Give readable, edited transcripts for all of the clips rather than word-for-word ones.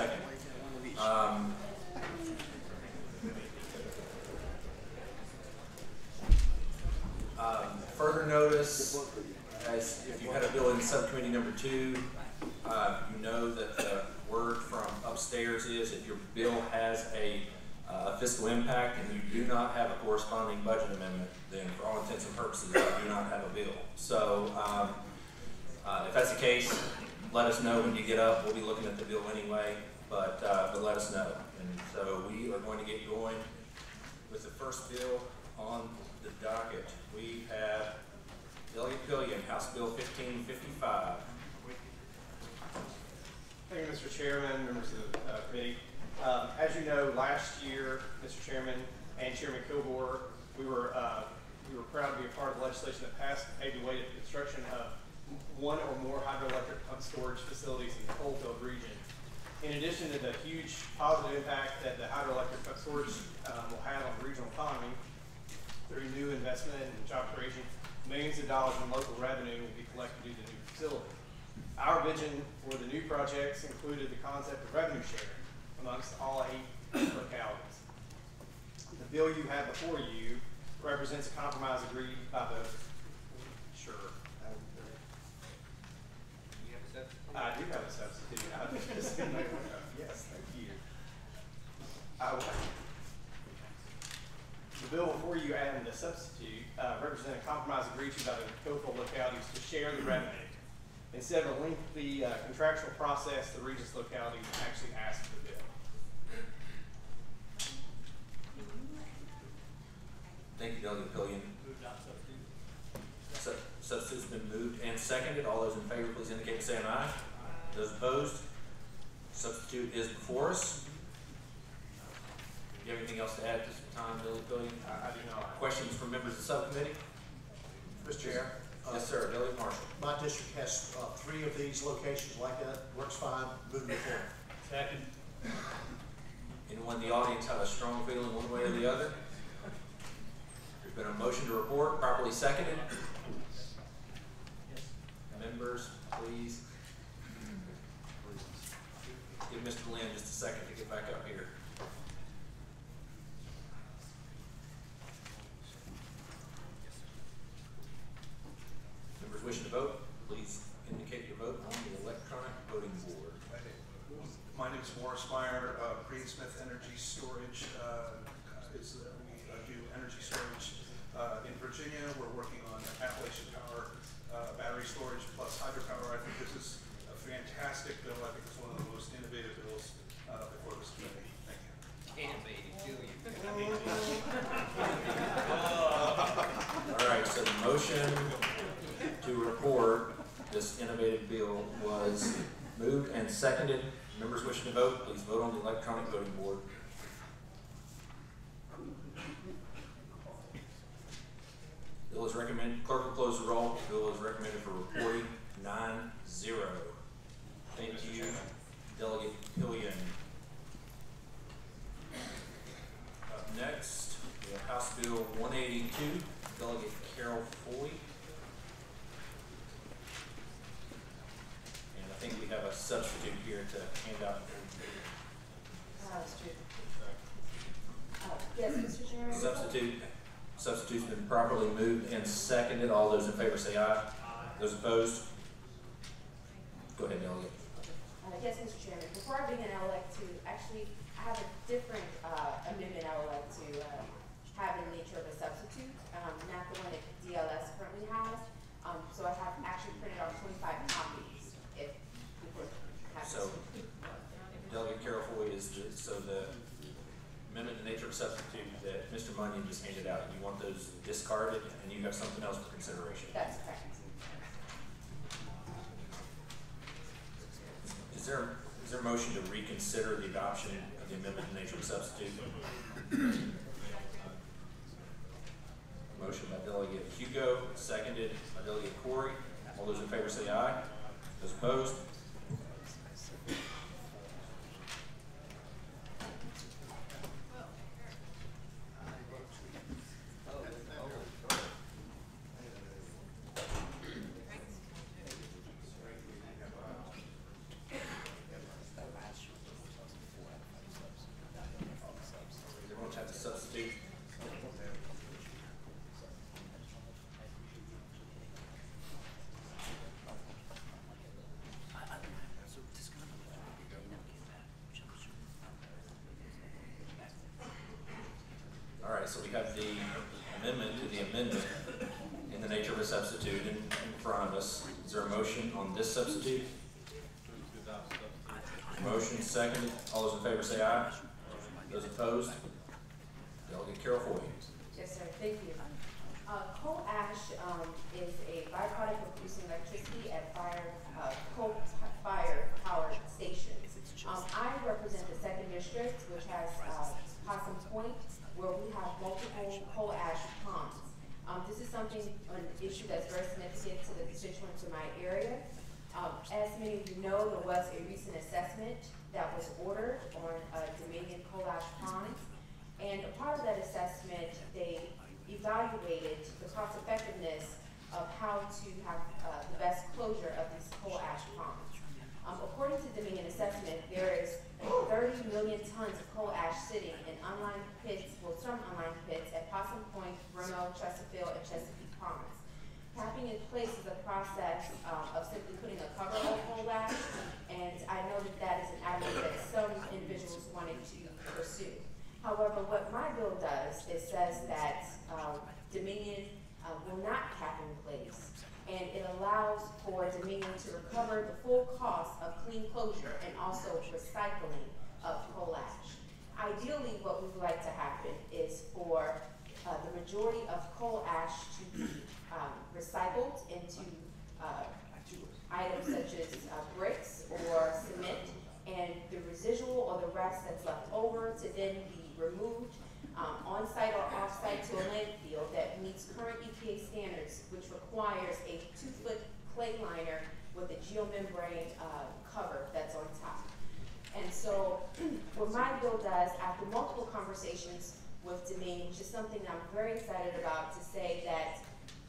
second. Further notice, as if you had a bill in subcommittee number 2, you know that the word from upstairs is if your bill has a fiscal impact and you do not have a corresponding budget amendment, then for all intents and purposes, you do not have a bill. So if that's the case, let us know when you get up. We'll be looking at the bill anyway, but let us know. And so we are going to get going with the first bill on the docket. We have Delegate Pillion, House Bill 1555. Thank you, Mr. Chairman, members of the committee. As you know, last year, Mr. Chairman and Chairman Kilgore, we were proud to be a part of the legislation that passed and paved the way to the construction of one or more hydroelectric pump storage facilities in the Coalfield region. In addition to the huge positive impact that the hydroelectric pump storage will have on the regional economy through new investment and job creation, millions of dollars in local revenue will be collected due to the new facility. Our vision for the new projects included the concept of revenue sharing amongst all 8 localities. The bill you have before you represents a compromise agreed by the. Sure. I do have a substitute. Yes, thank you. The bill before you and the substitute represent a compromise agreed to by the Coalfield localities to share the revenue. Instead of a lengthy contractual process, the Regis localities actually asked for the bill. Thank you, Delegate Pillion. Substitute's been moved and seconded. All those in favor, please indicate by saying aye. Those opposed? Substitute is before us. Do you have anything else to add at this time, Delegate Pillion? I do not. Questions from members of the subcommittee? Mr. Chair. Yes, sir. Delegate Marshall. My district has 3 of these locations like that. Works fine. Moving forward. Second. Anyone in the audience have a strong feeling one way or the other? There's been a motion to report, properly seconded. Members, please give Mr. Lynn just a second to get back up here. Members wishing to vote, please indicate your vote on the electronic voting board. My name is Morris Meyer, Green Smith Energy Storage. We do energy storage in Virginia. We're working on Appalachian Power battery storage plus hydropower. I think this is a fantastic bill. I think it's one of the most innovative bills before this committee. Thank you. Innovative, do you? All right, so the motion to report this innovative bill was moved and seconded. Members wishing to vote, please vote on the electronic voting board. Bill is recommended. Clerk will close the roll. Bill is recommended for reporting 9-0. Thank you, Delegate Pillion. Up next, we have House Bill 182, Delegate Carol Foley. And I think we have a substitute here to hand out. Yes, Mr. Chairman. Substitute's been properly moved and seconded. All those in favor say aye. Those opposed? Go ahead, Delegate. Yes, Mr. Chairman. Before I begin, I would like to I have a different amendment I would like to have in the nature of a substitute, not the one that DLS currently has. So I have actually printed out 25 copies. If people have So, Delegate Carol Foley is the amendment in the nature of a substitute that Mr. Munyon just handed out. You want those discarded, and you have something else for consideration. That's correct. Is there a motion to reconsider the adoption of the amendment in the nature of a substitute? Motion by Delegate Hugo, seconded by Delegate Corey. All those in favor say aye. Those opposed? you have the amendment to the amendment in the nature of a substitute in front of us. Is there a motion on this substitute? Motion seconded. All those in favor say aye. Those opposed? Delegate Carroll for you. Yes, sir. Thank you. Coal ash is a byproduct of producing electricity at coal-fired power stations. I represent the 2nd District, which has Possum Point, where we have multiple coal ash ponds. This is an issue that's very significant to the constituents in my area. As many of you know, there was a recent assessment that was ordered on Dominion coal ash ponds. And a part of that assessment, they evaluated the cost effectiveness of how to have the best closure of these coal ash ponds. According to Dominion assessment, there is 30 million tons of coal ash sitting in unlined pits, well, some unlined pits at Possum Point, Bruno, Chesterfield, and Chesapeake ponds. Capping in place is a process of simply putting a cover on coal ash, and I know that that is an avenue that some individuals wanted to pursue. However, what my bill does is says that Dominion will not cap in place, and it allows for Dominion to recover the full cost of clean closure and also recycling of coal ash. Ideally, what we would like to happen is for the majority of coal ash to be recycled into items such as bricks or cement, and the residual or the rest that's left over to then be removed on-site or off-site to a landfill that meets current EPA standards, which requires a 2-foot clay liner with a geomembrane cover that's on top. And so what my bill does, after multiple conversations with Dominion, which is something I'm very excited about, to say that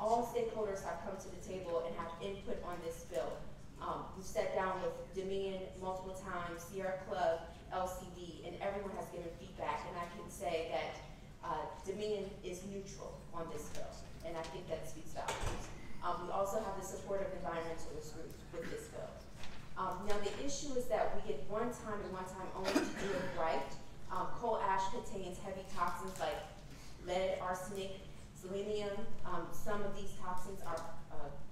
all stakeholders have come to the table and have input on this bill. We've sat down with Dominion multiple times, Sierra Club, LCD, and everyone has given feedback, and I can say that Dominion is neutral on this bill, and I think that speaks volumes. We also have the support of environmentalist groups with this bill. Now the issue is that we get one time and one time only to do it right. Coal ash contains heavy toxins like lead, arsenic, selenium. Some of these toxins are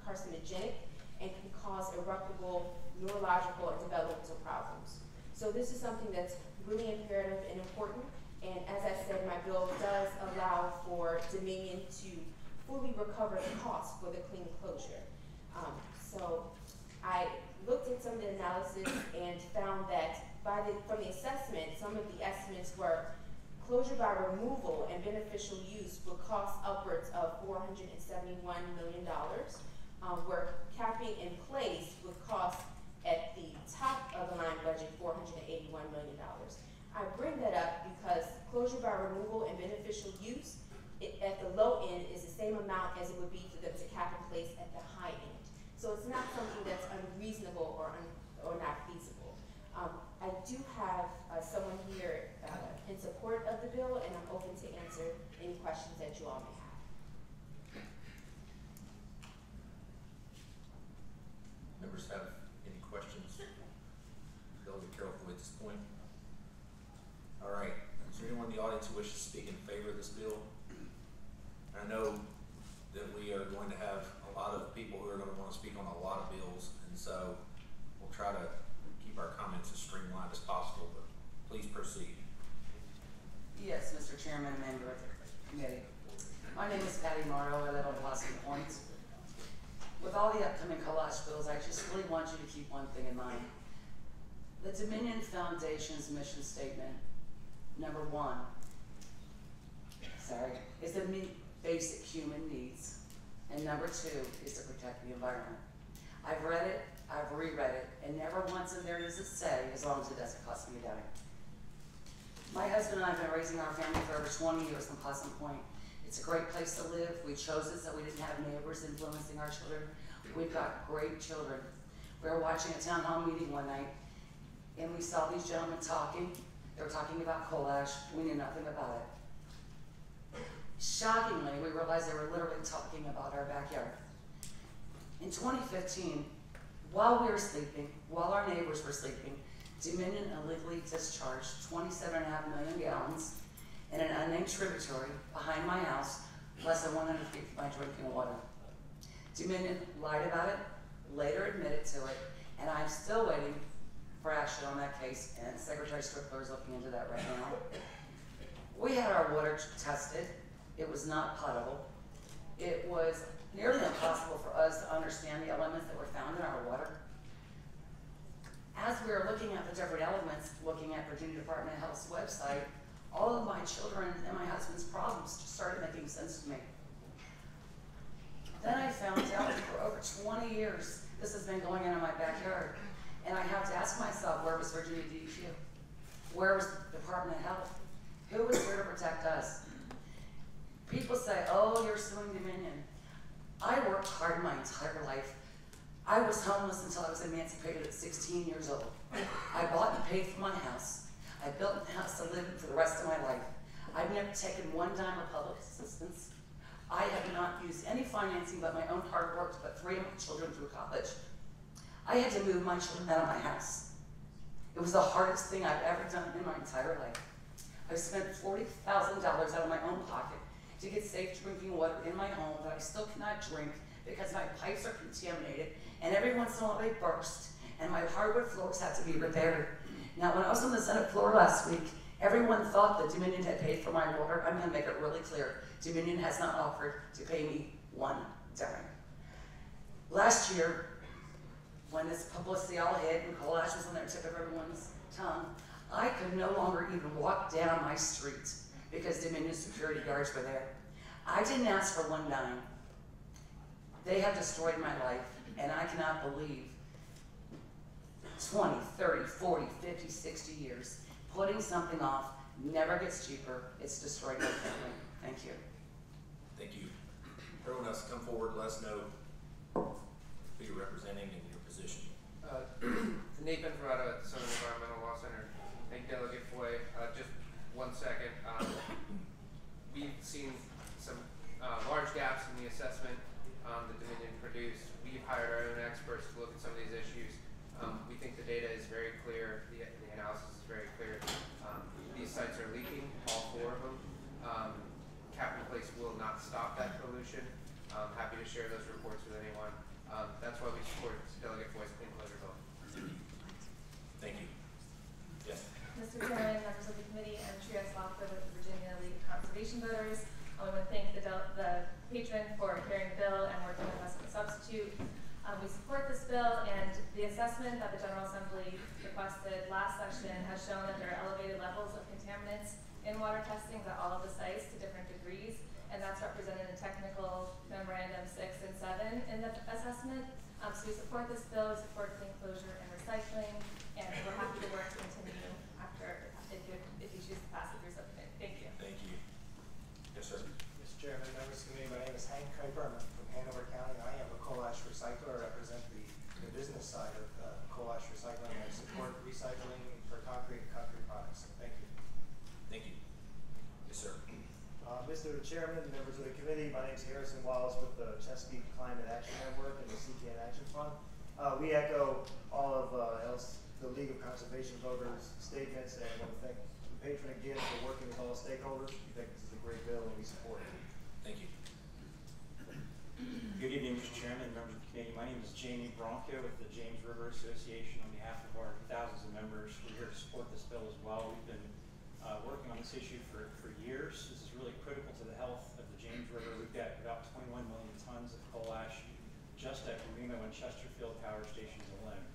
carcinogenic and can cause irreparable neurological or developmental problems. So this is something that's really imperative and important. And as I said, my bill does allow for Dominion to fully recover the cost for the clean closure. So I looked at some of the analysis and found that from the assessment, some of the estimates were closure by removal and beneficial use would cost upwards of $471 million, where capping in place would cost at the top of the line budget $481 million. I bring that up because closure by removal and beneficial use at the low end is the same amount as it would be for them to cap in place at the high end. So it's not something that's unreasonable or not feasible. I do have someone here in support of the bill, and I'm open to answer any questions that you all may have. Members have any questions? Delegate Carroll at this point. All right. Is there anyone in the audience who wishes to speak in favor of this bill? I know that we are going to have a lot of people who are going to want to speak on a lot of bills, and so we'll try to keep our comments as streamlined as possible, but please proceed. Yes, Mr. Chairman and member of the committee. My name is Patty Morrow. I live on Possum Point. With all the upcoming coal ash bills, I just really want you to keep one thing in mind. The Dominion Foundation's mission statement, number 1, is to meet basic human needs, and number 2 is to protect the environment. I've read it, I've reread it, and never once in there does it say, as long as it doesn't cost me a dime. My husband and I have been raising our family for over 20 years in Possum Point. It's a great place to live. We chose it so we didn't have neighbors influencing our children. We've got great children. We were watching a town hall meeting one night, and we saw these gentlemen talking. They were talking about coal ash. We knew nothing about it. Shockingly, we realized they were literally talking about our backyard. In 2015, while we were sleeping, while our neighbors were sleeping, Dominion illegally discharged 27.5 million gallons in an unnamed tributary behind my house, less than 100 feet from my drinking water. Dominion lied about it, later admitted to it, and I'm still waiting for action on that case, and Secretary Strickler is looking into that right now. We had our water tested. It was not potable. It was nearly impossible for us to understand the elements that were found in our water. As we were looking at the different elements, looking at Virginia Department of Health's website, all of my children and my husband's problems just started making sense to me. Then I found out that for over 20 years, this has been going on in my backyard. And I have to ask myself, where was Virginia DEQ? Where was the Department of Health? Who was here to protect us? People say, oh, you're suing Dominion. I worked hard my entire life. I was homeless until I was emancipated at 16 years old. I bought and paid for my house. I built a house to live in for the rest of my life. I've never taken one dime of public assistance. I have not used any financing but my own hard work to put 3 of my children through college. I had to move my children out of my house. It was the hardest thing I've ever done in my entire life. I spent $40,000 out of my own pocket to get safe drinking water in my home that I still cannot drink because my pipes are contaminated, and every once in a while they burst, and my hardwood floors have to be repaired. Now, when I was on the Senate floor last week, everyone thought that Dominion had paid for my water. I'm going to make it really clear. Dominion has not offered to pay me one dime. Last year, when this publicity all hit and coal ash was on the tip of everyone's tongue, I could no longer even walk down my street because Dominion security guards were there. I didn't ask for one dime. They have destroyed my life, and I cannot believe 20, 30, 40, 50, 60 years. Putting something off never gets cheaper. It's destroyed my family. Thank you. Thank you. Everyone else, come forward, let us know who you're representing and your position. Nate Benferrata, Southern Environmental Law Center. Thank Delegate Foy. Just 1 second. We've seen some large gaps in the assessment that Dominion produced. We've hired our own experts to look at some of these issues. We think the data is very clear. The analysis is very clear. These sites are leaking, all 4 of them. Cap in place will not stop that pollution. Happy to share those reports with anyone. That's why we support Delegate Foy's clean closure bill. Thank you. Yes. Mr. Chairman, members of the committee, I'm Trias Lockwood with the Virginia League of Conservation Voters. I want to thank the patron for carrying the bill and working with us on the substitute. We support this bill, and the assessment that the General Assembly requested last session has shown that there are elevated levels of contaminants in water testings at all of the sites to different degrees, and that's represented in technical memorandum 6 and 7 in the assessment. So we support this bill, we support clean closure and recycling, and we're happy to work to continue after if you choose to pass it through subcommittee. Thank you. Thank you. Yes, sir. Mr. Chairman, members of the committee, my name is Hank Kuiper. I'm from Hanover County. I am a coal ash recycler. I represent the business side of coal ash recycling. I support recycling for concrete and concrete products. Thank you. Thank you. Yes, sir. Mr. Chairman, members of the committee, my name is Harrison Wallace with the Chesapeake Climate Action Network and the CCN Action Fund. We echo all of the League of Conservation Voters' statements, and I want to thank the patron again for working with all stakeholders. We think this is a great bill and we support it. Thank you. Good evening, Mr. Chairman, members of the committee. My name is Jamie Bronco with the James River Association. On behalf of our thousands of members, we're here to support this bill as well. We've been working on this issue for years. This is really critical to the health of the James River. We've got about 21 million tons of coal ash just at Remo and Chesterfield power stations alone.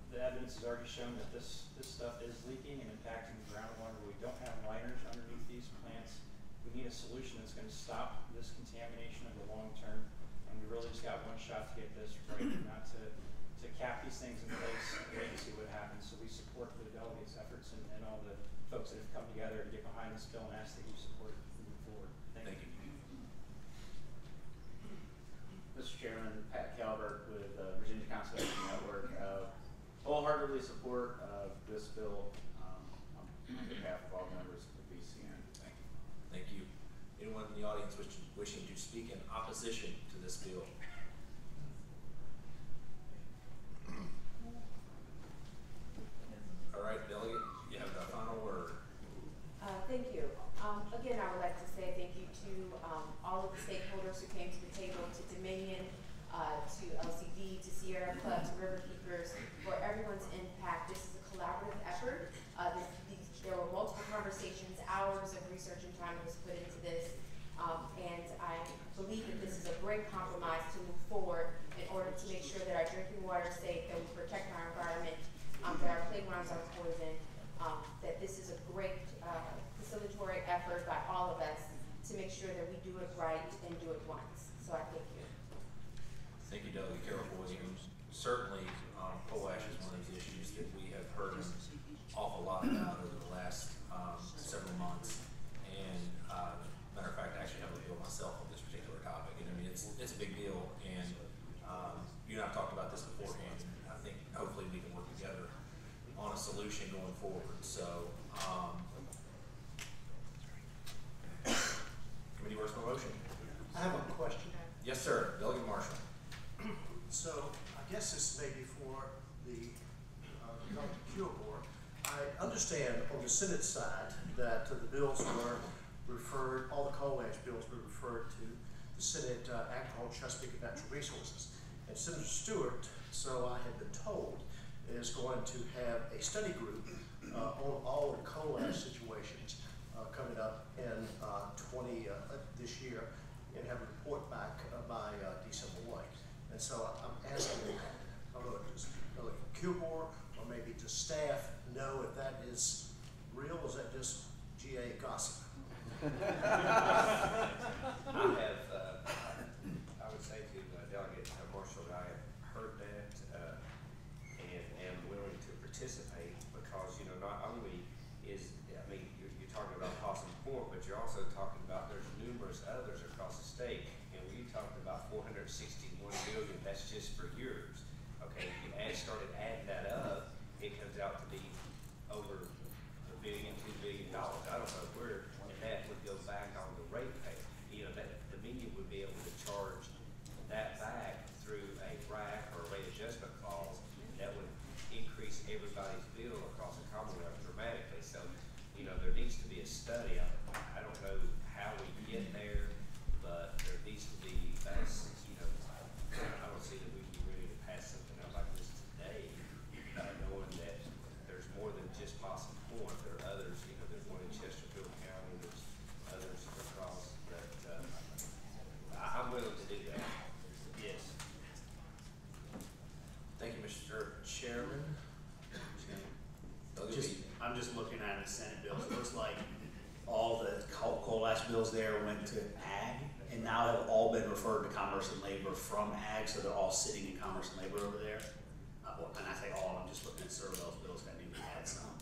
The evidence has already shown that this stuff is leaking and impacting the groundwater. We don't have liners underneath these plants. We need a solution that's going to stop this contamination in the long term, and we really just got one shot to get this right, not to cap these things in place and wait and see what happens. So we support the delegates' efforts and all the folks that have come together to get behind this bill and ask that you support it moving forward. Thank you. Mr. Chairman, Pat Calvert with Virginia Conservation Network. Wholeheartedly support this bill on behalf of all members of the VCN. Thank you. Thank you. Anyone in the audience wishing to speak in opposition to this bill? All right, Delegate, you have the final word. Thank you. research and time was put into this. And I believe that this is a great compromise to move forward in order to make sure that our drinking water is safe, that we protect our environment, that our playgrounds aren't poisoned, that this is a great facilitatory effort by all of us to make sure that we do it right and do it once. So I thank you. Thank you, Delegate Carol Williams. Certainly, coal ash is one of those issues that we have heard an awful lot about over the last several months. And matter of fact, I actually have a bill myself on this particular topic. And I mean, it's a big deal. And you and I have talked about this beforehand. And I think hopefully we can work together on a solution going forward. So, committee works for motion. I have a question. Yes, sir. Delegate Marshall. So I guess this may be for the Delegate Kilgore. I understand on the Senate side that the bills were referred, all the coal ash bills were referred to the Senate Agriculture, Chesapeake, and Natural Resources. And Senator Stewart, so I have been told, is going to have a study group on all of the coal ash situations coming up in this year, and have a report back by December 1. And so I'm asking, I don't know if it's Kilgore or maybe to staff know if that is real, or is that just GA gossip? I would say to Delegate Marshall that I have heard that and am willing to participate because, you know, not only is, I mean, you're talking about Possum Point, but you're also talking about there's numerous others across the state. And we talked about 461 billion, that's just for yours. Okay, if you started adding that up, it comes out to be over $1 billion, $2 billion. I don't know where, and that would go back on the rate pay. You know, that the Dominion would be able to charge that back through a RAC or a rate adjustment clause that would increase everybody's bill across the Commonwealth dramatically. So, you know, there needs to be a study. I don't know how we get there, but there needs to be, you know, I don't see that we'd be ready to pass something out like this today, knowing that there's more than just Possum Point. There are others, you know, there's one in Chesterfield County, there's others across that, I'm willing to do that. Yes. Thank you, Mr. Chairman. I'm just looking at the Senate bills. It looks like all the coal ash bills there went to ag, and now have all been referred to Commerce and Labor from ag, so they're all sitting in Commerce and Labor over there. And I say all, I'm just looking at several of those bills that maybe had some.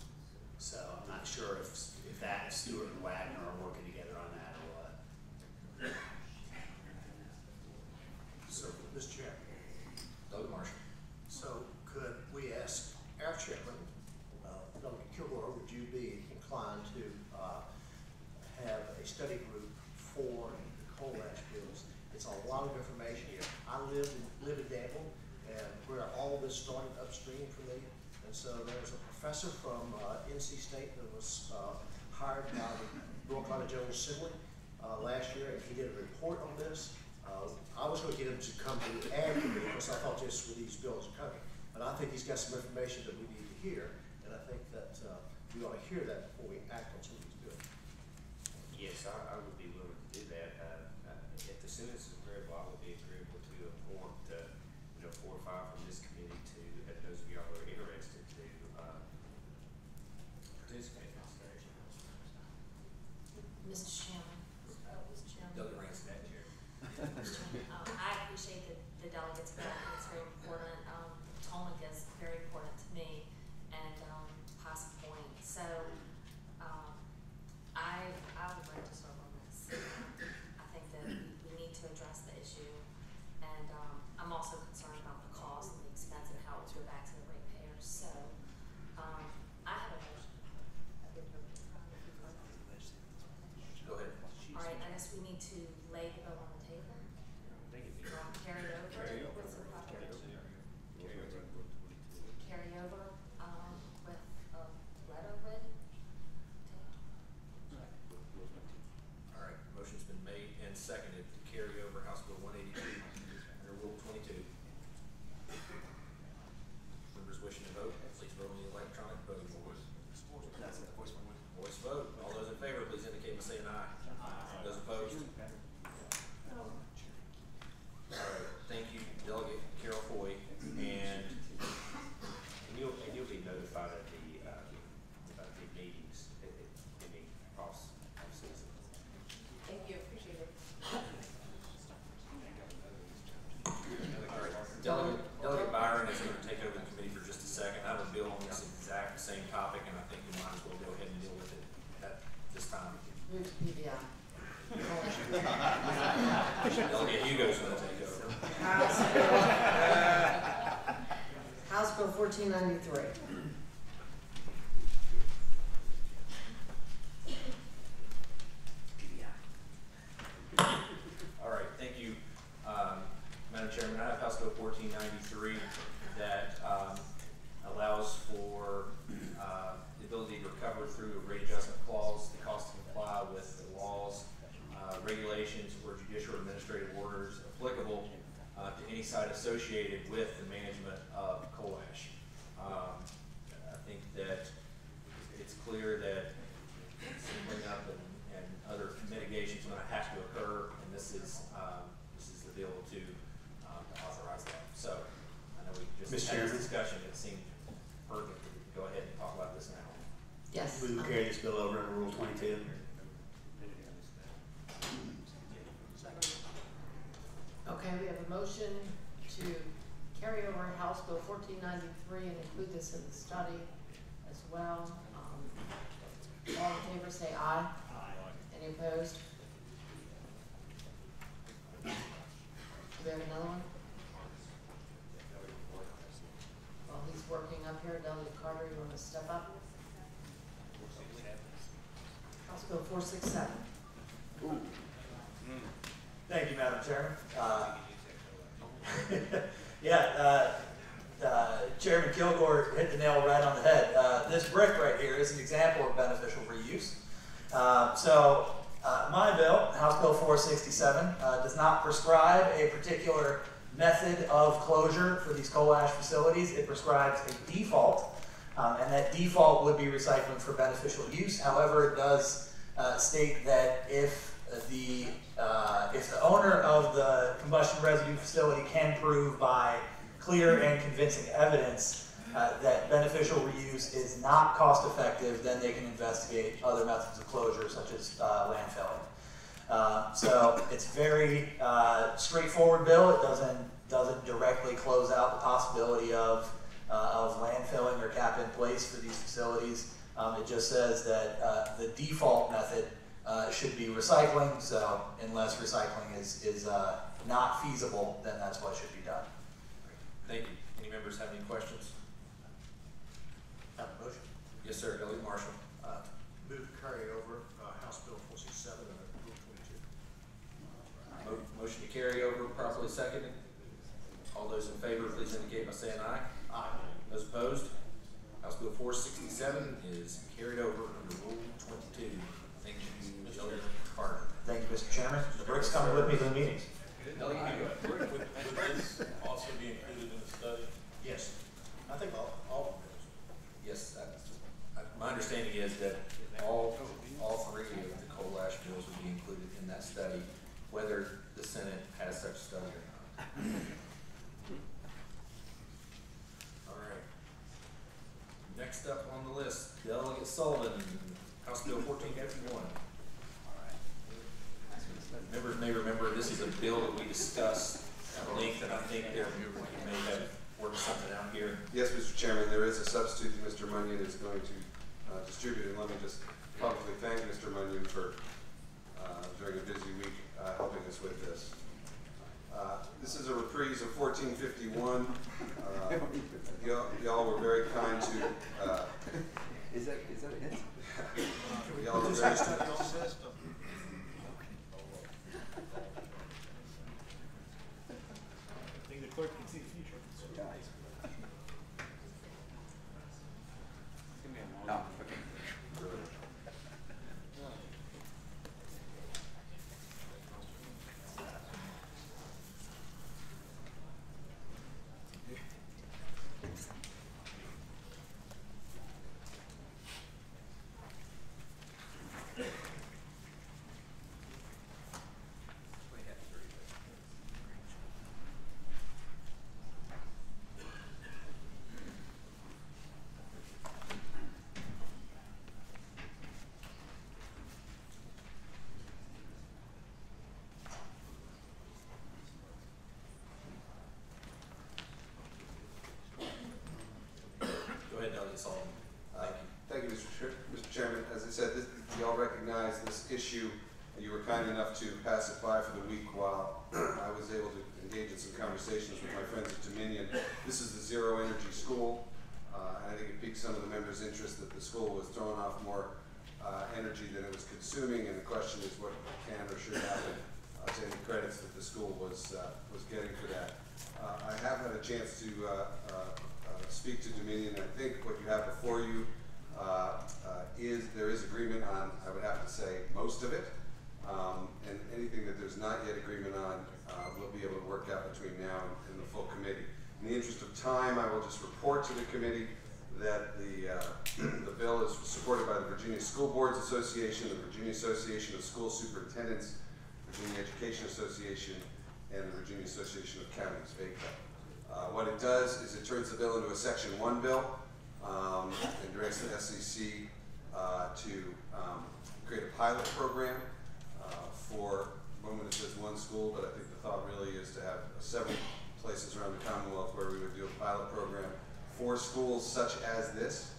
So I'm not sure if that Stewart and Wagner are working together on that or what. So, Mr. Chair, Delegate Marshall. so could we ask our chairman, Delegate Kilgore, would you be inclined to have a study group for the coal ash bills? It's a lot of information here. I live in Danville, and where all this started upstream for me. And so there's a professor from NC State that was hired by the North Carolina General Assembly last year, and he did a report on this. I was going to get him to come to the ag committee because I thought just where these bills are coming. But I think he's got some information that we need to hear, and I think that we ought to hear that before we act on some of these bills. Yes, I would be willing to do that. If the Senate is agreeable, I would be agreeable to appoint, you know, 4 or 5 from this committee to, if those of y'all who are interested, to participate in this study. Mr. Chairman. Mr. Chairman. Delegate Ransom, Madam Chair. Mr. Chairman, I appreciate the delegates back. It's very important. Potomac is very important to me, and Possum Point. So I would like to serve on this. I think that we need to address the issue, and I'm also concerned about the cost and the expense and how it's go back to the ratepayers. So I have a motion. Go ahead. I think you might as well go ahead and deal with it at this time. Move to PBI. Delegate Hugo's gonna take over. House Bill 1493. All right, thank you, Madam Chairman. I have House Bill 1493 that allows for the ability to recover through a rate adjustment clause the cost to comply with the laws, regulations, or judicial or administrative orders applicable to any site associated with the management of coal ash. I think that it's clear that cleanup and other mitigations are going to have to occur, and this is the bill to authorize that. So I know we just had this discussion. It seemed perfect to go ahead and talk about this now. Yes. We will carry this bill over under Rule 22. Okay, we have a motion to carry over House Bill 1493 and include this in the study as well. All in favor say aye. Aye. Any opposed? Do we have another one? Well, he's working up here. Delegate Carter, you want to step up? House Bill 467. Thank you, Madam Chairman. Chairman Kilgore hit the nail right on the head. This brick right here is an example of beneficial reuse. My bill, House Bill 467, does not prescribe a particular method of closure for these coal ash facilities. It prescribes a default, and that default would be recycling for beneficial use. However, it does state that if the owner of the combustion residue facility can prove by clear and convincing evidence that beneficial reuse is not cost effective, then they can investigate other methods of closure, such as landfilling. So it's very straightforward bill. It doesn't directly close out the possibility of landfilling or cap in place for these facilities. It just says that the default method should be recycling. So unless recycling is not feasible, then that's what should be done. Thank you. Any members have any questions? Have a motion. Yes, sir. Delegate Marshall. Move to carry over House Bill 467 under Rule 22. Motion to carry over, properly seconded. All those in favor, please indicate by saying aye. Aye. Those opposed? House Bill 467 is carried over under Rule 22. Thank you, Delegate Carter. Thank you, Mr. Chairman. The brick's coming with me to the meetings. Delegate Hugo. Would this also be included in the study? Yes. I think all of them. Yes, my understanding is that all three of the coal ash bills would be included in that study, whether the Senate has such a study or not. All right. Next up on the list, Delegate Sullivan, House Bill 1451. Members may remember this is a bill that we discussed at length, and I think that we may have worked something out here. Yes, Mr. Chairman, there is a substitute that Mr. Munyon is going to distribute, and let me just publicly thank Mr. Munyon for, during a busy week, helping us with this. This is a reprise of 1451. Y'all were very kind to. Is that a hint? Y'all were very I think the clerk can see the future. Oh, okay. Go ahead, Delegate Sullivan. Thank you, issue. You were kind enough to pass it by for the week while I was able to engage in some conversations with my friends at Dominion. This is the Zero Energy School, and I think it piqued some of the members' interest that the school was throwing off more energy than it was consuming, and the question is what can or should happen to any credits that the school was getting for that. I have had a chance to speak to Dominion. I think what you have before you there is agreement on, I would have to say, most of it. And anything that there's not yet agreement on, we'll be able to work out between now and the full committee. In the interest of time, I will just report to the committee that the bill is supported by the Virginia School Boards Association, the Virginia Association of School Superintendents, Virginia Education Association, and the Virginia Association of Counties, VACO. What it does is it turns the bill into a Section 1 bill and directs the SEC to create a pilot program for, moment it says one school, but I think the thought really is to have 7 places around the Commonwealth where we would do a pilot program for schools such as this,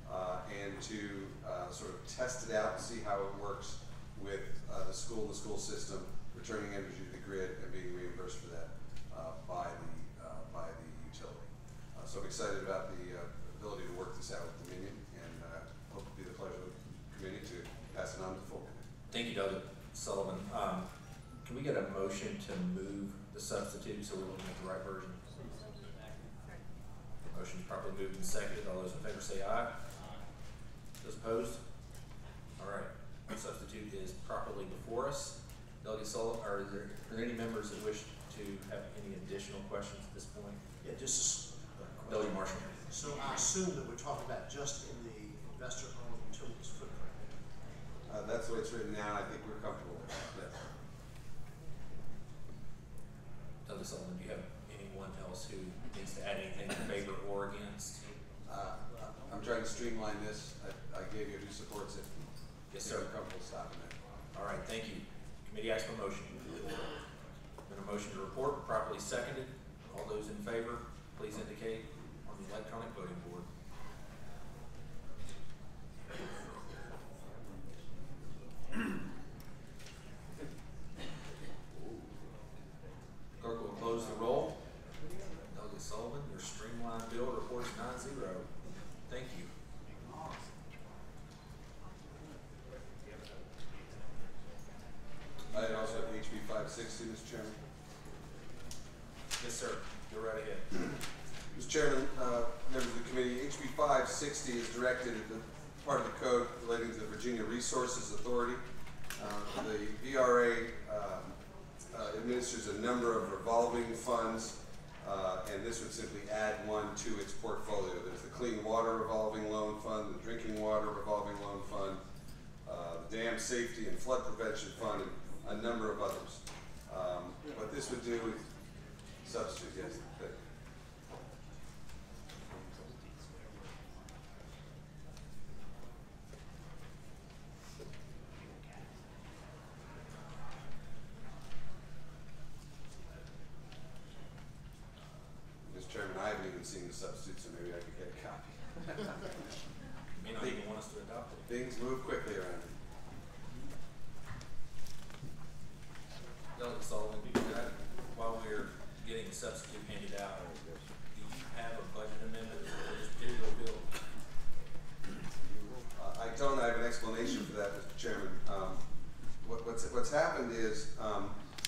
and to sort of test it out and see how it works with the school and the school system, returning energy to the grid and being reimbursed for that by the utility. So I'm excited about the ability to work this out with Dominion, and hope to be the pleasure of the committee to pass it on to the full committee. Thank you, Doug Sullivan. Can we get a motion to move the substitute so we're looking at the right version? Motion properly moved and seconded. All those in favor say aye. Those opposed? All right. The substitute is properly before us. Delegate Sullivan, are there any members that wish to have any additional questions at this point? Yeah, just Delegate Marshall. So I assume that we're talking about just in the investor-owned utilities footprint. That's the way it's written now, and I think we're comfortable with that. Yes. Delegate Sullivan, do you have anyone else who needs to add anything in favor or against? I'm trying to streamline this. I gave you who supports it. Yes, sir. I'm comfortable stopping it. All right, thank you. Committee asks for a motion. Been a motion to report, properly seconded. All those in favor, please indicate on the electronic voting board. Clerk will close the roll. Delegate Sullivan, your streamlined bill reports 9-0. Thank you. I also have HB 560, Mr. Chairman. Yes, sir. Go right ahead. Mr. Chairman, members of the committee, HB 560 is directed at the part of the code relating to the Virginia Resources Authority. The VRA administers a number of revolving funds, and this would simply add one to its portfolio. There's the Clean Water Revolving Loan Fund, the Drinking Water Revolving Loan Fund, the Dam Safety and Flood Prevention Fund, and a number of others. What this would do is substitute, yes. Mr. Chairman, I haven't even seen the substitute, so maybe I could get a copy. You may not even want us to adopt it. Things move quickly around here. Delegate Sullivan, while we're getting the substitute handed out, do you have a budget amendment for this particular bill? I don't. I have an explanation for that, Mr. Chairman. What's happened is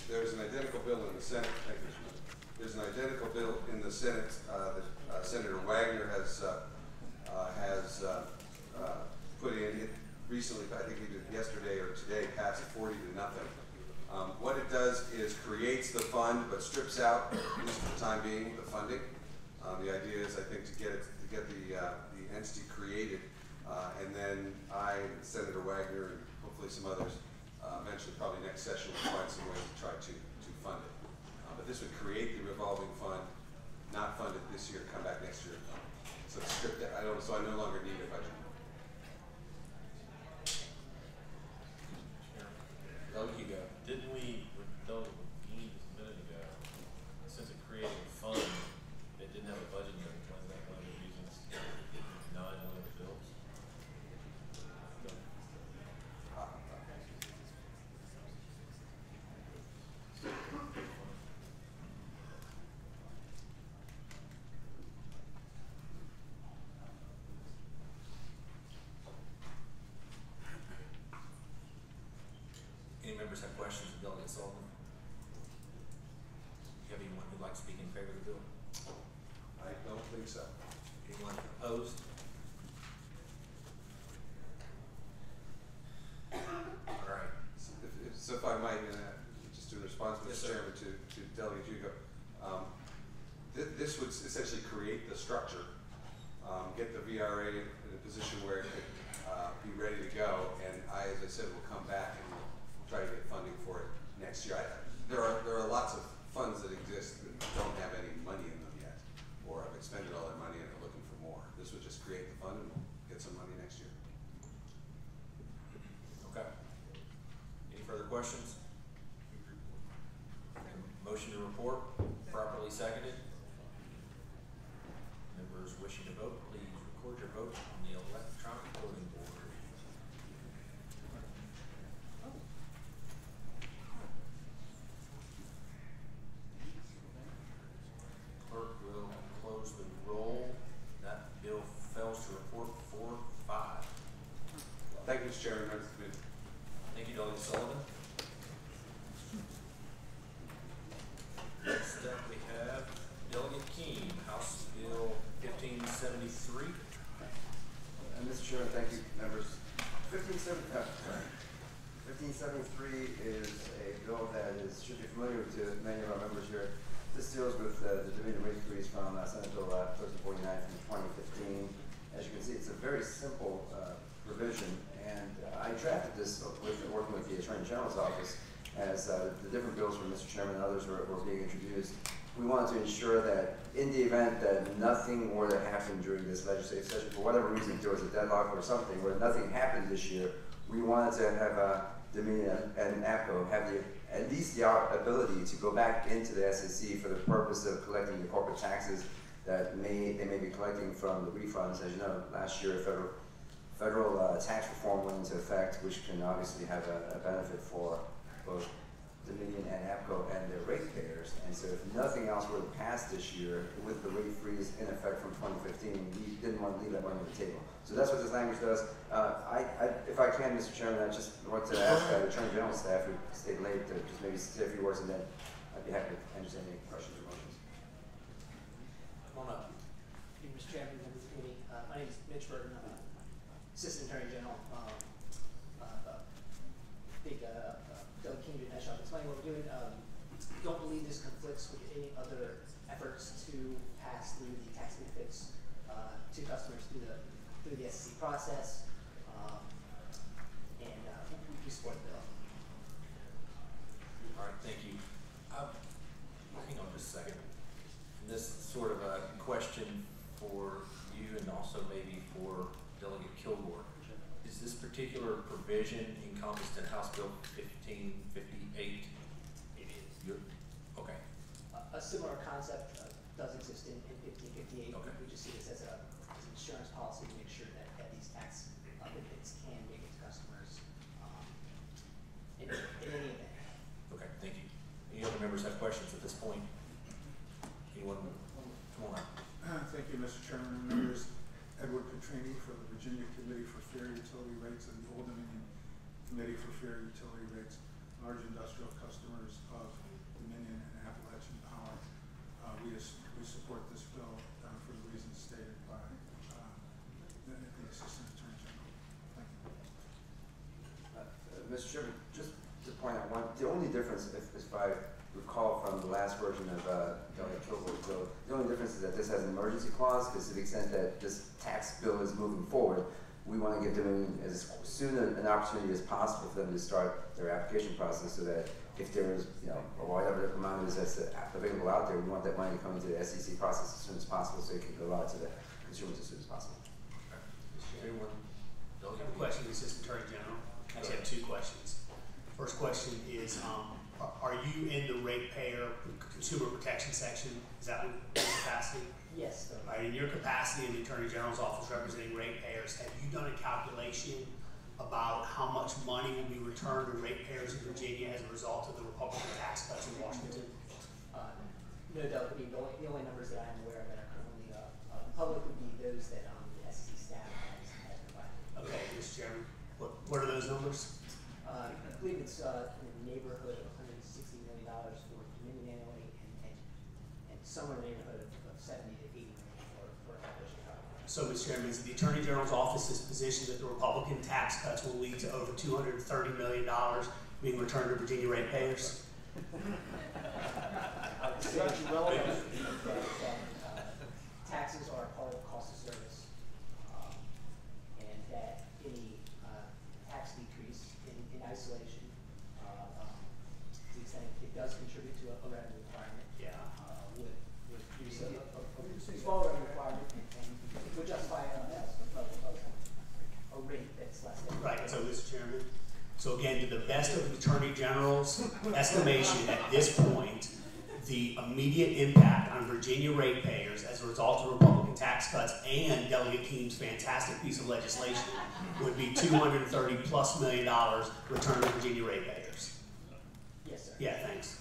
there's an identical bill in the Senate. Thank you, Mr. President. There's an identical bill in the Senate that Senator Wagner has put in. It recently, I think either yesterday or today, passed 40-0. What it does is creates the fund, but strips out, at least for the time being, the funding. The idea is, I think, to get the entity created, and then I, and Senator Wagner, and hopefully some others, eventually, probably next session, will find some ways to try to fund it. But this would create the revolving fund, not fund it this year, come back next year. So it's stripped out. So I no longer need a budget. You go. Didn't we, Doug, a minute ago, since it created a fund, it didn't have a budget in it, was that one of the reasons it denied one of the bills? questions of Delegate Sullivan? Do you have anyone who'd like to speak in favor of the bill? I don't think so. Anyone opposed? All right. So if I might, just in response, Mr. Yes, sir. Chairman, to Delegate Hugo, this would essentially create the structure, get the VRA in a position where it could be ready to go, and as I said, will come back and we'll try to get funding for it next year. There are lots of funds that exist that don't have any money in them yet, or have expended all their money and are looking for more. This would just create the fund and we'll get some money next year. Okay. Any further questions? Motion to report, properly seconded. Members wishing to vote, please record your vote on the electronic voting board. Clerk will close the roll. That bill fails to report 4-5. Thank you, Mr. Chairman, members of the committee. Thank you, Delegate Sullivan. Next up, we have Delegate Keene, House Bill 1573. Mr. Chairman, thank you, members. 1573 is a bill that should be familiar to many of our members here. This deals with the Dominion rate freeze from Senate Bill 1349 from 2015. As you can see, it's a very simple provision, and I drafted this working with the Attorney General's office as the different bills from Mr. Chairman and others were being introduced. We wanted to ensure that in the event that nothing were to happen during this legislative session, for whatever reason, if there was a deadlock or something, where nothing happened this year, we wanted to have Dominion and APCO have at least the ability to go back into the SEC for the purpose of collecting the corporate taxes that they may be collecting from the refunds. As you know, last year federal tax reform went into effect, which can obviously have a benefit for both Dominion and APCO and their ratepayers. And so if nothing else were to pass this year with the rate freeze in effect from 2015, we didn't want to leave that money on the table. So that's what this language does. If I can, Mr. Chairman, I just want to ask the Attorney General staff who stayed late to just maybe say a few words, and then I'd be happy to answer any questions or motions. Come on up. Thank you, Mr. Chairman, members of the committee. My name is Mitch Burton. I'm Assistant Attorney General. Delegate King did a nice job explaining what we're doing. Don't believe this conflicts with any other efforts to pass through the tax benefits to customers through the SEC process, and we support the bill. All right, thank you. Hang on just a second. This is sort of a question for you and also maybe for Delegate Kilgore. Is this particular provision encompassed in House Bill 1558? It is. Okay. A similar concept does exist in 1558. Okay. We just see this as an insurance policy to make sure that these tax benefits can make it to customers in any event. Okay, thank you. Any other members have questions at this point? Anyone? Come on up. Thank you, Mr. Chairman and members. Edward Petrini for the Virginia Committee for Fair Utility Rates and the Old Dominion Committee for Fair Utility Rates, large industrial customers of Dominion and Appalachian Power. We support this bill for the reasons stated by the Assistant Attorney General. Thank you. Mr. Chairman, just to point out the only difference, if I recall from the last version of Delegate Kilgore's bill, the only difference is that this has an emergency clause, because to the extent that this tax bill is moving forward, we want to give Dominion as soon an opportunity as possible for them to start their application process, so that if there is, or whatever amount is that's available out there, we want that money to come into the SEC process as soon as possible, so it can go out to the consumers as soon as possible. Anyone? I have a question, Assistant Attorney General. I actually have two questions. First question is, are you in the ratepayer consumer protection section? Is that your capacity? Yes. Right, in your capacity in the Attorney General's office representing ratepayers, have you done a calculation about how much money will be returned to ratepayers in Virginia as a result of the Republican tax cuts in Washington? No, Delegate, the only numbers that I'm aware of that are currently public would be those that the SEC staff has provided. Okay, Mr. Chairman, what are those numbers? I believe it's in the neighborhood of $160 million for Dominion annually, and somewhere in the neighborhood of 70 to 80 million for Appalachian Power. So, Mr. Chairman, is the Attorney General's office's position that the Republican tax cuts will lead to over $230 million being returned to Virginia ratepayers? Well enough that taxes are a part of the cost of service, and that any tax decrease in isolation, to the extent it does contribute to a revenue requirement, would produce a small revenue requirement and would justify a rate that's less than. Right, so Mr. Chairman, so again, to the best of the Attorney General's estimation at this point, the immediate impact on Virginia ratepayers as a result of Republican tax cuts and Delegate Keem's fantastic piece of legislation would be $230+ million returned to Virginia ratepayers. Yes, sir. Yeah, thanks.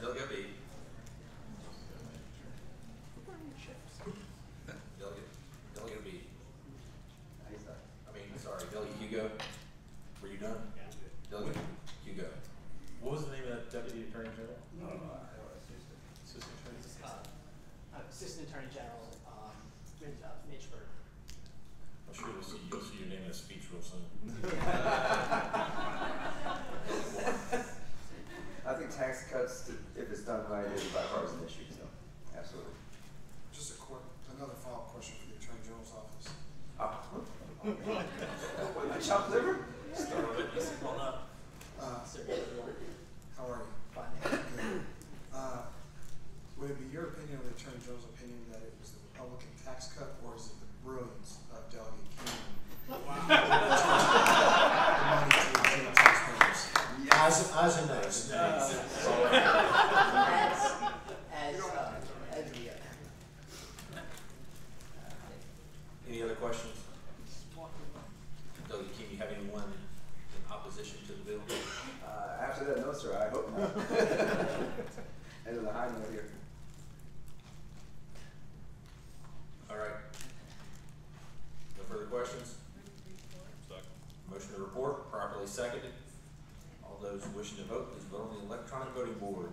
Delegate B. Delegate B. Sorry, Delegate Hugo. Were you done? Delegate Hugo. What was the name of that Deputy Attorney General? Assistant Attorney General Mitch Berg. I'm sure you'll see your name in a speech real soon. I think tax cuts, if it's done right, is a bipartisan issue, so absolutely. Just another follow-up question for the Attorney General's office. Chopped liver? Start with it. Hold up. How are you? Fine. Would it be your opinion or the Attorney General's opinion that it was the Republican tax cut, or is it the brilliance of Delegate Keem? Eyes and nose. Any other questions? Delegate Keem, you have anyone in opposition to the bill? After that, no, sir. I hope not. And there's a hiding right here. All right. No further questions? Motion to report, properly seconded. All those wishing to vote, please vote on the electronic voting board.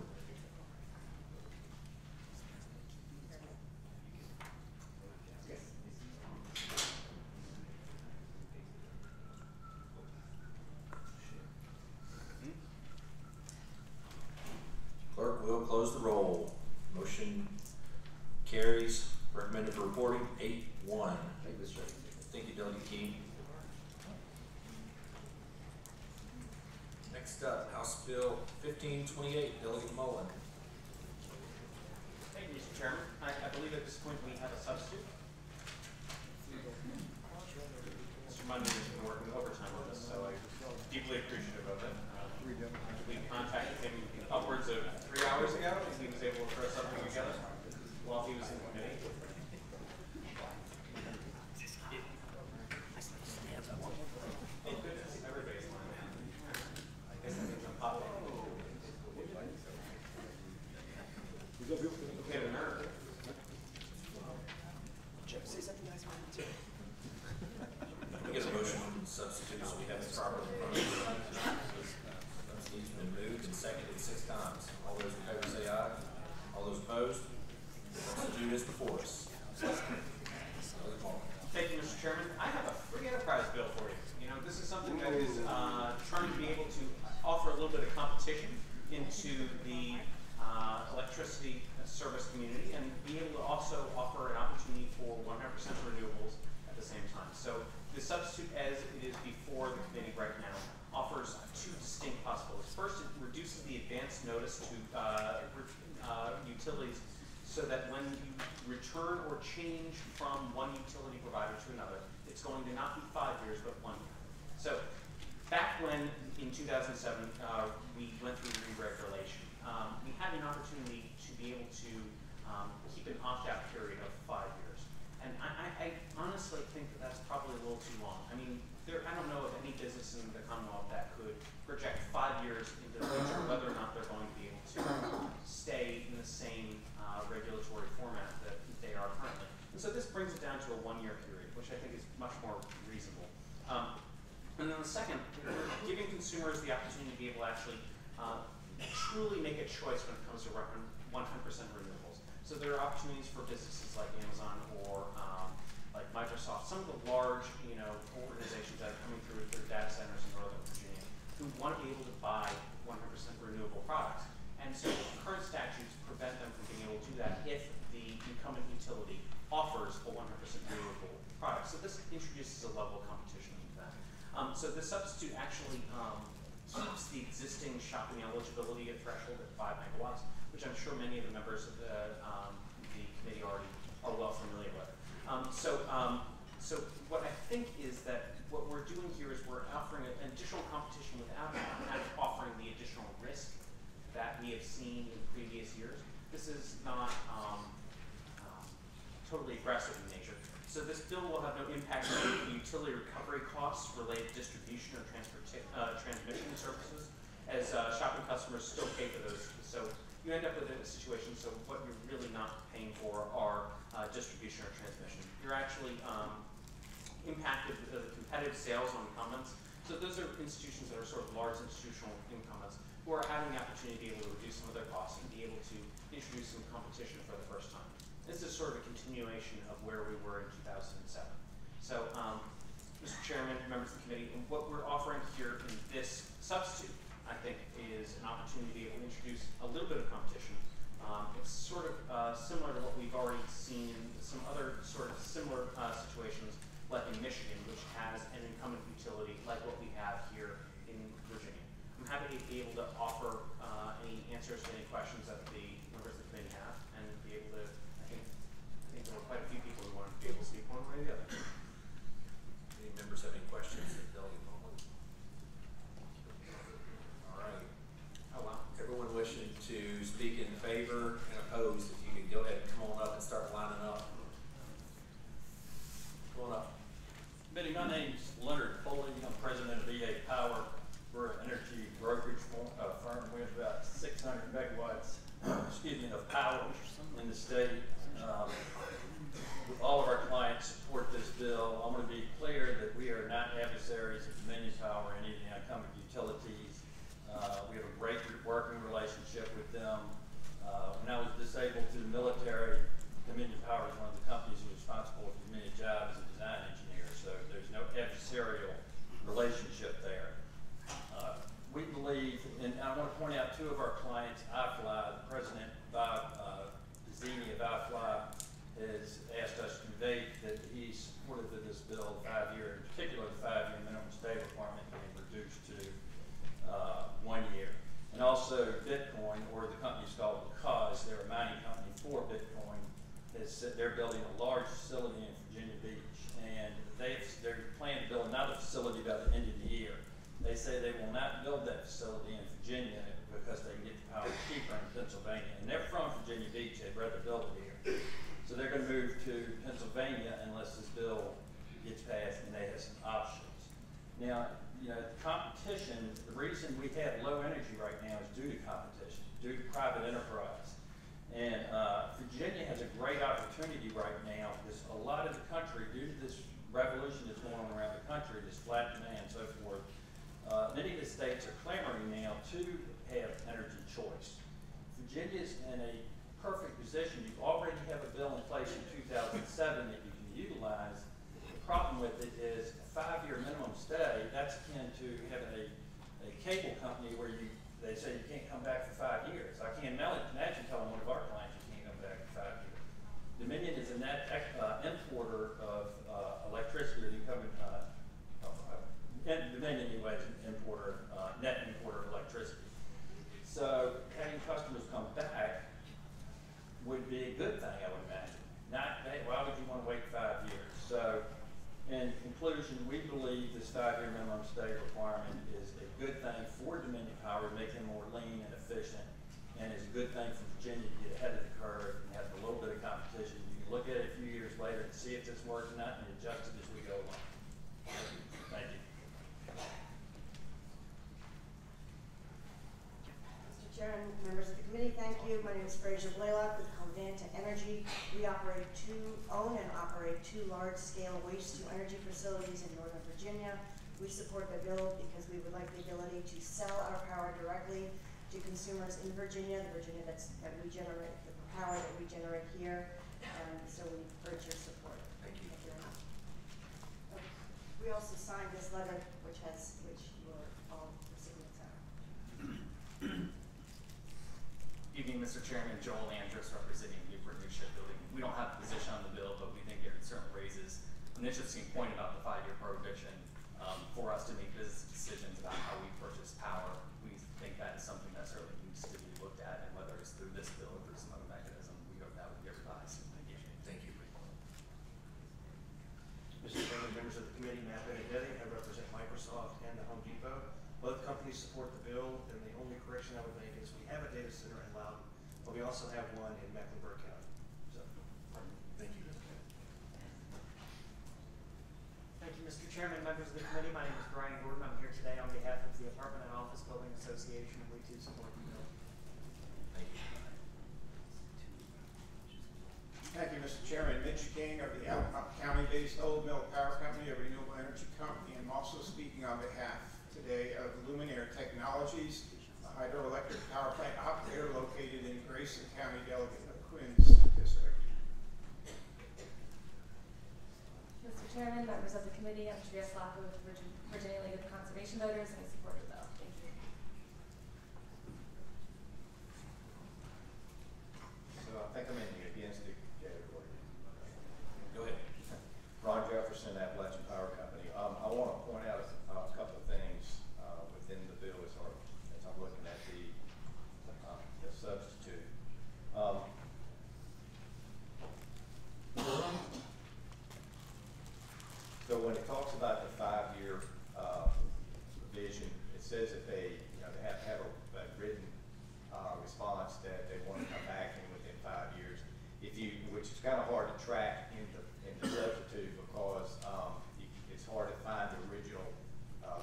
Clerk will close the roll. Motion carries. Recommended for reporting 8-1. Thank you, Delegate Keem. Next up, House Bill 1528, Delegate Mullen. Thank you, Mr. Chairman. I believe at this point we have a substitute. Mr. Mundy has been working overtime on this, so I'm deeply appreciative of it. We contacted him upwards of 3 hours ago, and he was able to throw something together while he was in committee. Oh goodness, everybody's lying. I guess I need to pop in. Get a nerve. Jeff, say something nice about it too. We get a motion on substitute, so we have it properly in front of us. Substitute's been moved and seconded 6 times. All those in favor say aye. All those opposed? Substitute is before us. Thank you, Mr. Chairman. I have a free enterprise bill for you. You know, this is something that is trying to be able to offer a little bit of competition into the electricity service community and be able to also offer an opportunity for 100% renewables at the same time. So the substitute as it is before the committee right now offers 2 distinct possibilities. First, it reduces the advance notice to utilities so that when you return or change from one utility provider to another, it's going to not be 5 years, but 1 year. So back when, in 2007, we went through re-regulation, we had an opportunity to be able to keep an opt-out period of 5 years. And I honestly think that that's probably a little too long. I mean, I don't know of any business in the Commonwealth that could project 5 years into the future whether or not they're going to be able to stay in the same regulatory format that they are currently. And so this brings it down to a 1-year period, which I think is much more reasonable. And then the second, we're giving consumers the opportunity to be able to actually truly make a choice when it comes to 100% renewables. So there are opportunities for businesses like Amazon or like Microsoft, some of the large, organizations that are coming through with their data centers in Northern Virginia, who want to be able to buy 100% renewable products. And so current statutes prevent them from being able to do that if the incumbent utility offers a 100% renewable product. So this introduces a level of competition into that. So the substitute actually keeps the existing shopping eligibility at threshold at 5 megawatts, which I'm sure many of the members of the committee already are well familiar with. So what I think is that what we're doing here is we're offering an additional competition without offering the additional risk that we have seen in previous years. This is not totally aggressive in nature. So this bill will have no impact on the utility recovery costs related to distribution or transmission services, as shopping customers still pay for those. So you end up with a situation, so what you're really not paying for are distribution or transmission. You're actually impacted with the competitive sales on incumbents. So those are institutions that are sort of large institutional incumbents who are having the opportunity to be able to reduce some of their costs and be able to introduce some competition for the first time. This is sort of a continuation of where we were in 2007. So, Mr. Chairman, members of the committee, what we're offering here in this substitute, I think, is an opportunity to be able to introduce a little bit of competition. It's sort of similar to what we've already seen in some other sort of similar situations, like in Michigan, which has an incumbent utility like what we have here in Virginia. I'm happy to be able to offer any answers to any questions that the members of the committee have, and be able to, I think there were quite a few people who wanted to be able to speak one way or the other. Any members have any questions that Delegate Baldwin? All right. Oh, wow. Everyone wishing to speak in favor and opposed, if you could go ahead and come on up and start lining up. Come on up. Betty, my name's Leonard Foley. I'm president of EA Power. We're an energy brokerage firm with about 600 megawatts of power in the state. All of our clients support this bill. I'm going to be clear that we are not adversaries of Dominion Power or any of the incumbent utilities. We have a great working relationship with them. When I was disabled through the military, Dominion Power is one of the companies who is responsible for many jobs as a design engineer, so there's no adversarial relationship there. We believe, and I want to point out two of our clients, iFly, President Bob Pizzini of iFly has asked us to convey that he's supportive of this bill, in particular the 5-year minimum stay requirement being reduced to 1 year. And also Bitcoin, or the company's called Because, they're a mining company for Bitcoin, they're building a large facility in Virginia Beach, and they're planning to build another facility by the end of the year. They say they will not build that facility in Virginia because they can get the power cheaper in Pennsylvania. And they're from Virginia Beach, they'd rather build it here. So they're going to move to Pennsylvania unless this bill gets passed and they have some options. Now, the competition, the reason we have low energy right now is due to competition, due to private enterprise. And Virginia has a great opportunity right now because a lot of the country, due to this revolution that's going on around the country, this flat demand and so forth, many of the states are clamoring now to have energy choice. Virginia's in a perfect position. You already have a bill in place in 2007 that you can utilize. The problem with it is a 5-year minimum stay. That's akin to having a cable company where they say you can't come back for 5 years. I can't imagine telling one of our clients you can't come back for 5 years. Dominion is a net importer of electricity, or the incumbent Dominion anyway is an importer, net importer of electricity. So having customers come back would be a good thing, I would imagine. Not, hey, why would you want to wait 5 years? So in conclusion, we believe this 5-year minimum stay requirement is a good thing for Dominion Power to make them more lean and efficient, and is a good thing for Virginia to get ahead of the curve and have a little bit of competition. You can look at it a few years later and see if this works or not and adjust it as we go along. Thank you. Mr. Chairman, members of the committee, thank you. My name is Fraser Blaylock with Covanta Energy. We own and operate two large-scale waste-to-energy facilities in Northern Virginia. We support the bill because we would like the ability to sell our power directly to consumers in Virginia, the Virginia that we generate, the power that we generate here. So we urge your support. Thank you. We also signed this letter, which your all recipients are. Evening, Mr. Chairman. Joel Andrus, representing Newport News Shipbuilding. We don't have a position on the bill, but we think it certainly raises an interesting point about the 5-year prohibition for us to make business decisions about how we purchase power. We think that is something that certainly needs to be looked at, and whether it's through this bill or through some other mechanism, we hope that would be revised. Thank you. Thank you. Mr. Chairman, members of the committee, Matt Benedetti, I represent Microsoft and the Home Depot. Both companies support the bill, and the only correction I would make is we have a data center in Loudon, but we also have one in Mecklenburg County. So, thank you. Thank you, Mr. Chairman, members of the committee. My name is Brian Gordon. I'm here today on behalf of the Apartment and Office Building Association, and we too support the bill. Thank you. Thank you, Mr. Chairman. Mitch King of the county-based Old Mill Power Company, a renewable energy company. I'm also speaking on behalf today of Luminaire Technologies, a hydroelectric power plant operator located in Grayson County, delegate of Queens District. Mr. Chairman, members of the committee, I'm Shreya Slappa with the Virginia League of Conservation Voters, and we support the bill. Thank you. So I think I'm in the against the category. Go ahead. Ron Jefferson, Appalachian Power Company. I want to point out a couple of things within the bill as I'm looking at the substitute. So when it talks about the 5-year vision, it says that they have to have a written response that they want to come back in within 5 years. Which is kind of hard to track in the substitute because it's hard to find the original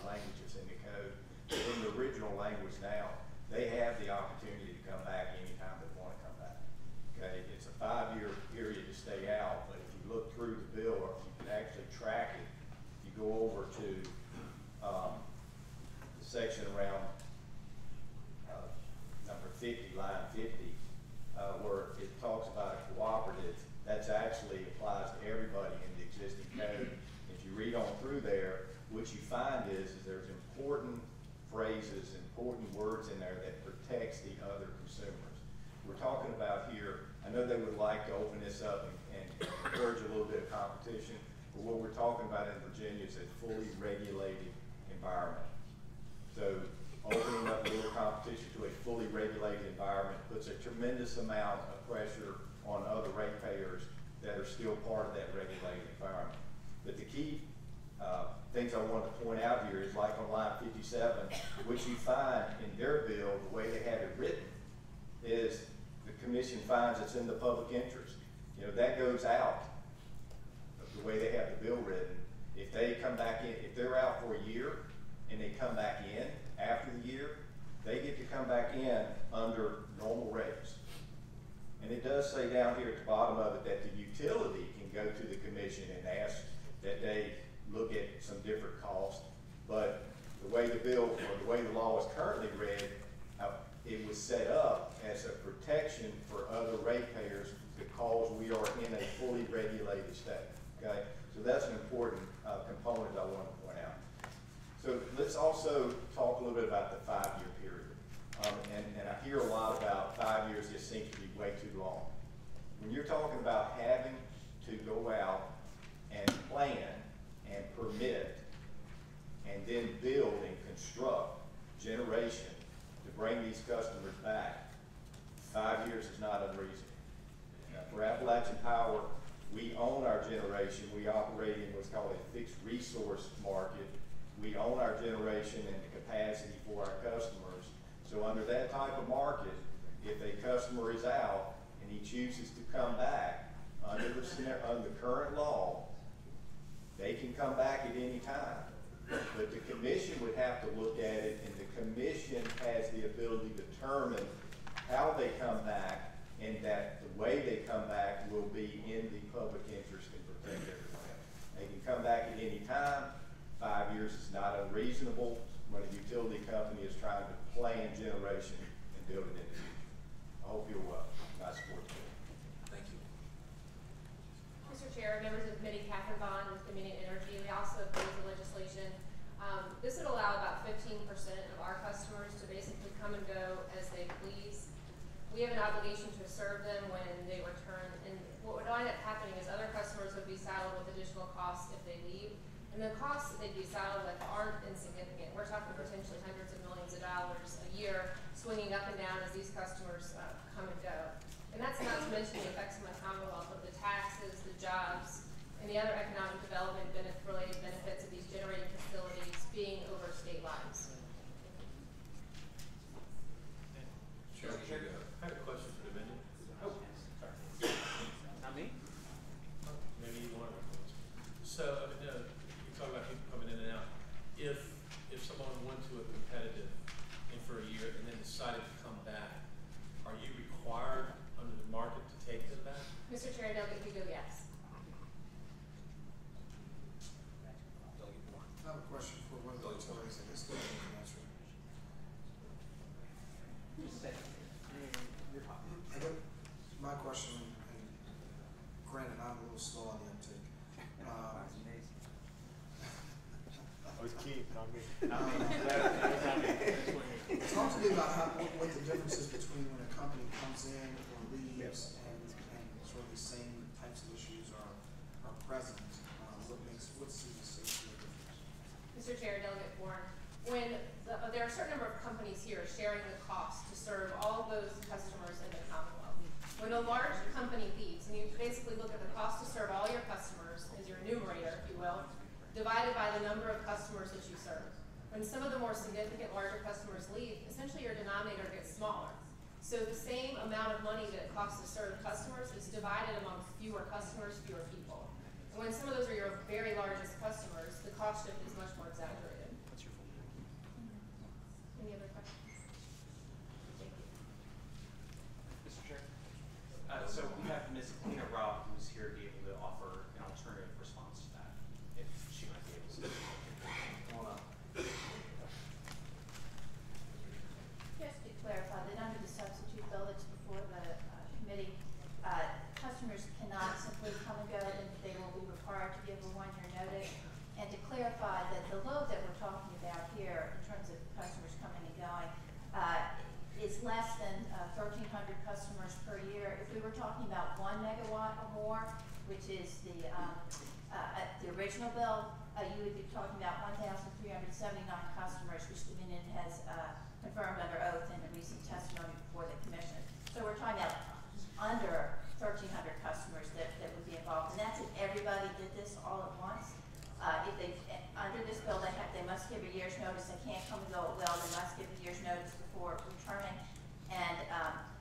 languages in the code. But in the original language now, they have the opportunity to come back anytime they want to come back. Okay, it's a 5-year period to stay out, but if you look through the bill, or if you can actually track it, if you go over to the section around number 50, line 50, where it talks about a cooperative, that's actually applies to everybody in the existing code. If you read on through there, what you find is there's important phrases, important words in there that protects the other consumers. We're talking about here, I know they would like to open this up and encourage a little bit of competition, but what we're talking about in Virginia is a fully regulated environment. So opening up a little competition to a fully regulated environment puts a tremendous amount of pressure on other ratepayers that are still part of that regulated environment. But the key things I want to point out here is like on line 57, which you find in their bill, the way they have it written, is the commission finds it's in the public interest. That goes out of the way they have the bill written. If they come back in, if they're out for a year and they come back in after the year, they get to come back in under normal rates. And it does say down here at the bottom of it that the utility can go to the commission and ask that they look at some different costs. But the way the bill, or the way the law is currently read, it was set up as a protection for other ratepayers because we are in a fully regulated state. Okay, so that's an important component I want to point out. So let's also talk a little bit about the 5-year period. And I hear a lot about 5 years just seems to be way too long. When you're talking about having to go out and plan and permit and then build and construct generation to bring these customers back, 5 years is not unreasonable. Now, for Appalachian Power, we own our generation. We operate in what's called a fixed resource market. We own our generation and the capacity for our customers. So under that type of market, if a customer is out and he chooses to come back under the current law, they can come back at any time. But the commission would have to look at it, and the commission has the ability to determine how they come back, and that the way they come back will be in the public interest and protect everyone else. They can come back at any time. 5 years is not unreasonable when a utility company is trying to plan generation and build it in the future. I hope you'll, I support the bill. Thank you. Mr. Chair, members of the committee, Catherine Bond with Dominion Energy, we also oppose the legislation. This would allow about 15% of our customers to basically come and go as they please. We have an obligation to serve them when they return, and what would wind up happening is other customers would be saddled with additional costs if they leave, and the costs that they'd be saddled with aren't insignificant. We're talking potentially hundreds of millions of dollars a year swinging up and down as these customers come and go. And that's not to mention the effects on the Commonwealth of the taxes, the jobs, and the other economic development related benefits of these generating facilities being over state lines. Sure. I have a question for Dominion. Oh, sorry. Not me? Maybe you want to. So, you talk about people coming in and out. If someone went to a competitive and for a year and then decided to come back, are you required under the market to take them back? Mr. Chair, Delegate Hugo, yes. I have a question for one of the utilities in this building can answer. My question, and granted, I'm a little slow on the uptake. Talk to me about what the difference is between when a company comes in or leaves and sort of the same types of issues are present. What's the safety difference? Mr. Chair, Delegate Warren, when there are a certain number of companies here sharing the cost to serve all of those customers in the Commonwealth. When a large company leaves, and you basically look at the cost to serve all your customers as your numerator, if you will, divided by the number of customers that you serve. When some of the more significant larger customers leave, essentially your denominator gets smaller. So the same amount of money that it costs to serve customers is divided among fewer customers, fewer people. And when some of those are your very largest customers, the cost shift is much more exaggerated. What's your full name? Any other questions? Thank you. Mr. Chair. So we have Ms. Tina Robb, who's here to be able to offer an alternative response to that, if she might be able to. Come on up. Just to clarify that under the substitute bill that's before the committee, customers cannot simply come and go, and they will be required to give a one-year notice. And to clarify that the load that we're talking about here in terms of customers coming and going is less than 1,300 customers per year. If we were talking about 1 megawatt or more, which is the original bill, you would be talking about 1,379 customers, which Dominion has confirmed under oath in a recent testimony before the commission. So we're talking about under 1,300 customers that would be involved, and that's if everybody did this all at once. If they under this bill, they must give a year's notice. They can't come and go at will. They must give a year's notice before returning. And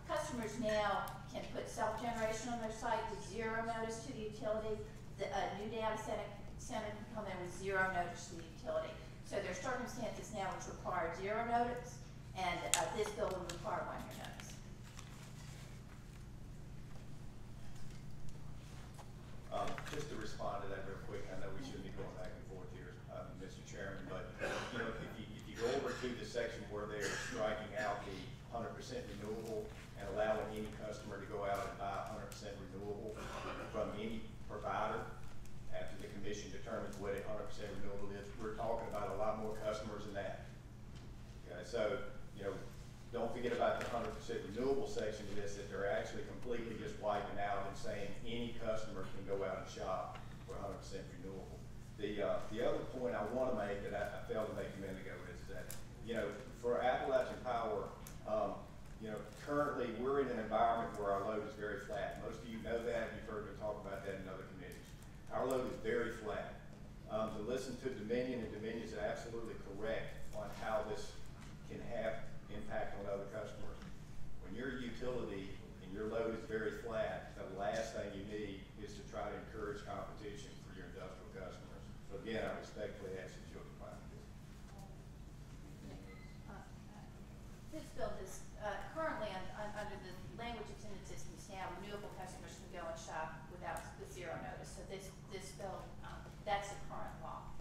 customers now can put self-generation on their site with zero notice to the utility. A new data center can come in with zero notice to the utility. So there are circumstances now which require zero notice, and this bill would require 1 year notice. Just to respond to that real quick, I know we shouldn't be going back and forth here, Mr. Chairman, but if you go over to the section where they're striking out the 100% renewable and allowing any customer to go out and buy 100% renewable from any provider after the commission determines what a 100% renewable is, we're talking about a lot more customers than that. Okay, so don't forget about the 100% renewable section of this, that they're actually completely just wiping out and saying any customer can go out and shop for 100% renewable. The other point I want to make that I failed to make a minute ago is that, for Appalachian Power, currently we're in an environment where our load is very flat. Most of you know that. You've heard me talk about that in other committees. Our load is very flat. To listen to Dominion, and Dominion is absolutely correct on how this can have impact on other customers. When you're a utility and your load is very flat, the last thing you need is to try to encourage competition for your industrial customers. So again, I respectfully ask that you'll define this. This bill is currently under the language that's in existence now. Renewable customers can go and shop with zero notice. So this bill, that's the current law.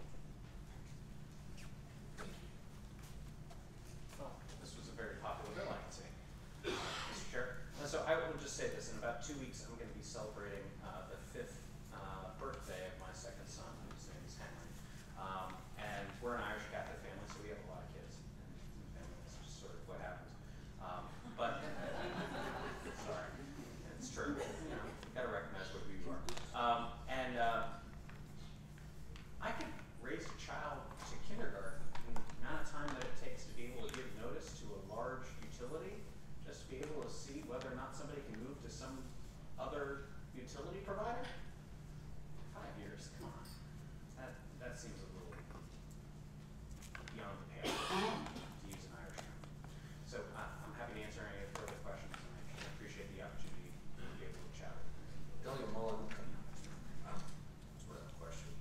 that seems a little beyond the pale, to use an Irish term. So I'm happy to answer any further questions, and I appreciate the opportunity to be able to chat with you. Delegate Mullen, question.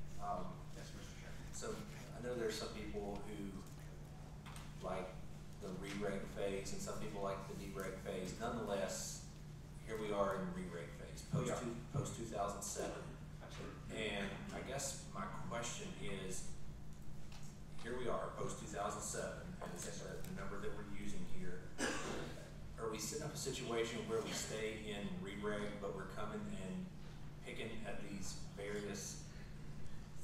Yes, Mr. Chairman. So I know there's some people who like the re-reg phase and some people like the de-reg phase. Nonetheless, here we are in the re-reg phase, post 2007. Absolutely. And I guess my question is, here we are, post 2007, and it's the number that we're using here. Are we setting up a situation where we stay in re-reg, but we're coming and picking at these various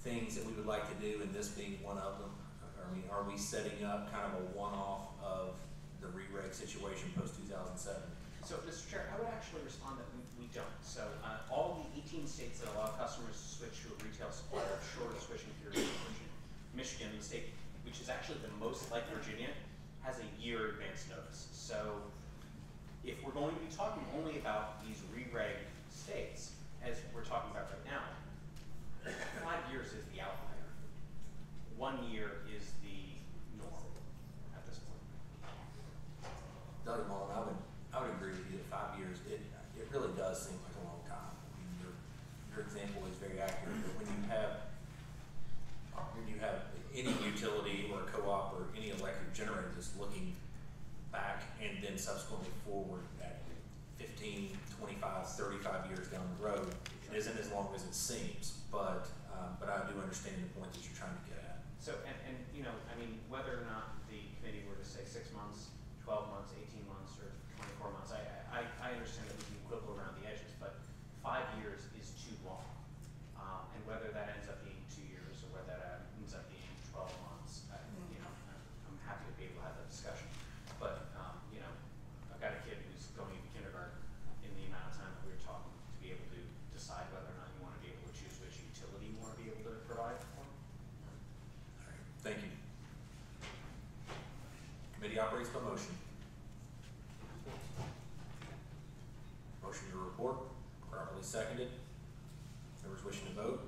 things that we would like to do, and this being one of them? I mean, are we setting up kind of a one-off of the re-reg situation post 2007? So, Mr. Chair, I would actually respond that we don't. So, all the 18 states that allow customers to switch to a retail supplier short of switching period, Michigan, the state which is actually the most like Virginia, has a year advance notice. So, if we're going to be talking only about these re-reg states, as we're talking about right now, 5 years is the outlier. 1 year is the norm at this point. Dr. Mullen, I would agree with you that 5 years, it really does seem like a long time. I mean, your example is very accurate, but when you have any utility or a co-op or any electric generator that's looking back and then subsequently forward at 15, 25, 35 years down the road, it isn't as long as it seems, but I do understand the point that you're trying to get at. So, and you know, I mean, whether or not the committee were to say 6 months, 12 months, 18 months, or 24 months, I understand that we can quibble around the edges, but 5 years is too long. And whether that ends up being 2 years or whether that ends up being 12 months, you know, I'm happy to be able to have that discussion. But, you know, I've got a kid who's going into kindergarten in the amount of time that we were talking to be able to decide whether or not you want to be able to choose which utility you want to be able to provide for. All right, thank you. Committee operates by motion. Motion to report, properly seconded. Members wishing to vote?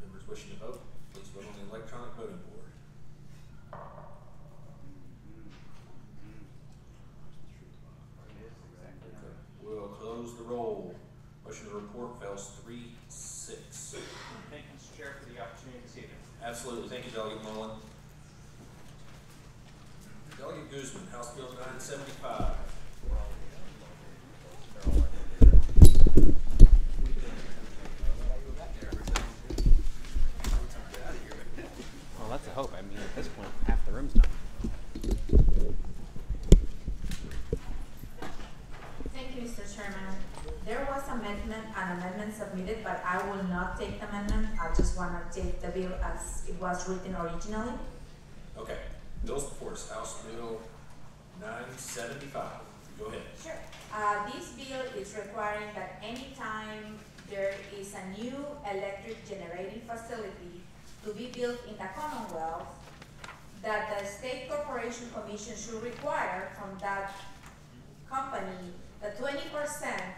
Members wishing to vote, please vote on the electronic voting board. Okay. We'll close the roll. Motion to report fails 3-6. Thank you, Mr. Chair, for the opportunity this evening. Absolutely. Thank you, Delegate Mullen. Delegate Guzman, House Bill 975. Well, that's a hope. I mean, at this point, half the room's done. Thank you, Mr. Chairman. There was an amendment submitted, but I will not take the amendment. I just want to take the bill as it was written originally. Okay. Bills before us. House Bill 975. Go ahead. Sure. This bill is requiring that anytime there is a new electric generating facility to be built in the Commonwealth, that the State Corporation Commission should require from that company that 20%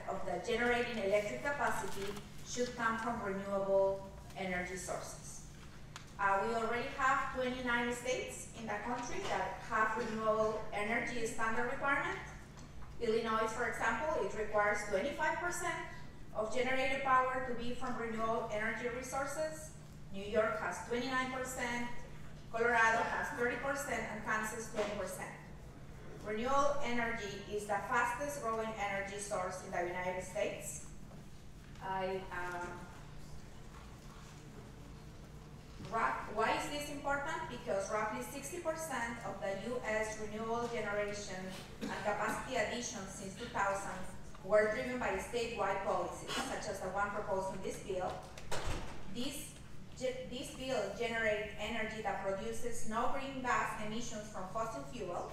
of the generating electric capacity should come from renewable energy sources. We already have 29 states in the country that have renewable energy standard requirement. Illinois, for example, it requires 25% of generated power to be from renewable energy resources. New York has 29%, Colorado has 30%, and Kansas 20%. Renewable energy is the fastest growing energy source in the United States. Why is this important? Because roughly 60% of the U.S. renewable generation and capacity additions since 2000 were driven by statewide policies, such as the one proposed in this bill. This bill generates energy that produces no greenhouse gas emissions from fossil fuels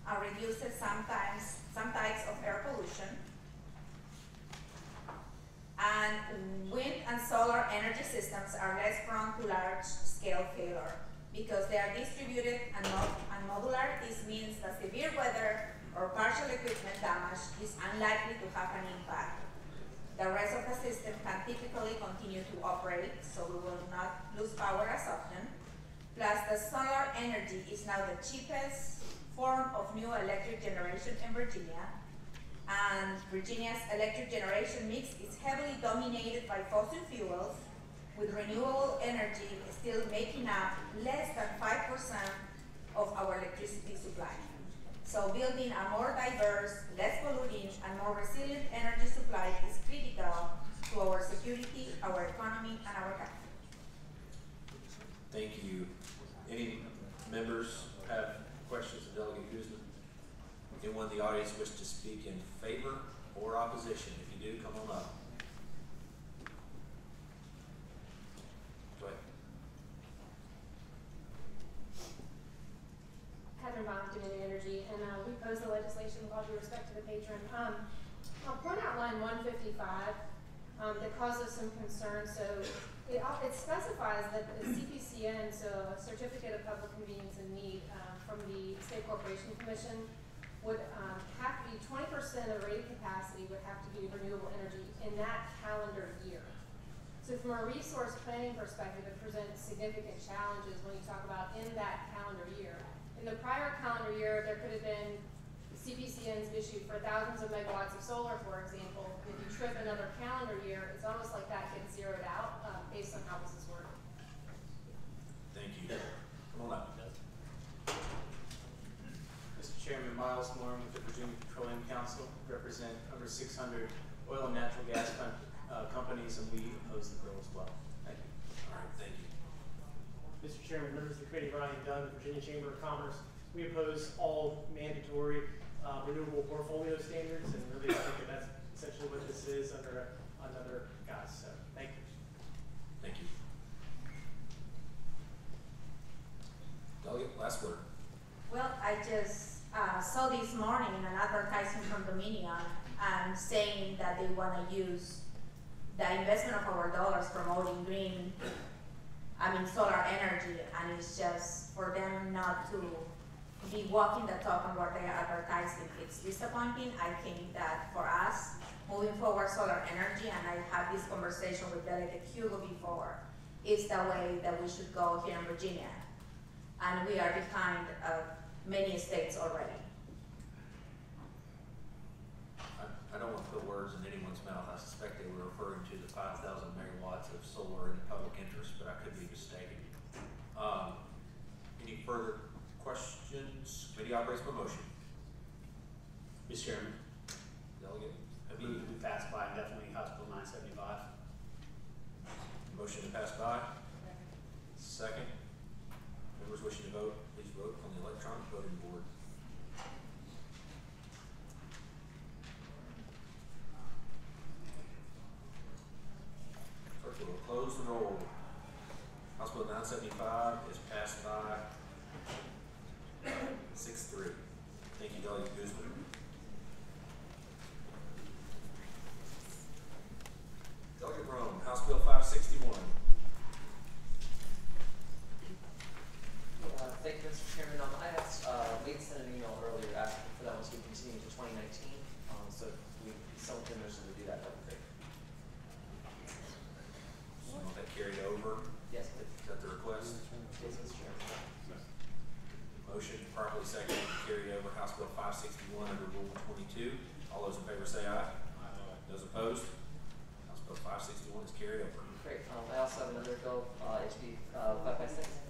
and reduces some types of air pollution. And wind and solar energy systems are less prone to large-scale failure because they are distributed and modular. This means that severe weather or partial equipment damage is unlikely to have an impact. The rest of the system can typically continue to operate, so we will not lose power as often. Plus, the solar energy is now the cheapest form of new electric generation in Virginia. And Virginia's electric generation mix is heavily dominated by fossil fuels, with renewable energy still making up less than 5% of our electricity supply. So building a more diverse, less polluting, and more resilient energy supply is critical to our security, our economy, and our health. Thank you. Any members have questions of Delegate Guzman? Anyone in the audience wish to speak in favor or opposition? If you do, come on up. Go ahead. Catherine Bond, Dominion Energy, and we oppose the legislation with all due respect to the patron. I'll point out line 155 that causes some concern. So it specifies that the CPCN, so a Certificate of Public Convenience and Need from the State Corporation Commission, would have to be 20% of rated capacity would have to be renewable energy in that calendar year. So from a resource planning perspective, it presents significant challenges when you talk about in that calendar year. In the prior calendar year, there could have been CPCNs issued for thousands of megawatts of solar, for example. If you trip another calendar year, it's almost like that gets zeroed out based on how this is working. Thank you. Come on up. Mr. Chairman, Miles Moore with the Virginia Petroleum Council, represent over 600 oil and natural gas companies, and we oppose the bill as well. Thank you. All right, thank you. Mr. Chairman, members of the committee, Ryan Dunn, Virginia Chamber of Commerce. We oppose all mandatory renewable portfolio standards, and really I think that that's essentially what this is under another guise. So, thank you. Thank you. Delegate, last word. Well, I just saw this morning an advertising from Dominion saying that they want to use the investment of our dollars promoting solar energy, and it's just for them not to be walking the talk on what they are advertising. It's disappointing. I think that for us, moving forward solar energy, and I had this conversation with Delegate Hugo before, is the way that we should go here in Virginia. And we are behind many states already. I don't want to put words in anyone's mouth. I suspect they were referring to the 5,000 megawatts of solar in the public interest, but I could be mistaken. Any further questions? Committee operates by motion. Mr. Chairman. Delegate. Move to pass by indefinitely House Bill 975. Motion to pass by. Second. Members wishing to vote, please vote on the electronic voting board. Clerk will close the roll. House Bill 975 is passed by 6-3. Thank you, Delegate Guzman. Delegate Rome, House Bill 561. Thank you, Mr. Chairman. I asked, we had sent an email earlier asking for that one to be continued to 2019. So if someone can motion to do that, that would be great. So that carried over? Yes, please. Is that the request? Yes, Mr. Chairman. Motion properly seconded to carry over House Bill 561 under Rule 22. All those in favor say aye. Aye. Those opposed? House Bill 561 is carried over. Great. I also have another bill, HB 556.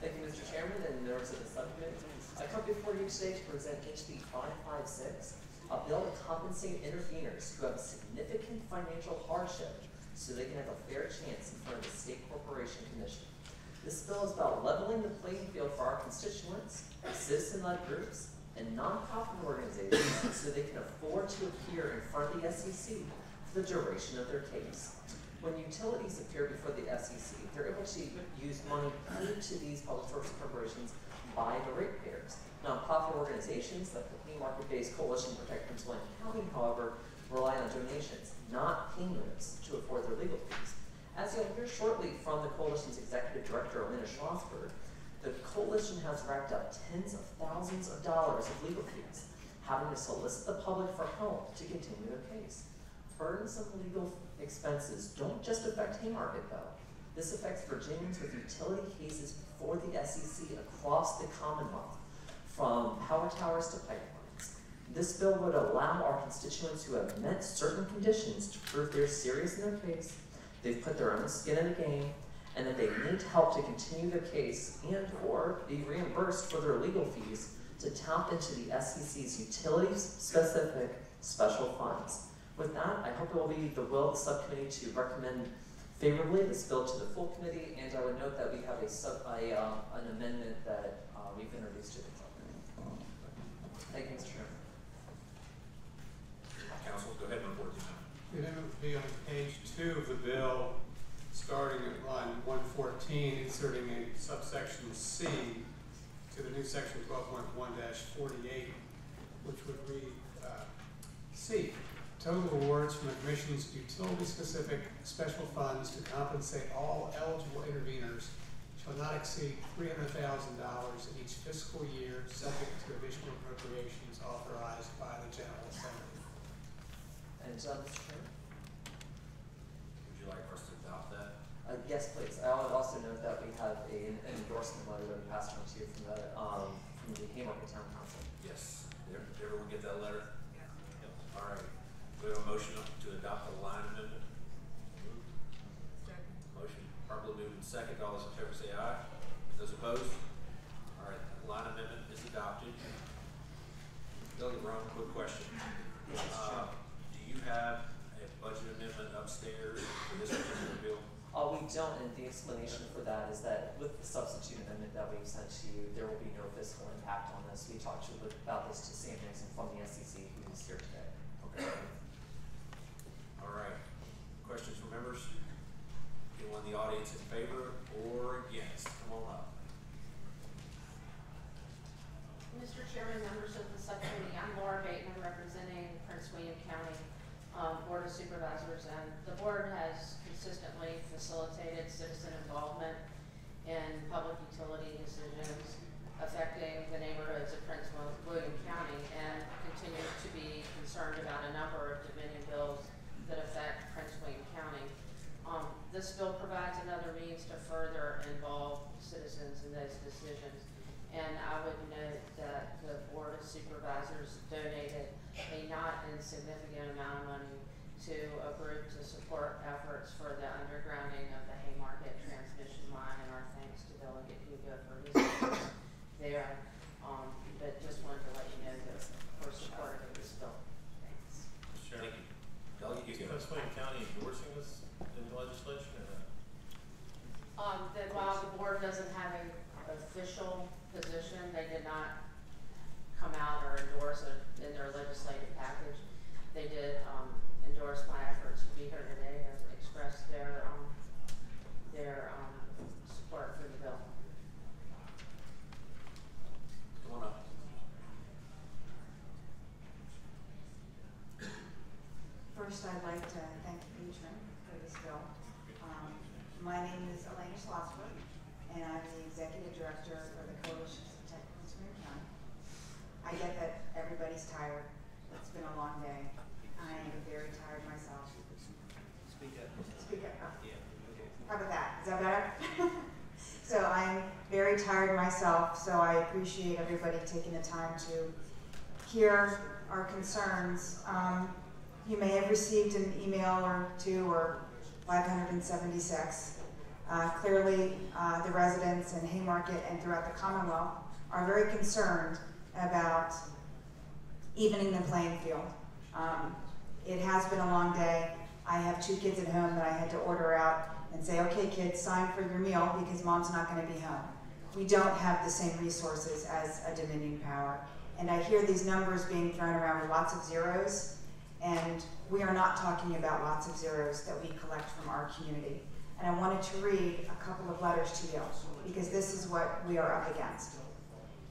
Thank you, Mr. Chairman, and members of the subcommittee. I come before you today to present HB 556, a bill to compensate interveners who have significant financial hardship so they can have a fair chance in front of the State Corporation Commission. This bill is about leveling the playing field for our constituents, citizen-led groups, and nonprofit organizations so they can afford to appear in front of the SEC for the duration of their case. When utilities appear before the SEC, they're able to use money paid to these public service corporations by the ratepayers. Nonprofit organizations like the Clean Market-Based Coalition to Protect Prince William County, however, rely on donations, not payments, to afford their legal fees. As you'll hear shortly from the coalition's executive director, Elena Schlossberg, the coalition has racked up tens of thousands of dollars of legal fees, having to solicit the public for help to continue their case. Burdensome legal expenses don't just affect Haymarket, though. This affects Virginians with utility cases before the SEC across the Commonwealth, from power towers to pipelines. This bill would allow our constituents who have met certain conditions to prove they're serious in their case, they've put their own skin in the game, and that they need help to continue their case and or be reimbursed for their legal fees to tap into the SEC's utility-specific special funds. With that, I hope it will be the will of the subcommittee to recommend favorably this bill to the full committee, and I would note that we have an amendment that we've introduced to the subcommittee. Thank you, Mr. Chairman. Council, go ahead and report the amendment. The amendment would be on page 2 of the bill, starting at line 114, inserting a subsection C to the new section 12.1-48, which would read C. Total awards from the Commission's utility-specific special funds to compensate all eligible interveners shall not exceed $300,000 in each fiscal year, subject to additional appropriations authorized by the General Assembly. And Mr. Chairman? Would you like for us to adopt that? Yes, please. I would also note that we have an endorsement letter that we passed on to you from the Haymarket Town Council. Yes. Everyone get that letter? Yeah. All right. We have a motion to adopt the line amendment. Motion properly moved and second. All those in favor say aye. Those opposed? All right. The line amendment is adopted. Billy, Ron, quick question. Do you have a budget amendment upstairs for this particular bill? We don't, and the explanation for that is that with the substitute amendment that we've sent to you, there will be no fiscal impact on this. We talked about this to Sam Nixon from the SEC, who is here today. Okay. All right. Questions from members? Anyone in the audience in favor or against? Come on up. Mr. Chairman, members of the subcommittee, I'm Laura Bateman, representing Prince William County Board of Supervisors, and the board has consistently facilitated citizen involvement in public utility decisions affecting the neighborhoods of Prince William County, and continue to be concerned about a number of Dominion bills that affect Prince William County. This bill provides another means to further involve citizens in those decisions. And I would note that the Board of Supervisors donated a not insignificant amount of money to a group to support efforts for the undergrounding of the Haymarket transmission line, and our thanks to Delegate Hugo for his efforts there. But just wanted to let you know that we're supportive of this bill. Thanks. Thank you. Delegate Hugo. Is Prince William County endorsing this in the legislation or not? That while the board doesn't have an official position, they did not come out or endorse it in their legislative package. They did endorse my efforts to be here today and express their support for the bill. Come on up. First, I'd like to thank the patron for this bill. My name is Elaine Schlossberg, and I'm the Executive Director for the Coalition to Protect Prince William County. I get that everybody's tired. It's been a long day. I am very tired myself. Speak up. Speak up. Yeah. Okay. How about that? Is that better? So I'm very tired myself, so I appreciate everybody taking the time to hear our concerns. You may have received an email or two or 576. Clearly, the residents in Haymarket and throughout the Commonwealth are very concerned about evening the playing field. It has been a long day. I have 2 kids at home that I had to order out and say, okay kids, sign for your meal because mom's not going to be home. We don't have the same resources as a Dominion Power. And I hear these numbers being thrown around with lots of zeros, and we are not talking about lots of zeros that we collect from our community. And I wanted to read a couple of letters to you because this is what we are up against.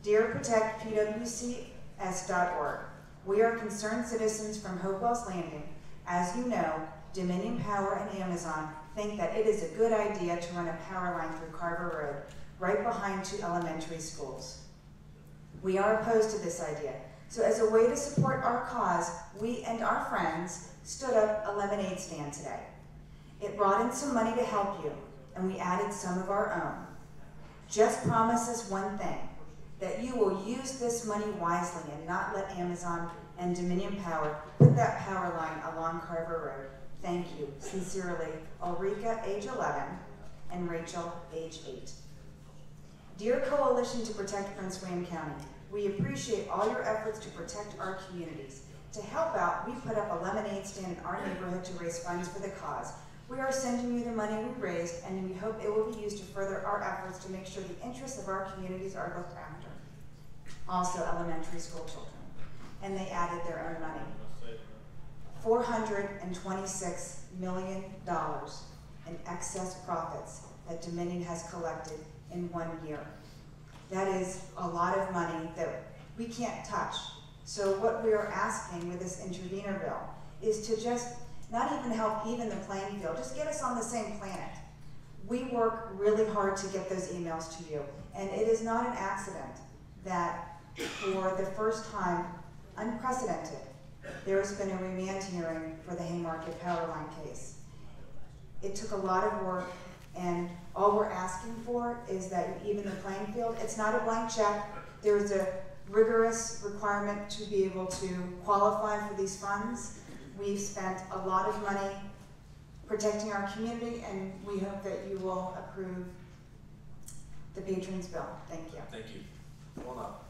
Dear ProtectPWCS.org, we are concerned citizens from Hopewell's Landing. As you know, Dominion Power and Amazon think that it is a good idea to run a power line through Carver Road right behind 2 elementary schools. We are opposed to this idea. So as a way to support our cause, we and our friends stood up a lemonade stand today. It brought in some money to help you, and we added some of our own. Just promise us one thing, that you will use this money wisely and not let Amazon and Dominion Power put that power line along Carver Road. Thank you. Sincerely, Ulrika, age 11, and Rachel, age 8. Dear Coalition to Protect Prince William County, we appreciate all your efforts to protect our communities. To help out, we put up a lemonade stand in our neighborhood to raise funds for the cause. We are sending you the money we raised, and we hope it will be used to further our efforts to make sure the interests of our communities are looked after. Also, elementary school children. And they added their own money. $426 million in excess profits that Dominion has collected in 1 year. That is a lot of money that we can't touch. So what we are asking with this intervenor bill is to just not even help even the playing field, just get us on the same planet. We work really hard to get those emails to you, and it is not an accident that for the first time, unprecedented, there has been a remand hearing for the Haymarket Power Line case. It took a lot of work, and all we're asking for is that you even the playing field. It's not a blank check. There is a rigorous requirement to be able to qualify for these funds. We've spent a lot of money protecting our community, and we hope that you will approve the Patrons bill. Thank you. Thank you. Come on up.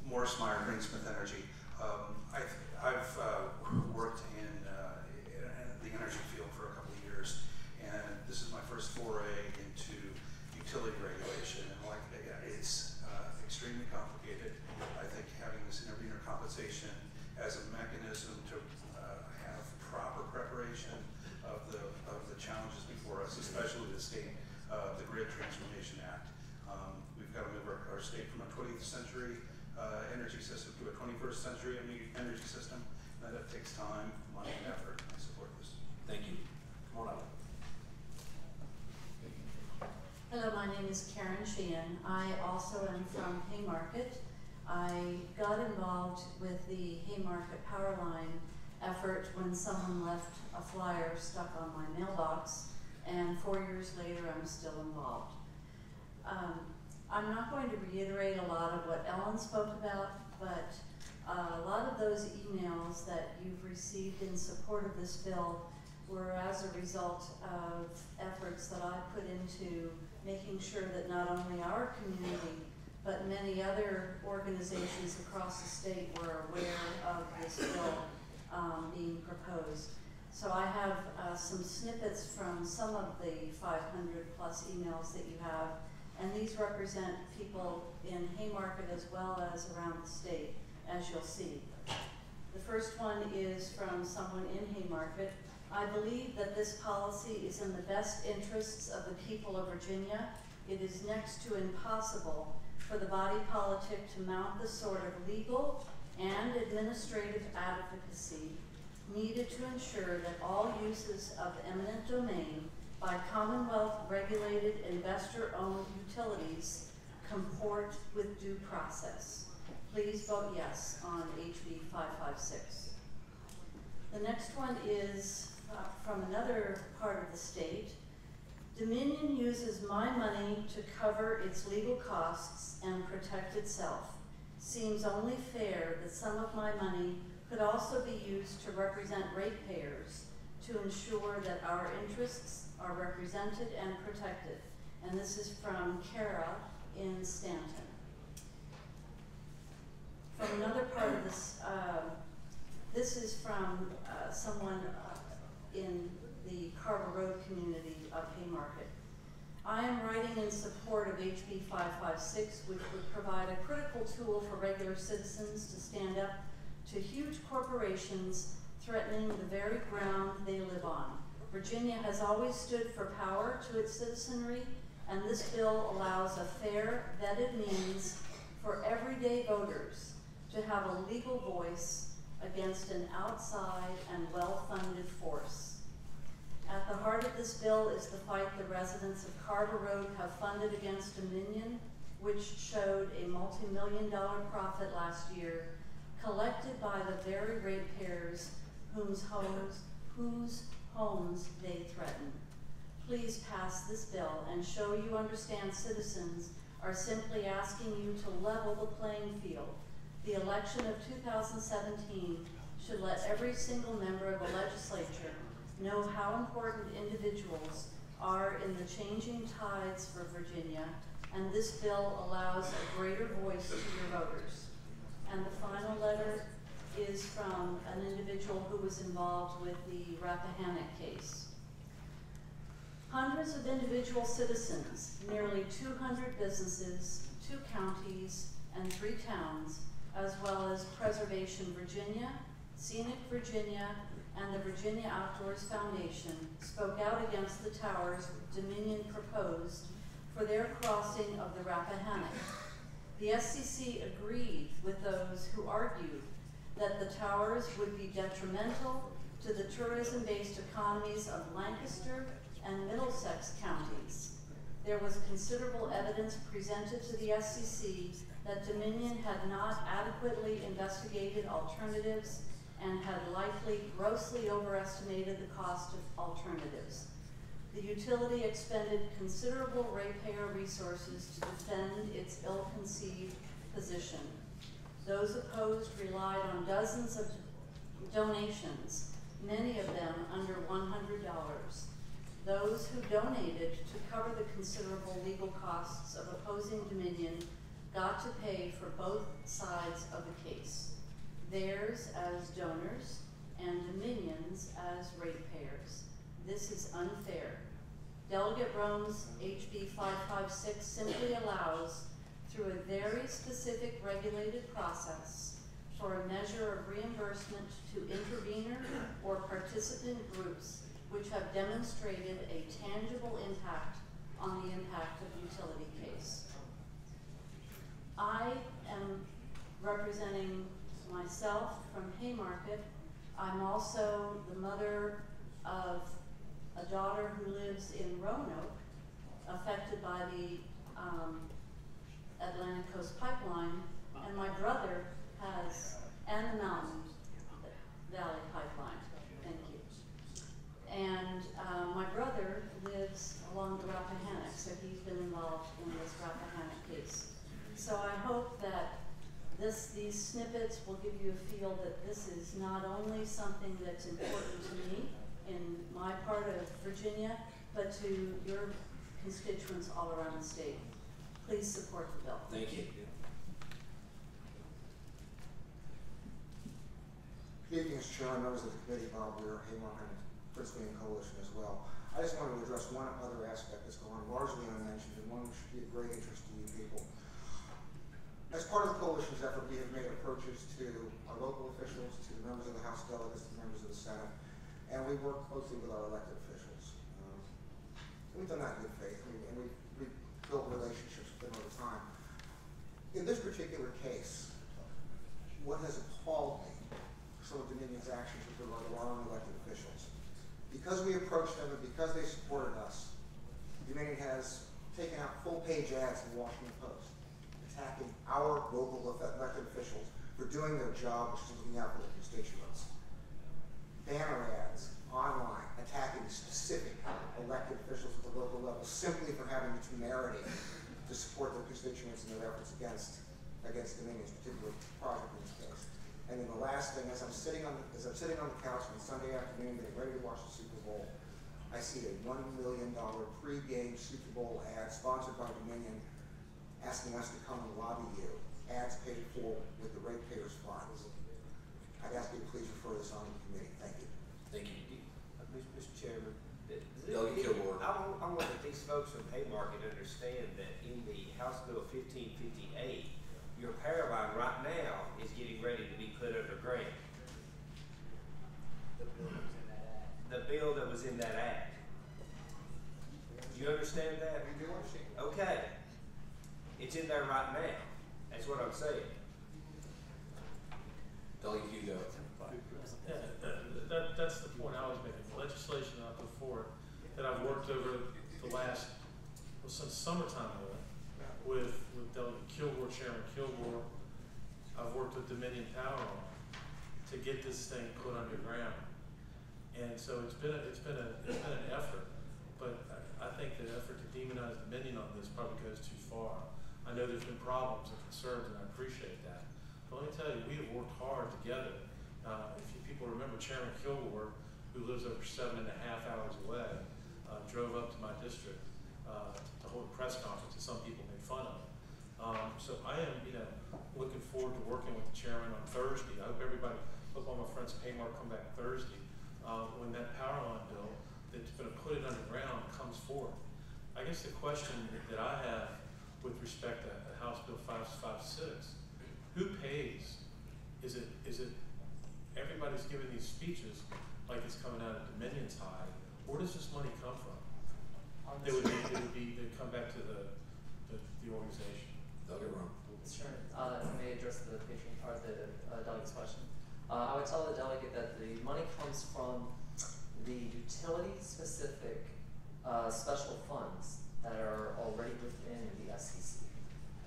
Morris Meyer, Greensmith Energy. I've worked in the energy field for a couple of years, and this is my first foray into utility regulation. And it's extremely complicated. I think having this intervenor compensation as a mechanism to have proper preparation of the challenges before us, especially the state, the Grid Transformation Act. We've got to move our state from a 20th century energy system to a 21st century energy system. That takes time, money, and effort. I support this. Thank you. Come on up. Hello, my name is Karen Sheehan. I also am from Haymarket. I got involved with the Haymarket Power Line effort when someone left a flyer stuck on my mailbox, and 4 years later I'm still involved. I'm not going to reiterate a lot of what Ellen spoke about, but a lot of those emails that you've received in support of this bill were as a result of efforts that I put into making sure that not only our community, but many other organizations across the state were aware of this bill being proposed. So I have some snippets from some of the 500+ emails that you have, and these represent people in Haymarket as well as around the state, as you'll see. The first one is from someone in Haymarket. I believe that this policy is in the best interests of the people of Virginia. It is next to impossible for the body politic to mount the sort of legal and administrative advocacy needed to ensure that all uses of eminent domain by Commonwealth-regulated investor-owned utilities comport with due process. Please vote yes on HB 556. The next one is from another part of the state. Dominion uses my money to cover its legal costs and protect itself. Seems only fair that some of my money could also be used to represent ratepayers to ensure that our interests are represented and protected. And this is from Kara in Stanton. From another part of this, this is from someone in the Carver Road community of Haymarket. I am writing in support of HB 556, which would provide a critical tool for regular citizens to stand up to huge corporations threatening the very ground they live on. Virginia has always stood for power to its citizenry, and this bill allows a fair, vetted means for everyday voters to have a legal voice against an outside and well-funded force. At the heart of this bill is the fight the residents of Carver Road have funded against Dominion, which showed a multi-million-dollar profit last year, collected by the very ratepayers whose homes they threaten. Please pass this bill and show you understand citizens are simply asking you to level the playing field. The election of 2017 should let every single member of the legislature know how important individuals are in the changing tides for Virginia, and this bill allows a greater voice to your voters. And the final letter is from an individual who was involved with the Rappahannock case. Hundreds of individual citizens, nearly 200 businesses, 2 counties, and 3 towns, as well as Preservation Virginia, Scenic Virginia, and the Virginia Outdoors Foundation spoke out against the towers Dominion proposed for their crossing of the Rappahannock. The SCC agreed with those who argued that the towers would be detrimental to the tourism-based economies of Lancaster and Middlesex counties. There was considerable evidence presented to the SCC that Dominion had not adequately investigated alternatives and had likely grossly overestimated the cost of alternatives. The utility expended considerable ratepayer resources to defend its ill-conceived position. Those opposed relied on dozens of donations, many of them under $100. Those who donated to cover the considerable legal costs of opposing Dominion got to pay for both sides of the case, theirs as donors and Dominion's as ratepayers. This is unfair. Delegate Rome's HB 556 simply allows, through a very specific regulated process, for a measure of reimbursement to intervener or participant groups which have demonstrated a tangible impact on the impact of utility case. I am representing myself from Haymarket. I'm also the mother of a daughter who lives in Roanoke, affected by the Atlantic Coast Pipeline, and my brother has, and the Mountain Valley Pipeline. Thank you. And my brother lives along the Rappahannock, so he's been involved in this Rappahannock case. So I hope that these snippets will give you a feel that this is not only something that's important to me in my part of Virginia, but to your constituents all around the state. Please support the bill. Thank you. Good evening, Mr. Chairman, members of the committee, Bob Weir, Haymarket and Prince William Coalition as well. I just wanted to address one other aspect that's gone largely unmentioned and one which should be of great interest to you people. As part of the coalition's effort, we have made approaches to our local officials, to the members of the House delegates, to the members of the Senate, and we work closely with our elected officials. We've done that in good faith, and we've built relationships with them over time. In this particular case, what has appalled me, some of Dominion's actions with regard to our own elected officials, because we approached them and because they supported us, Dominion has taken out full-page ads in the Washington Post, attacking our local elected officials for doing their job, which is looking out for their constituents. Banner ads online attacking specific elected officials at the local level simply for having the temerity to support their constituents in their efforts against Dominion's particular project in this case. And then the last thing, as I'm sitting on the couch on Sunday afternoon getting ready to watch the Super Bowl, I see a $1 million pre-game Super Bowl ad sponsored by Dominion asking us to come and lobby you. Ads paid for with the ratepayers' funds. I'd ask you to please refer this on to the committee. Thank you. Thank you. Mr. Chairman, I want that these folks from Haymarket understand that in the House Bill 1558, your power line right now is getting ready to be put underground. The bill that was in that act. Do you understand that? We do understand. Okay. It's in there right now. That's what I'm saying. Delegate Hugo. That's the point I was making. The legislation up before that I've worked over the last, well, since summertime with Delegate Kilgore, Chairman Kilgore. I've worked with Dominion Power on to get this thing put underground. And so it's been an effort, but I think the effort to demonize Dominion on this probably goes too far. I know there's been problems and concerns, and I appreciate that. But let me tell you, we have worked hard together. If you people remember, Chairman Kilgore, who lives over 7.5 hours away, drove up to my district to hold a press conference that some people made fun of. So I am, looking forward to working with the chairman on Thursday. I hope everybody, hope all my friends at Haymark come back Thursday when that power line bill that's going to put it underground comes forth. I guess the question that I have with respect to House Bill 556, who pays? Is it everybody's giving these speeches like it's coming out of Dominion's high? Where does this money come from? They'd come back to the organization. They'll get wrong. Sure. If I may address the patron part of the delegate's question. I would tell the delegate that the money comes from the utility-specific special funds that are already within the SEC.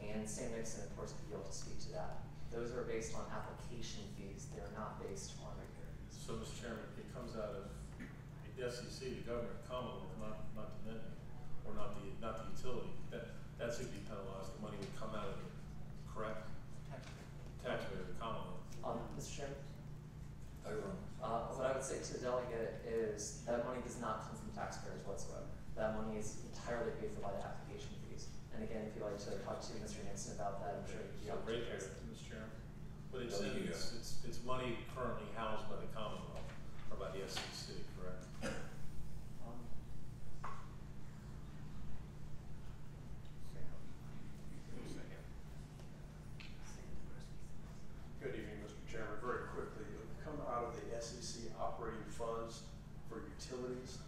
And Sam Nixon, of course, could be able to speak to that. Those are based on application fees. They're not based on repair. So, Mr. Chairman, it comes out of the SEC, the government, Commonwealth, not Dominion, or not the utility. That should be penalized. The money would come out of it, correct? Taxpayer, the Commonwealth. Mr. Chairman? Wrong. What I would say to the delegate is that money does not come from taxpayers whatsoever. That money is entirely paid for by the application fees. And again, if you'd like to talk to Mr. Nixon about that, I'm sure he'd be able to address it. Mr. Chairman. But it's money currently housed by the Commonwealth or by the SEC, correct? Good evening, Mr. Chairman. Very quickly, it will come out of the SEC operating funds for utilities,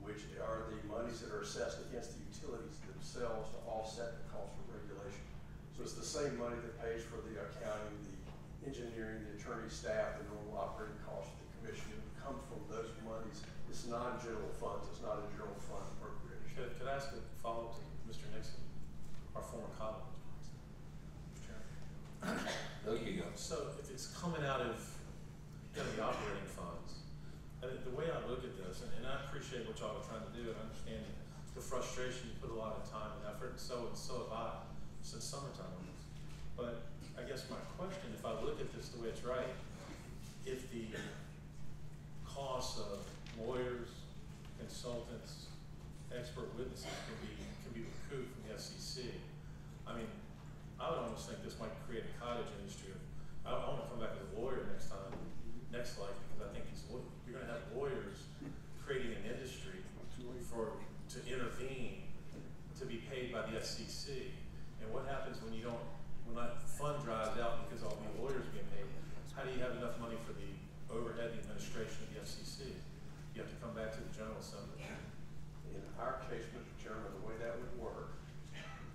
which are the monies that are assessed against the utilities themselves to offset the cost of regulation. So it's the same money that pays for the accounting, the engineering, the attorney staff, the normal operating costs of the commission. It would come from those monies. It's non-general funds. It's not a general fund appropriation. Could I ask a follow-up to Mr. Nixon, our former colleague? There you go. So if it's coming out of the operating funds, the way I look at this, and I appreciate what y'all are trying to do, and I understand the frustration, you put a lot of time and effort, and so have I, since summertime on this. But I guess my question, if I look at this the way it's right, if the costs of lawyers, consultants, expert witnesses can be recouped from the SEC, I mean, I would almost think this might create a cottage industry. I want to come back as a lawyer next life, because I think you're going to have lawyers creating an industry to intervene, to be paid by the SEC. And what happens when that fund dries out because all the lawyers are being paid? How do you have enough money for the overhead, the administration of the FCC? You have to come back to the General Assembly. In our case, Mr. Chairman, the way that would work,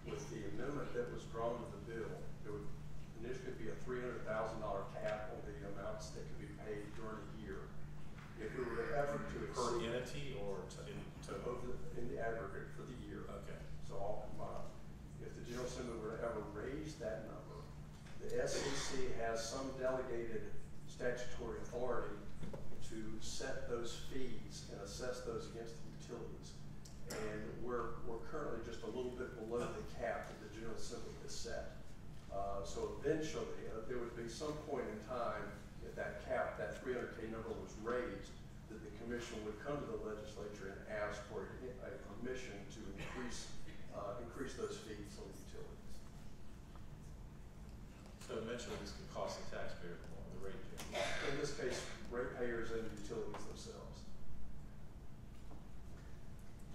with the amendment that was drawn to the bill, there would initially be a $300,000 cap on the amounts that could be paid during a year. If we were ever to exceed Per entity or in the aggregate for the year. Okay. So all combined. If the General Assembly were to ever raise that number, the SEC has some delegated statutory authority to set those fees and assess those against the utilities. And we're currently just a little bit below the cap that the General Assembly has set. So eventually, there would be some point in time if that cap, that 300K number was raised, that the commission would come to the legislature and ask for a permission to increase those fees on the utilities. So eventually this could cost the taxpayer more, the ratepayer. In this case, ratepayers and utilities themselves.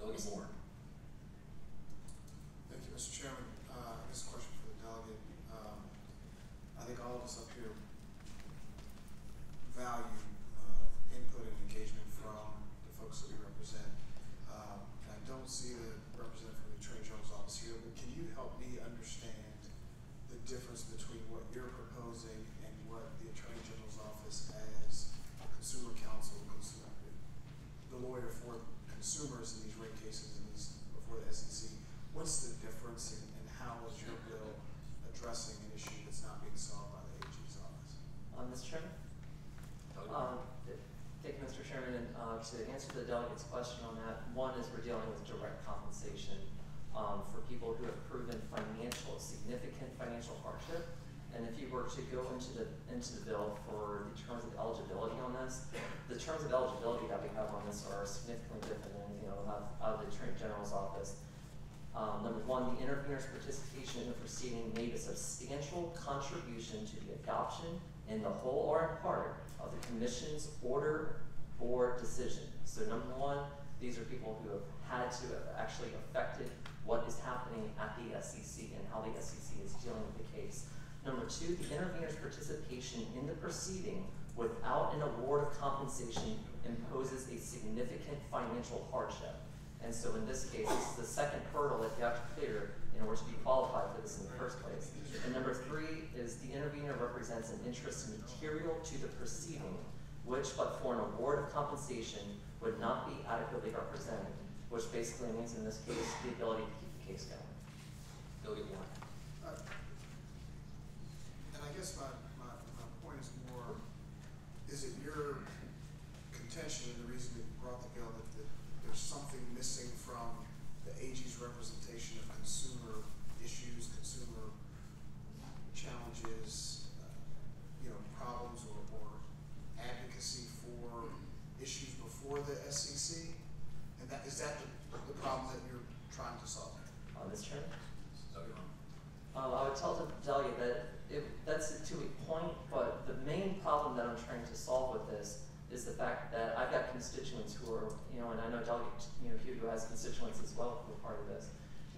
Delegate Moore. Thank you, Mr. Chairman. This is a question for the delegate. I think all of us up here value input and engagement from the folks that we represent. I don't see the representative from the Attorney General's office here, but can you help me understand the difference between what you're proposing and what the Attorney General's office as consumer counsel, the lawyer for consumers in these rate cases and these before the SEC. What's the difference, and how is your bill addressing an issue that's not being solved by the AG's office? Mr. Chairman? Thank you, Mr. Chairman. And to answer the delegate's question on that, one is we're dealing with direct compensation for people who have proven significant financial hardship. And if you were to go into the bill for the terms of eligibility on this, the terms of eligibility that we have on this are significantly different than anything out of the Attorney General's office. Number one, the intervener's participation in the proceeding made a substantial contribution to the adoption in the whole or in part of the Commission's order or decision. So number one, these are people who have had to have actually affected what is happening at the SEC and how the SEC is dealing with the case. Number two, the intervener's participation in the proceeding without an award of compensation imposes a significant financial hardship. And so in this case, this is the second hurdle that you have to clear in order to be qualified for this in the first place. And number three is the intervener represents an interest material to the proceeding, which but for an award of compensation would not be adequately represented, which basically means in this case the ability to keep the case going. Delegate Warren. And I guess my point is more, is it your contention and the reason that you brought the bill that there's something missing from the AG's representation of consumer issues, consumer challenges, problems or advocacy for issues before the SEC? And is that the problem that you're trying to solve? Mr. Chairman? I would tell the delegate that that's to a point, but the main problem that I'm trying to solve with this is the fact that I've got constituents who are, and I know Delegate Hugh who has constituents as well who are part of this.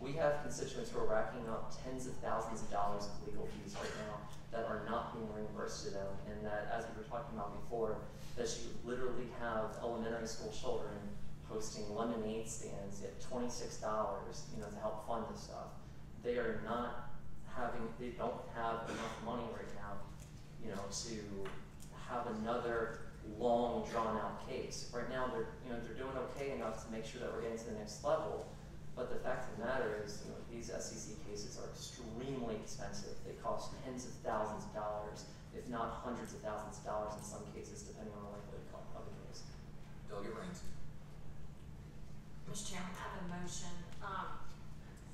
We have constituents who are racking up tens of thousands of dollars of legal fees right now that are not being reimbursed to them, and that, as we were talking about before, that you literally have elementary school children hosting lemonade stands at $26, to help fund this stuff. They don't have enough money right now, to have another long drawn out case. Right now they're doing okay enough to make sure that we're getting to the next level, but the fact of the matter is these SEC cases are extremely expensive. They cost tens of thousands of dollars, if not hundreds of thousands of dollars in some cases, depending on the length of the case. Delegate Raines. Mr. Chairman, I have a motion,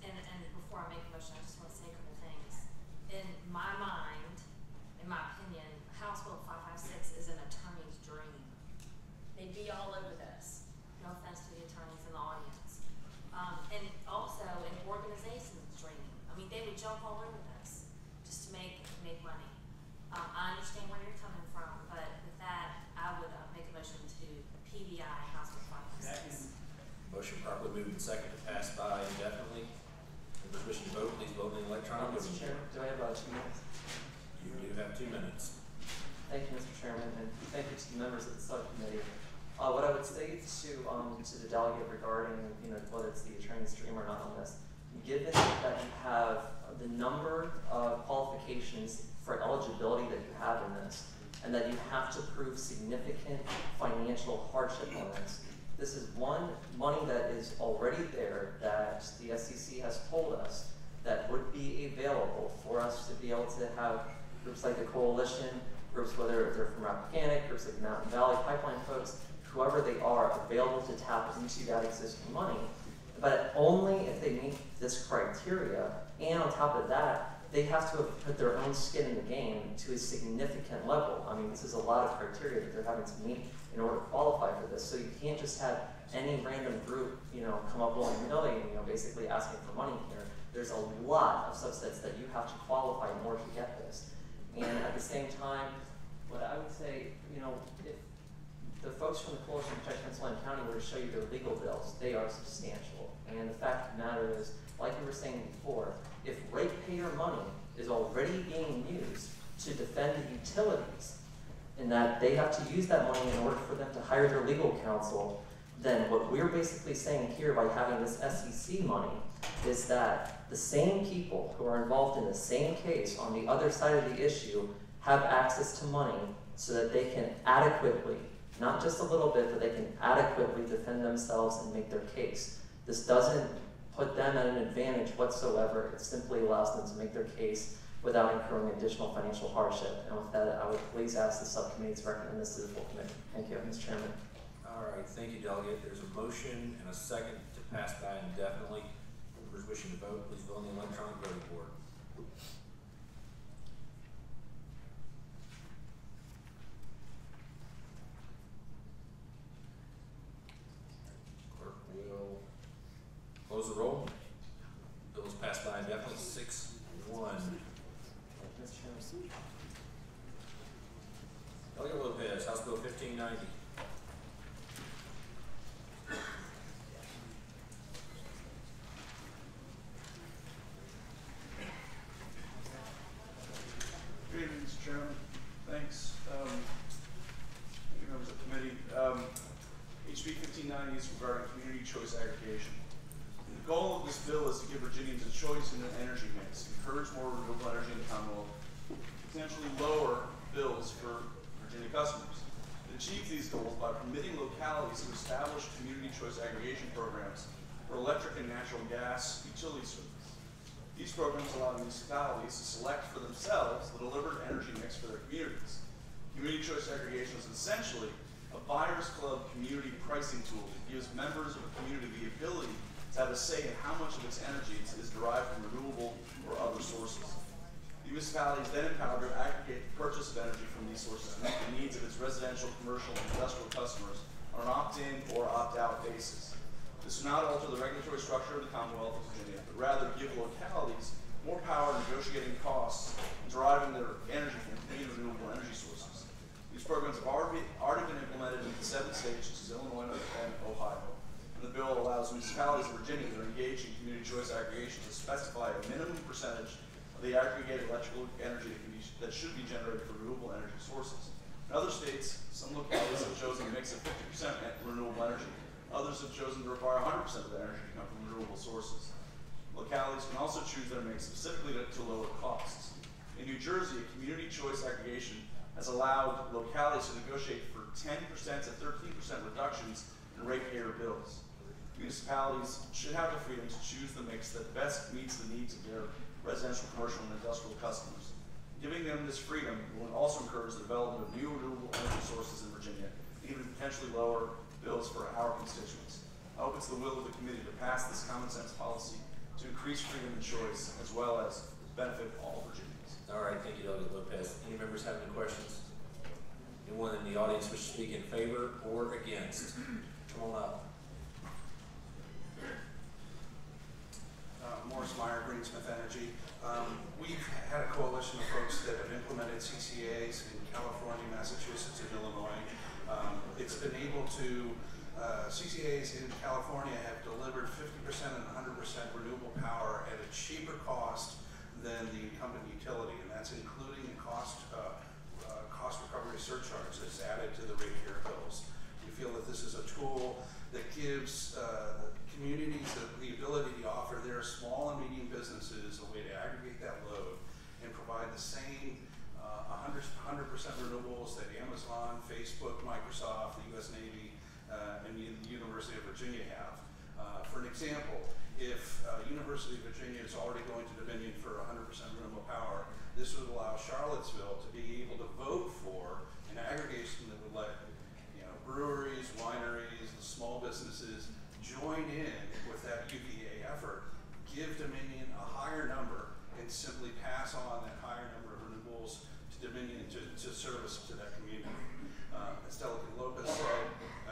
and before I make a motion, I just want to say a couple things. In my mind, in my opinion, House Bill 556 is an attorney's dream. They'd be all over this. No offense to the attorneys in the audience. And also an organization's dream. I mean, they would jump all over this just to make money. I understand where you're coming from, but with that, I would make a motion to PBI House Bill 556. Motion properly moved and second to pass by indefinitely. Those wishing to vote, please vote in the electronic. Mr. Chairman, do I have 2 minutes? You do have 2 minutes. Thank you, Mr. Chairman, and thank you to the members of the subcommittee. What I would say to the delegate regarding, whether it's the attorney's dream or not on this, given that you have the number of qualifications for eligibility that you have in this, and that you have to prove significant financial hardship on this, this is money that is already there that the SEC has told us that would be available for us to be able to have groups like the Coalition, groups whether they're from Rappahannock, groups like Mountain Valley Pipeline folks, whoever they are, available to tap into that existing money. But only if they meet this criteria, and on top of that, they have to have put their own skin in the game to a significant level. I mean, this is a lot of criteria that they're having to meet in order to qualify for this. So you can't just have any random group, come up willy-nilly and, basically asking for money here. There's a lot of subsets that you have to qualify in order to get this. And at the same time, what I would say, if the folks from the Coalition to Protect Prince William County were to show you their legal bills, they are substantial. And the fact of the matter is, like we were saying before, if ratepayer money is already being used to defend the utilities, and that they have to use that money in order for them to hire their legal counsel, then what we're basically saying here by having this SEC money is that the same people who are involved in the same case on the other side of the issue have access to money so that they can adequately not just a little bit, but they can adequately defend themselves and make their case. This doesn't put them at an advantage whatsoever. It simply allows them to make their case without incurring additional financial hardship. And with that, I would please ask the subcommittee to recommend this to the full committee. Thank you, Mr. Chairman. All right, thank you, Delegate. There's a motion and a second to pass by indefinitely. Members wishing to vote, please vote on the electronic voting board. Clerk will close the roll. Bill is passed by indefinitely, 6-1. Delegate Lopez, House Bill 1590. Good evening, Mr. Chairman. Thanks. Thank you, members of the committee. HB 1590 is regarding community choice aggregation. The goal of this bill is to give Virginians a choice in their energy mix, encourage more renewable energy in the Commonwealth, potentially lower bills for Virginia customers. To achieve these goals by permitting localities to establish community choice aggregation programs for electric and natural gas utility service. These programs allow municipalities to select for themselves the delivered energy mix for their communities. Community choice aggregation is essentially a buyer's club community pricing tool that gives members of a community the ability to have a say in how much of its energy is derived from renewable or other sources. The municipality is then empowered to aggregate the purchase of energy from these sources to meet the needs of its residential, commercial, and industrial customers on an opt-in or opt-out basis. This will not alter the regulatory structure of the Commonwealth of Virginia, but rather give localities more power in negotiating costs and deriving their energy from clean renewable energy sources. These programs have already been implemented in 7 states, such as Illinois and Ohio. And the bill allows municipalities in Virginia that are engaged in community choice aggregation to specify a minimum percentage of the aggregated electrical energy that should be generated from renewable energy sources. In other states, some localities have chosen a mix of 50% renewable energy. Others have chosen to require 100% of their energy to come from renewable sources. Localities can also choose their mix specifically to lower costs. In New Jersey, community choice aggregation has allowed localities to negotiate for 10% to 13% reductions in ratepayer bills. Municipalities should have the freedom to choose the mix that best meets the needs of their residential, commercial, and industrial customers. Giving them this freedom will also encourage the development of new renewable energy sources in Virginia, even potentially lower bills for our constituents. I hope it's the will of the committee to pass this common sense policy to increase freedom and choice, as well as benefit all Virginians. All right, thank you, Delegate Lopez. Any members have any questions? Anyone in the audience wish to speak in favor or against? Come on up. Morris Meyer, Greensmith Energy. We've had a coalition of folks that have implemented CCAs in California, Massachusetts, and Illinois. It's been able to, CCAs in California have delivered 50% and 100% renewable power at a cheaper cost than the incumbent utility, and that's including the cost recovery surcharge that's added to the ratepayer bills. We feel that this is a tool that gives communities the ability to offer their small and medium businesses a way to aggregate that load and provide the same 100% renewables that Amazon, Facebook, Microsoft, the U.S. Navy, and the University of Virginia have. For an example, if University of Virginia is already going to Dominion for 100% renewable power, this would allow Charlottesville to be able to vote for an aggregation that would let breweries, wineries, the small businesses join in with that UVA effort, give Dominion a higher number, and simply pass on that higher number of renewables to Dominion to service to that community. As Delegate Lopez said,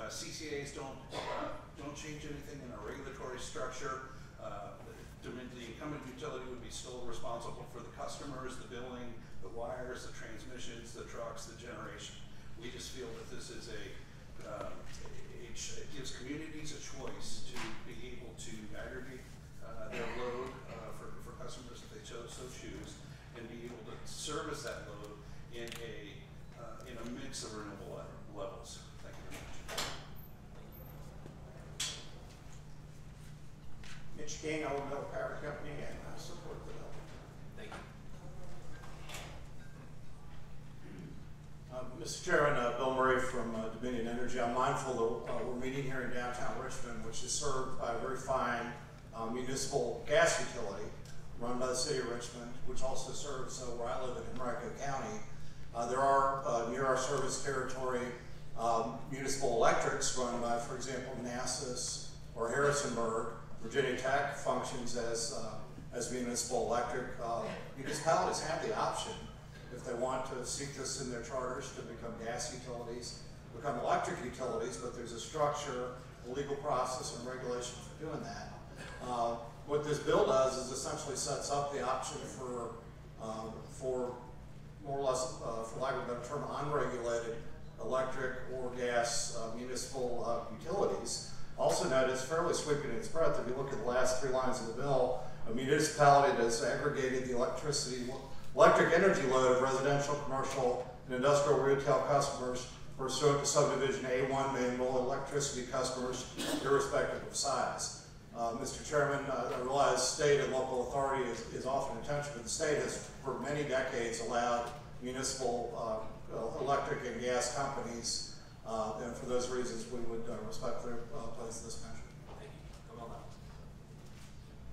CCAs don't change anything in our regulatory structure. The incumbent utility would be still responsible for the customers, the billing, the wires, the transmissions, the trucks, the generation. We just feel that this is it gives communities a choice to be able to aggregate their load for customers if they so choose, and be able to service that load in a mix of renewable levels. Thank you very much. Mitch King, Mill Power Company, and I support the bill. Thank you. Mr. Chairman, Bill Murray from Dominion Energy. I'm mindful that we're meeting here in downtown Richmond, which is served by a very fine municipal gas utility run by the city of Richmond, which also serves where I live in Henrico County. There are near our service territory municipal electrics run by, for example, Manassas or Harrisonburg. Virginia Tech functions as municipal electric. Municipalities have the option, if they want to seek this in their charters, to become gas utilities, become electric utilities, but there's a structure, a legal process, and regulation for doing that. What this bill does is essentially sets up the option for more or less, for lack of a better term, unregulated electric or gas municipal utilities. Also note, it's fairly sweeping in its breadth. If you look at the last 3 lines of the bill, a municipality that has aggregated the electric energy load of residential, commercial, and industrial retail customers pursuant to subdivision A1 may enroll electricity customers irrespective of size. Mr. Chairman, I realize state and local authority is often intention, but the state has for many decades allowed municipal electric and gas companies, and for those reasons we would respectfully place this measure. Thank you. Come on up.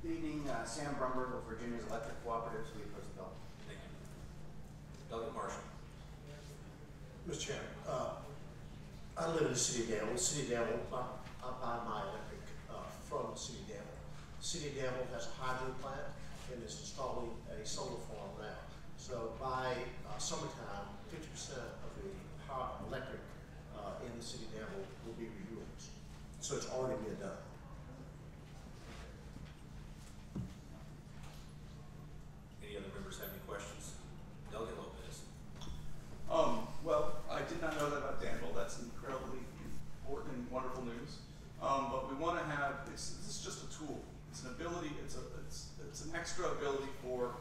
Good evening, Sam Brumberg with Virginia's Electric Cooperatives. We oppose the bill. Thank you. Delegate Marshall. Mr. Chairman, I live in the city of Danville. The city of Danville, I buy my electric from the city of Danville. The city of Danville has a hydro plant and is installing a solar farm now. So by summertime, 50% of the power electric in the city of Danville will be renewables. So it's already been done. Any other members have any questions? Delegate Lopez. Well, I did not know that about Danville. That's incredibly important and wonderful news. But we want to have, this is just a tool. It's an ability, it's an extra ability for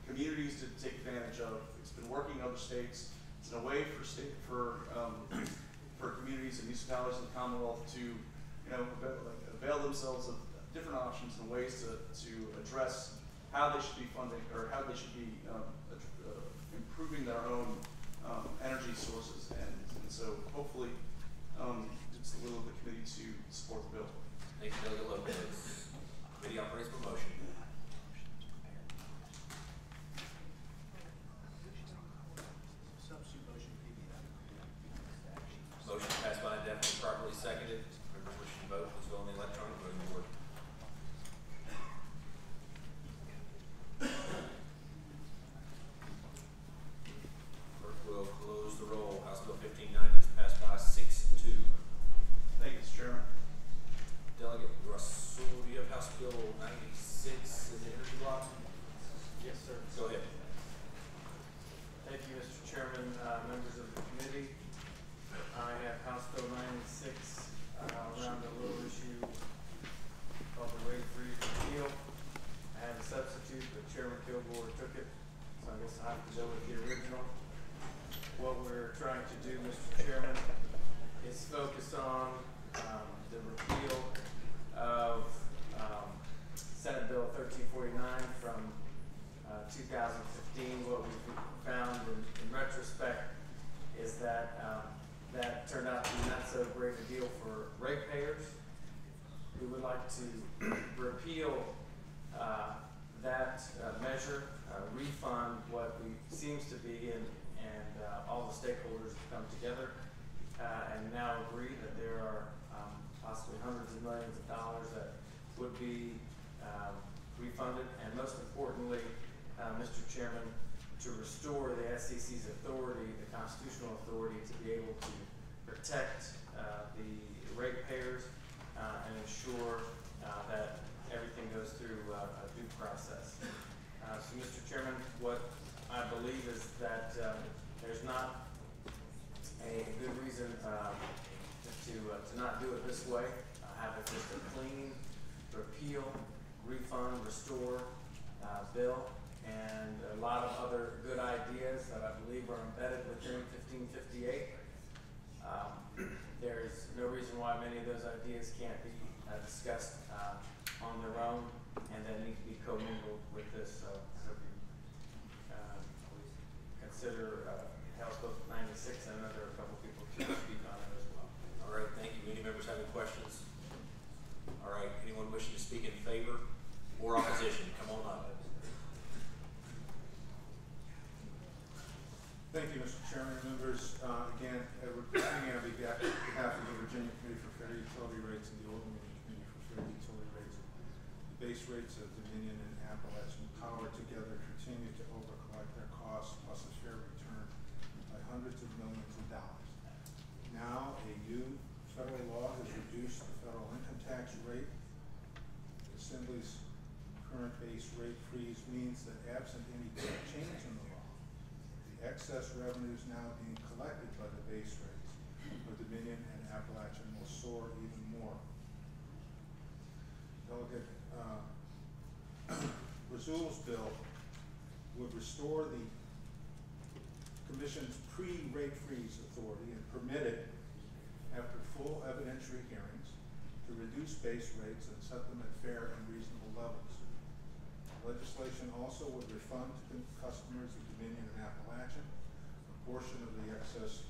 communities to take advantage of. It's been working in other states. It's a way for communities and municipalities in the Commonwealth to, avail themselves of different options and ways to address how they should be funding or how they should be improving their own energy sources. And so hopefully it's the will of the committee to support the bill. Thank you, Delegate Lopez. Committee operates for motion. Motion passed by indefinitely properly seconded. Members wishing to vote, please go on the electronic voting board. Clerk will close the roll. House Bill 1590 is passed by 6-2. Thank you, Mr. Chairman. Delegate Russell, do you have House Bill 96 in the energy block? Yes, sir. Go ahead. Thank you, Mr. Chairman, members of the committee. I have House Bill 96 around the little issue called the rate freeze repeal. I have a substitute, but Chairman Kilgore took it, so I guess I have to go with the original. What we're trying to do, Mr. Chairman, is focus on the repeal of Senate Bill 1349 from 2015. What we've found in retrospect is that that turned out to be not so great a deal for ratepayers. We would like to repeal that measure, refund what seems to be, and all the stakeholders have come together and now agree that there are possibly hundreds of millions of dollars that would be refunded, and most importantly, Mr. Chairman, to restore the SEC's authority, the constitutional authority, to be able to protect the ratepayers and ensure that everything goes through a due process. So, Mr. Chairman, what I believe is that there's not a good reason to not do it this way. Have it just a clean repeal, refund, restore bill, and a lot of other good ideas that I believe are embedded within 1558. There's no reason why many of those ideas can't be discussed on their own, and that need to be commingled with this. So I hope you consider House Bill 96 and another speak in favor or opposition, come on up. Thank you, Mr. Chairman and members. Again, Edward King on behalf of the Virginia Committee for Fair Utility Rates and the Old Dominion Committee for Fair Utility Rates. The base rates of Dominion and Appalachian Power together continue to overcollect their costs plus a fair return by hundreds of millions of dollars. Now, a new federal law has reduced the federal income tax rate. The Assembly's current base rate freeze means that absent any change in the law, excess revenues now being collected by the base rates of Dominion and Appalachian will soar even more. Delegate Rasul's bill would restore the Commission's pre-rate freeze authority and permit it, after full evidentiary hearings, to reduce base rates and set them at fair and reasonable levels. Legislation also would refund to customers of Dominion and Appalachian a portion of the excess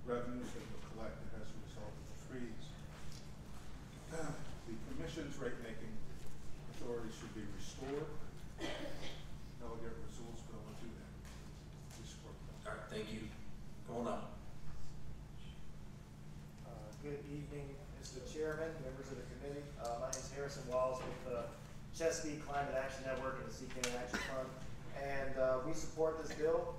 revenues that were collected as a result of the freeze. The Commission's rate-making authority should be restored. Delegate Rasul's bill will do that. Please support that. All right, thank you. Come on up. Good evening, Mr. Chairman, members of the committee. My name is Harrison Walls with the Chesapeake Climate Action Network and the CCAN Action Fund, and we support this bill.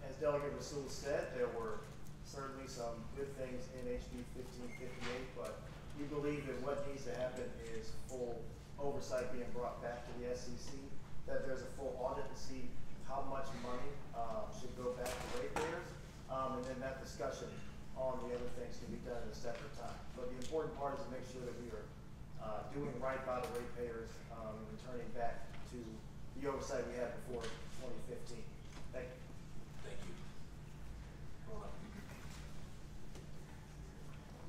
As Delegate Rasul said, there were certainly some good things in HB 1558, but we believe that what needs to happen is full oversight being brought back to the SEC, that there's a full audit to see how much money should go back to ratepayers, and then that discussion on the other things can be done at a separate time. But the important part is to make sure that we are doing right by the ratepayers and returning back to the oversight we had before 2015. Thank you. Thank you.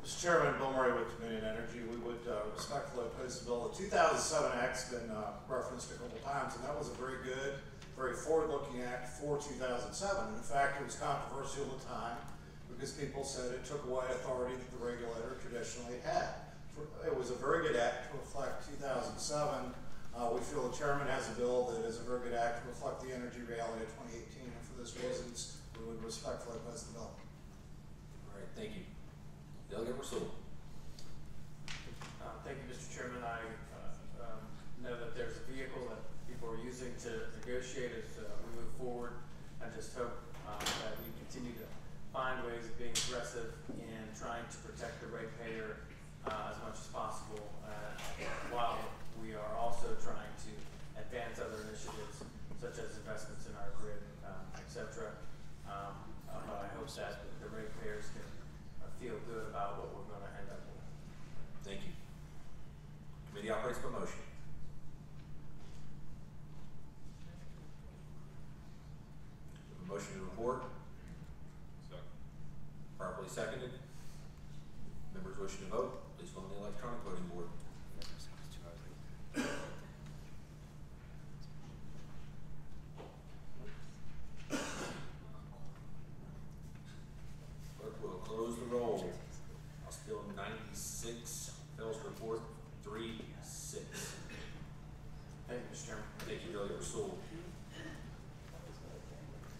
Mr. Chairman, Bill Murray with Dominion Energy. We would respectfully oppose the bill. The 2007 Act's been referenced a couple times, and that was a very good, very forward-looking act for 2007. And in fact, it was controversial at the time because people said it took away authority that the regulator traditionally had. It was a very good act to reflect 2007. We feel the chairman has a bill that is a very good act to reflect the energy reality of 2018, and for those reasons, we would respectfully oppose the bill. All right, thank you. Delegate Rasul. Thank you, Mr. Chairman. I know that there's a vehicle that people are using to negotiate as we move forward. I just hope that we continue to find ways of being aggressive in trying to protect the ratepayer as much as possible, while we are also trying to advance other initiatives such as investments in our grid, etc. But I hope that the ratepayers can feel good about what we're going to end up with. Thank you. Committee operates by motion. A motion to report. Second. Properly seconded. Members wishing to vote, please vote on the electronic voting board. Clerk will close the roll. House Bill 96 fails to report 3-6. Thank you, Mr. Chairman. Thank you, Delegate Rasul.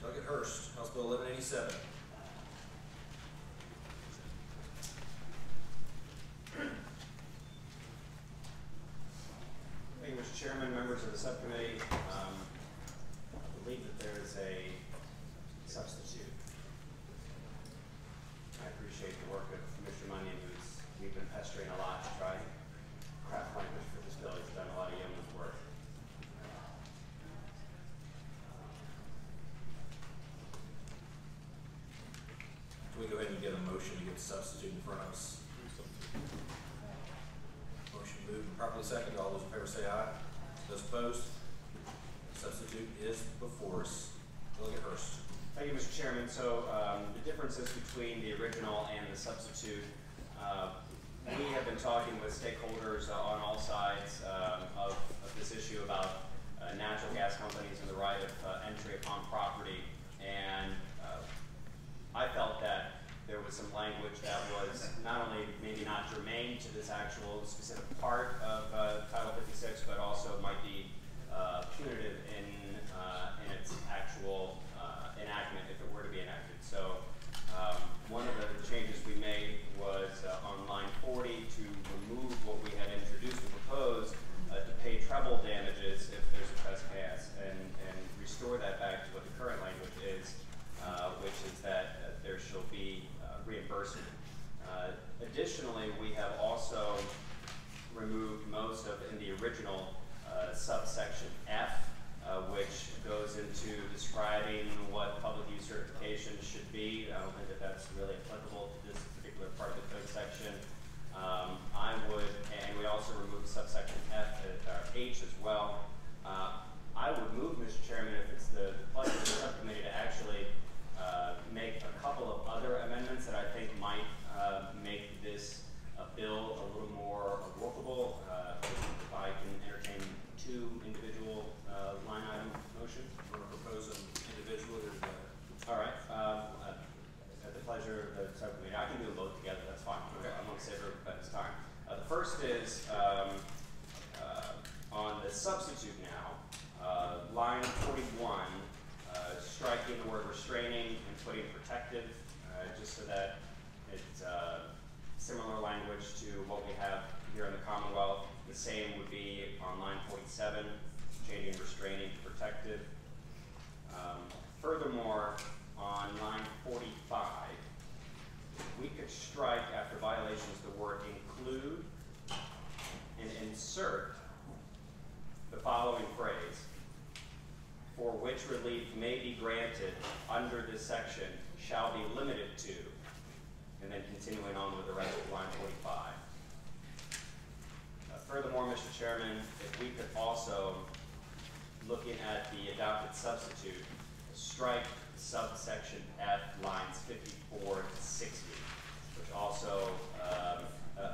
Delegate Hurst, House Bill 1187. Thank you, Mr. Chairman, members of the subcommittee. I believe that there is a substitute. I appreciate the work of Mr. Munyon, we've been pestering a lot to try and craft language for this bill. He's done a lot of yeoman's work. Can we go ahead and get a motion to get the substitute in front of us? Motion moved and properly seconded. All those in favor say aye. Those opposed? Substitute is before us. Delegate Hurst. Thank you, Mr. Chairman. So the differences between the original and the substitute, we have been talking with stakeholders on all sides of this issue about natural gas companies and the right of entry upon property. And I felt that there was was some language that was not only maybe not germane to this actual specific part of Title 56, but also might be punitive in its actual enactment if it were to be enacted. So one of the changes we made was on line 40 to remove what we had introduced and proposed to pay treble damages if there's a trespass and restore that back to what the current language is, which is that there shall be reimbursement. Additionally, we have also removed most of, in the original subsection F, which goes into describing what public use certification should be. I don't think that that's really applicable to this particular part of the code section. And we also removed subsection F, H as well. I would move, Mr. Chairman, if it's the pleasure of the subcommittee to actually make a couple of other amendments that I think might make this bill a little more workable. If I can entertain two individual line item motions. You want to propose them individually or together? All right. At the pleasure of the subcommittee, I can do them both together. That's fine. Okay. I'm going to save everybody's time. The first is on the substitute now, line 41, striking the word restraining and putting protective, just so that it's similar language to what we have here in the Commonwealth. The same would be on line 47, changing restraining to protective. Furthermore, on line 45, we could strike after violations the word include and insert the following phrase: for which relief may be granted under this section shall be limited to, and then continuing on with the rest of line 45. Furthermore, Mr. Chairman, if we could also, looking at the adopted substitute, strike subsection F lines 54 to 60, which also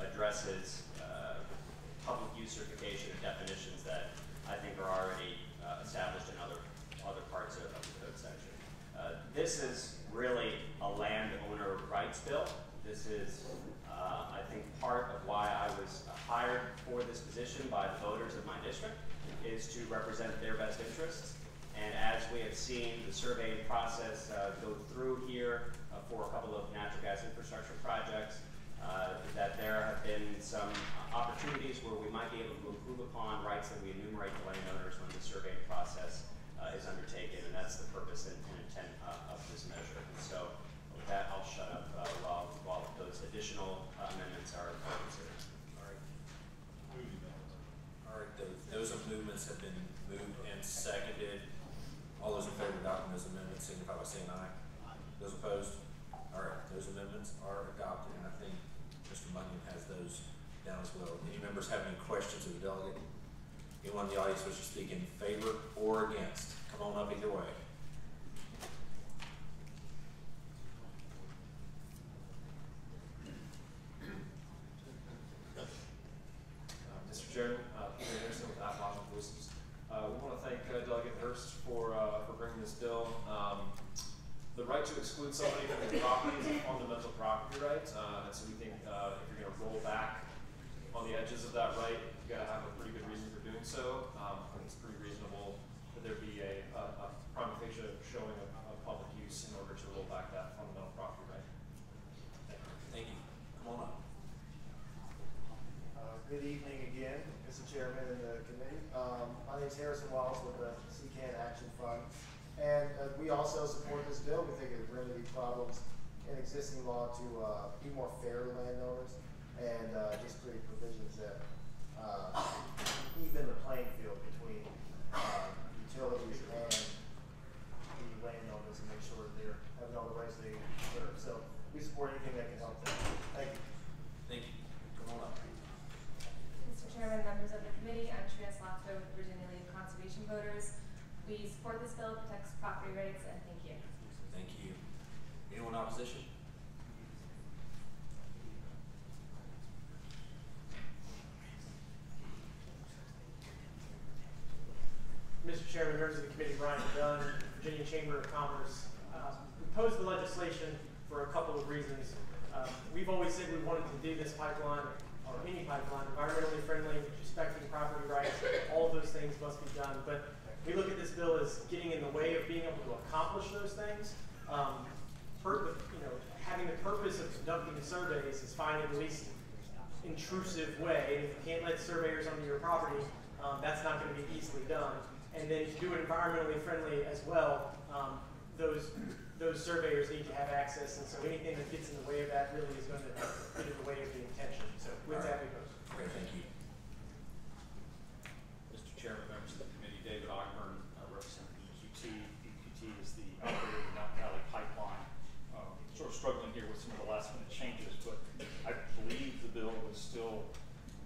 addresses public use certification and definitions that I think are already established in other parts of the code section. This is really a landowner rights bill. This is, I think, part of why I was hired for this position by the voters of my district, is to represent their best interests. And as we have seen the surveying process go through here for a couple of natural gas infrastructure projects, that there have been some opportunities where we might be able to improve upon rights that we enumerate to landowners when the surveying process is undertaken, and that's the purpose and intent of this measure. And so with that, I'll shut up while those additional amendments are considered. All right. All right, those amendments have been moved and seconded. All those in favor of adopting those amendments signify by saying aye. Those opposed? All right, those amendments are adopted, and I think Mr. Bunyan has those down as well. Any members have any questions of the delegate? Anyone in the audience wish to speak in favor or against? Come on up either way. Mr. Chairman, Peter Anderson with Appalachian Voices. We want to thank Delegate Hurst for bringing this bill. The right to exclude somebody from their property is a fundamental property right, and so we think if you're going to roll back on the edges of that right, you've got to have a pretty good reason for doing so. I think it's pretty reasonable that there be a prima facie showing of public use in order to roll back that fundamental property right. Thank you. Come on up. Good evening again, Mr. Chairman and the committee. My name is Harrison Wallace with the CCAN Action Fund. And we also support this bill. We think it would remedy problems in existing law to be more fair to landowners and just create provisions that even the playing field between utilities and the landowners and make sure they're having all the rights they deserve. So we support anything that can help them. Thank you. Thank you. Come on up. Mr. Chairman, members of the committee, I'm Trina Slafto with Virginia League of Conservation Voters. We support this bill, protects property rights, and thank you. Thank you. Anyone in opposition? Mr. Chairman, members of the committee, Brian Dunn, Virginia Chamber of Commerce. We proposed the legislation for a couple of reasons. We've always said we wanted to do this pipeline, or any pipeline, environmentally friendly, respecting property rights. All of those things must be done. But we look at this bill as getting in the way of being able to accomplish those things. Having the purpose of conducting the surveys is finding the least intrusive way. And if you can't let surveyors onto your property, that's not going to be easily done. And then to do it environmentally friendly as well, those surveyors need to have access, and so anything that gets in the way of that really is going to get in the way of the intention. So with that, we go. Great, thank you. Mr. Chairman, members of the committee, David Ogburn, representing EQT. EQT is the operator of the Mountain Valley Pipeline. Sort of struggling here with some of the last minute changes, but I believe the bill will still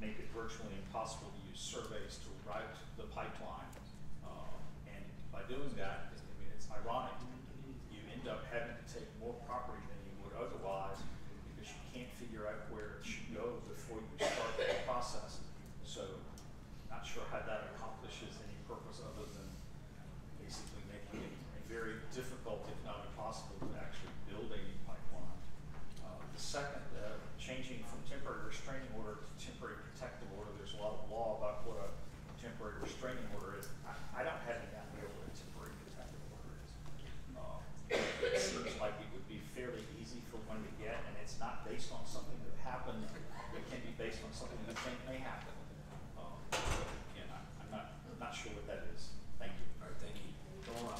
make it virtually impossible to use surveys to route the pipeline. And by doing that, I mean, it's ironic. You end up having to take more property than you would otherwise because you can't figure out where it should go before you start the process. So, not sure how that accomplishes any purpose other than basically making it very difficult, if not impossible, to actually build a new pipeline. The second, changing from temporary restraining order to temporary protective order, there's a lot of law about what a temporary restraining order is. I don't have any idea what a temporary protective order is. It seems like it would be fairly easy for one to get, and it's not based on something that happened. It can be based on something you think may happen. Again, I'm not sure what that is. Thank you. All right, thank you. Go on.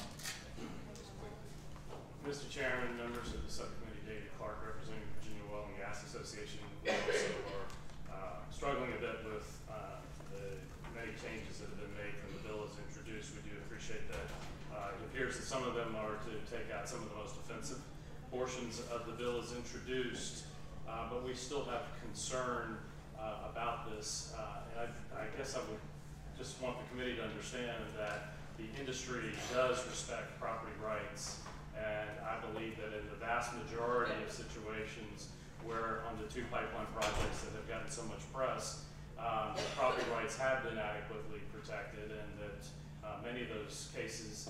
Mr. Chairman, members of the subcommittee, David Clark, representing Virginia Oil and Gas Association, we also are struggling a bit with the many changes that have been made from the bill as introduced. We do appreciate that. It appears that some of them are to take out some of the most offensive portions of the bill as introduced, but we still have concern about this. And I guess I would just want the committee to understand that the industry does respect property rights. And I believe that in the vast majority of situations where on the two pipeline projects that have gotten so much press, property rights have been adequately protected, and that many of those cases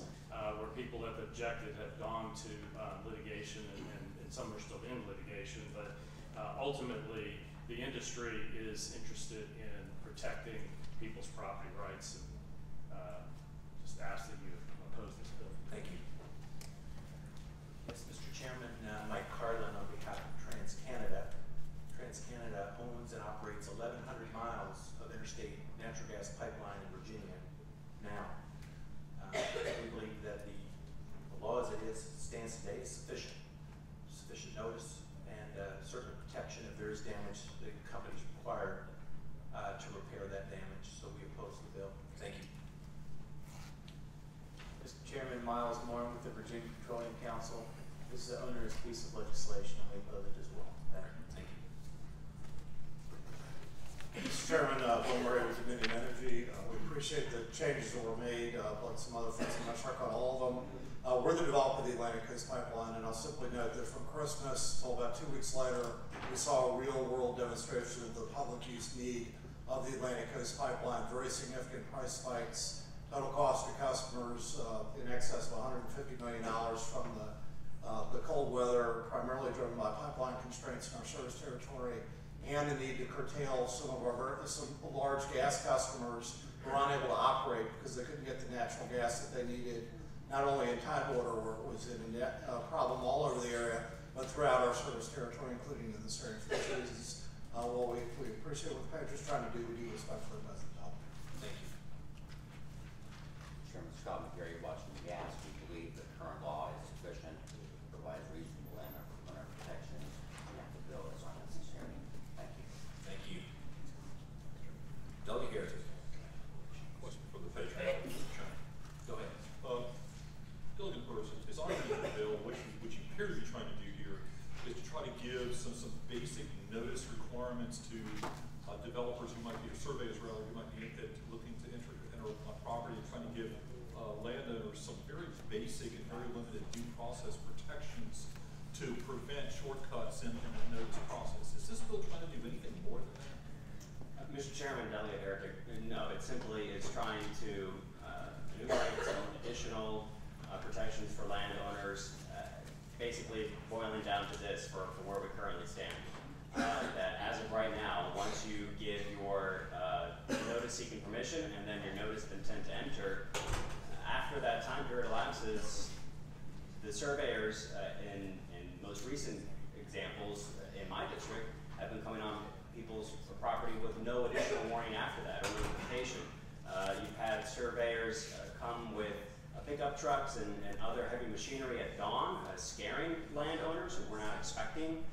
where people have objected have gone to litigation, and some are still in litigation. But ultimately, the industry is interested in protecting people's property rights, and just ask that you oppose this bill. Thank you. Yes, Mr. Chairman, Mike Carlin on behalf of TransCanada. TransCanada owns and operates 1,100 miles of interstate natural gas pipeline in Virginia now. We believe that the law as it is stands today is sufficient notice, and certain protection if there is damage. The company is required to repair that damage, so we oppose the bill. Thank you. Mr. Chairman, Miles Moore with the Virginia Petroleum Council. This is an onerous piece of legislation, and we oppose it as well. Thank you. Mr. Chairman, Bill Murray with Dominion Energy. We appreciate the changes that were made, like some other folks. I'm not sure on all of them. We're the developer of the Atlantic Coast Pipeline, and I'll simply note that from Christmas till about 2 weeks later, we saw a real-world demonstration of the public use need of the Atlantic Coast Pipeline. Very significant price spikes, total cost to customers in excess of $150 million from the cold weather, primarily driven by pipeline constraints in our service territory, and the need to curtail some large gas customers who were unable to operate because they couldn't get the natural gas that they needed, not only in Tidewater, where it was a problem all over the area, but throughout our service territory, including in this area. For those reasons, well, we appreciate what the Patriots trying to do. We do respectfully oppose the bill. Thank you. Chairman Scott McGarry, Washington Gas. We believe the current law is sufficient, provides reasonable and protections, and the bill is unnecessary. Thank you. Thank you. Delegate Harris. Question for the Patriots. Go ahead. Delegate Burris, as I read the bill, what you appear to be trying to do here is to try to give some basic notice requirements to developers who might be, or surveyors rather, who might be looking to enter a property, and trying to give landowners some very basic and very limited due process protections to prevent shortcuts in the notice process. Is this bill trying to do anything more than that? Mr. Chairman, Delegate Herrick, no, it simply is trying to enumerate some additional protections for landowners. Basically, basically boiling down to this for where we currently stand. That as of right now, once you give your notice seeking permission and then your notice of intent to enter, after that time period elapses, the surveyors in most recent examples in my district have been coming on people's property with no additional warning after that or notification. You've had surveyors come with pickup trucks and other heavy machinery at dawn, scaring landowners who were not expecting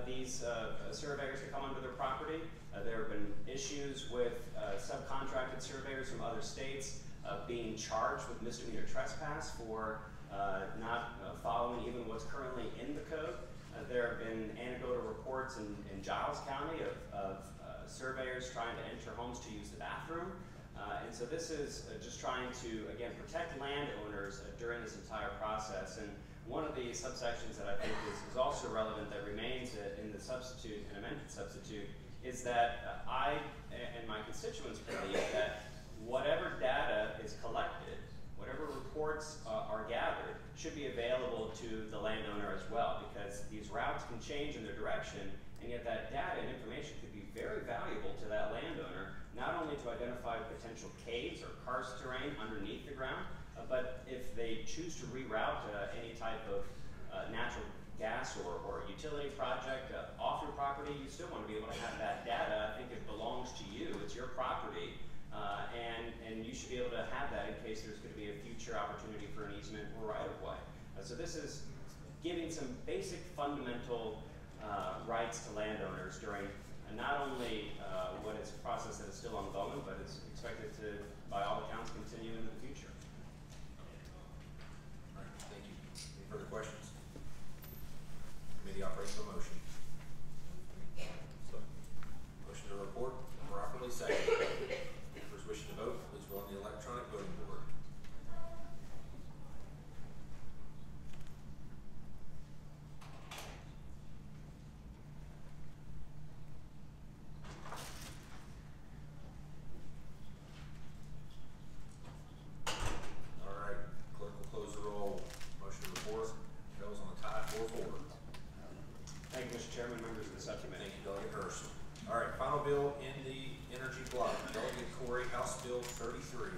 these surveyors to come onto their property. There have been issues with subcontracted surveyors from other states being charged with misdemeanor trespass for not following even what's currently in the code. There have been anecdotal reports in Giles County of surveyors trying to enter homes to use the bathroom. And so this is just trying to, again, protect landowners during this entire process. And one of the subsections that I think is also relevant that remains in the substitute and amended substitute is that I and my constituents believe that whatever data is collected, whatever reports are gathered, should be available to the landowner as well, because these routes can change in their direction, and yet that data and information could be very valuable to that landowner, not only to identify potential caves or karst terrain underneath the ground, but if they choose to reroute any type of natural gas or utility project off your property, you still want to be able to have that data. I think it belongs to you, it's your property, and you should be able to have that in case there's going to be a future opportunity for an easement or right-of-way. So this is giving some basic fundamental rights to landowners during not only what is a process that is still ongoing, but it's expected to, by all accounts, continue into the future. All right, thank you. Any further questions? Committee operational motion. So, motion to report properly seconded. Members wishing to vote, please vote on the electronic voting board. Chairman, members of the subcommittee. Thank you, Delegate Hurst. All right, final bill in the energy block. Delegate Corey, House Bill 33.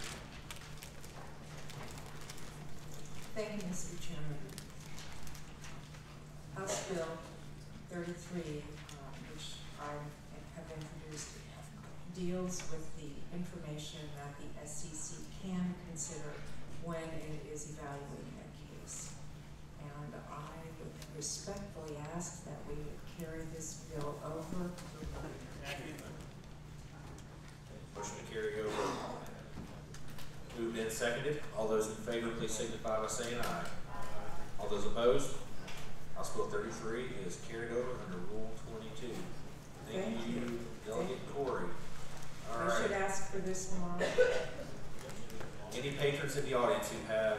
Thank you, Mr. Chairman. House Bill 33, which I have introduced, deals with the information that the SCC can consider when it is evaluating a case. And I would respectfully ask that we carry this bill over. Motion to carry over. Moved and seconded. All those in favor, please signify by saying aye. All those opposed? House Bill 33 is carried over under Rule 22. Thank you, Delegate Corey. All right. I should ask for this tomorrow. Any patrons in the audience who have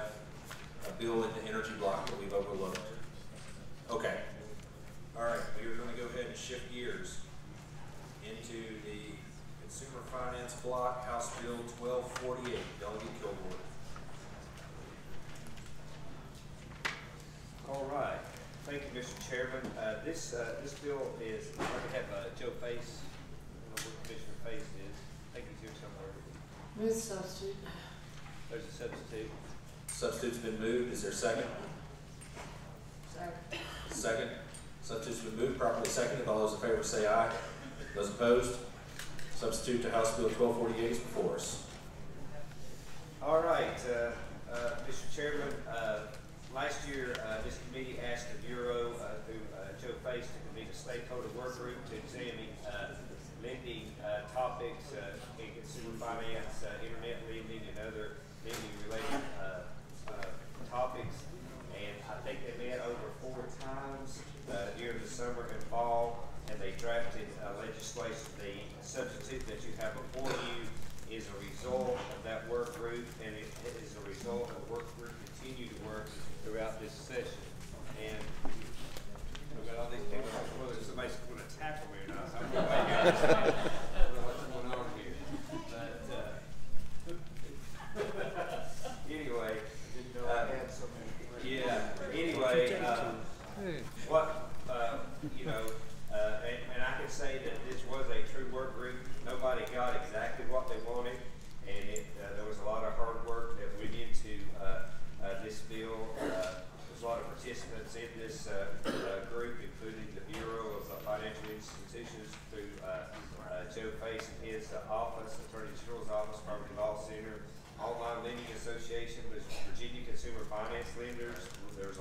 a bill in the energy block that we've overlooked? Okay. All right, we are going to go ahead and shift gears into the consumer finance block, House Bill 1248. Delegate Kilgore. All right. Thank you, Mr. Chairman. This bill is, I have Joe Face. I don't know what Commissioner Face is. I think he's here somewhere. Move substitute. There's a substitute. Substitute's been moved. Is there a second? Second. Second. Substitute's been moved, properly seconded. All those in favor say aye. Those opposed? Substitute to House Bill 1248 is before us. All right, Mr. Chairman, last year this committee asked the Bureau through Joe Face to convene a stakeholder work group to examine lending topics in consumer finance, internet lending, and other lending-related topics. And I think they met over 4 times during the summer and fall, and they drafted legislation. The substitute that you have before you is a result of that work group, and it is a result of the work group continue to work throughout this session. And we've got all these people, whether somebody's going to tackle me or not. I'm going to I don't know what's going on here. But anyway, yeah. Anyway, what, you know, and I can say that this was a true work group. Nobody got exactly what they wanted, and there was a lot of hard work that went into this bill. There's a lot of participants in this group, including the Bureau of Financial Institutions through Joe Face and his office, Attorney General's office, Property Law Center, Online Lending Association, there's Virginia Consumer Finance Lenders. There's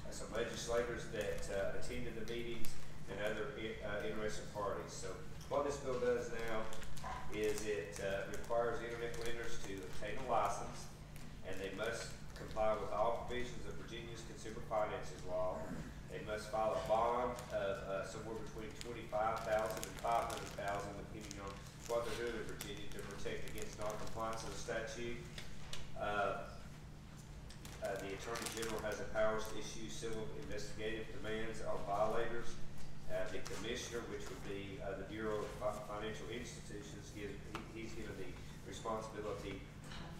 some legislators that attended the meetings and other interested parties. So what this bill does now is it requires internet lenders to obtain a license, and they must comply with all provisions of Virginia's Consumer Finances Law. They must file a bond of somewhere between $25,000 and $500,000, depending on what they're doing in Virginia, to protect against non-compliance of the statute. The Attorney General has the powers to issue civil investigative demands on violators. The Commissioner, which would be the Bureau of Financial Institutions, he's given the responsibility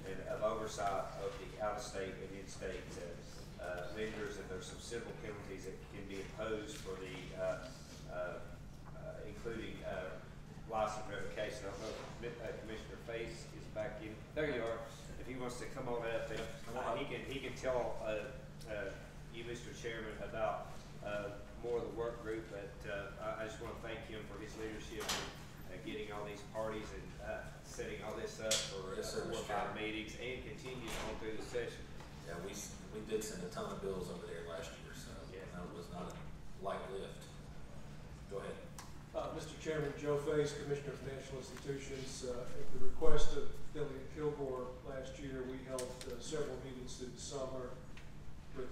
and of oversight of the out-of-state and in-state lenders, and there's some civil penalties that can be imposed for the including license revocation. I don't know if Commissioner Face is back in. There you are. If he wants to come on up, he can tell you, Mr. Chairman, about more of the work group. But I just want to thank him for his leadership in getting all these parties and setting all this up for 4 or 5 meetings, and continues on through the session. Yeah, we did send a ton of bills over there last year, so yeah, that was not a light lift. Go ahead. Mr. Chairman, Joe Face, Commissioner of Financial Institutions. At the request of Billy Kilgore last year, we held several meetings through the summer with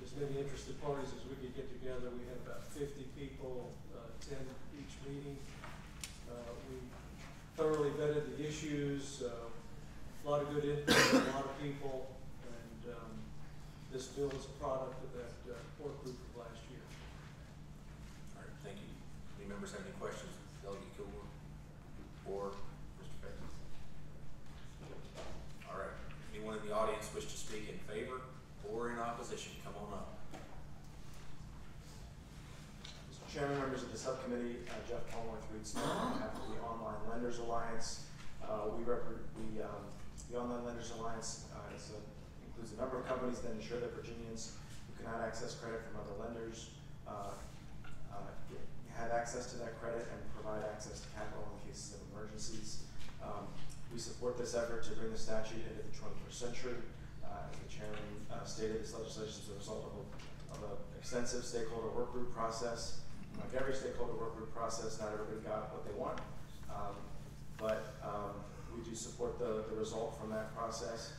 as many interested parties as we could get together. We had about 50 people attend each meeting. We thoroughly vetted the issues, a lot of good input from a lot of people, and this bill is a product of that work group of last year. All right, thank you. Any members have any questions? Delegate Kilgore or Mr. Face? All right. Anyone in the audience wish to speak in favor or in opposition? Come on up. Mr. Chairman, members of the subcommittee, Jeff Kelworth reads on behalf of the Online Lenders Alliance. The Online Lenders Alliance includes a number of companies that ensure that Virginians who cannot access credit from other lenders have access to that credit and provide access to capital in cases of emergencies. We support this effort to bring the statute into the 21st century. As the chairman stated, this legislation is a result of an extensive stakeholder work group process. Like every stakeholder work group process, not everybody got what they want, but we do support the result from that process.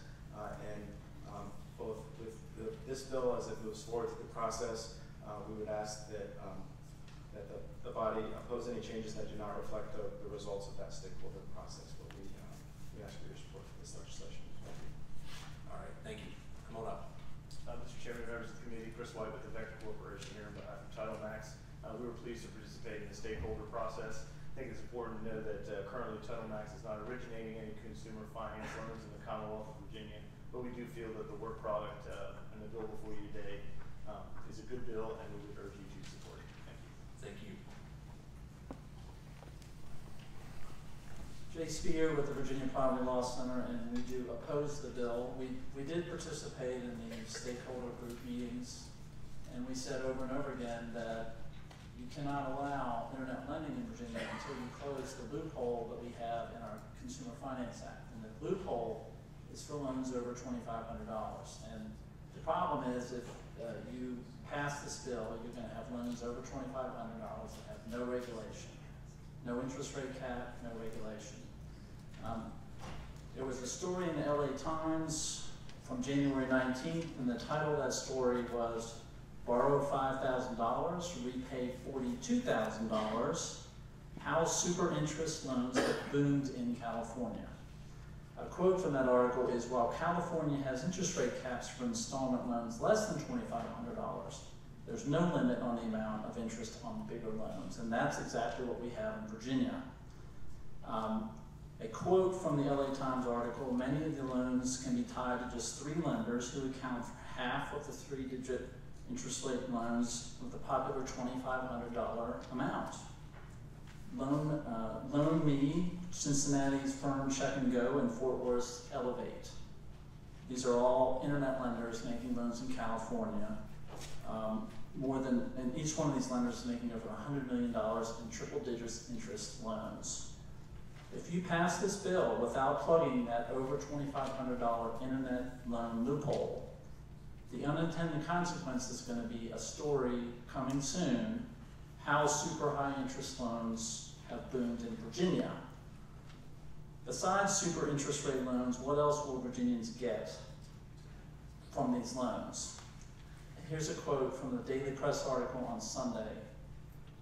Both with this bill as it moves forward through the process, we would ask that the body oppose any changes that do not reflect the results of that stakeholder process. But we ask for your support for this legislation. Thank you. All right, thank you. Come on up. Mr. Chairman, members of the committee, Chris White with the Vector Corporation here on behalf of Title Max. We were pleased to participate in the stakeholder process. I think it's important to know that currently Title Max is not originating any consumer finance loans in the Commonwealth of Virginia, but we do feel that the work product and the bill before you today is a good bill, and we would urge you to support it. Thank you. Thank you. Jay Spear with the Virginia Poverty Law Center, and we do oppose the bill. We did participate in the stakeholder group meetings, and we said over and over again that you cannot allow internet lending in Virginia until you close the loophole that we have in our Consumer Finance Act. And the loophole is for loans over $2,500. And the problem is if you pass this bill, you're going to have loans over $2,500 that have no regulation, no interest rate cap, no regulation. There was a story in the LA Times from January 19th, and the title of that story was "Borrow $5,000, Repay $42,000, How Super Interest Loans Have Boomed in California." A quote from that article is, while California has interest rate caps for installment loans less than $2,500, there's no limit on the amount of interest on bigger loans, and that's exactly what we have in Virginia. A quote from the LA Times article, many of the loans can be tied to just 3 lenders who account for half of the 3-digit interest rate loans with the popular $2,500 amount. Loan Me, Cincinnati's Firm Check and Go, and Fort Worth's Elevate. These are all internet lenders making loans in California. And each one of these lenders is making over $100 million in triple digits interest loans. If you pass this bill without plugging that over $2,500 internet loan loophole, the unintended consequence is going to be a story coming soon, how super high interest loans have boomed in Virginia. Besides super interest rate loans, what else will Virginians get from these loans? Here's a quote from the Daily Press article on Sunday.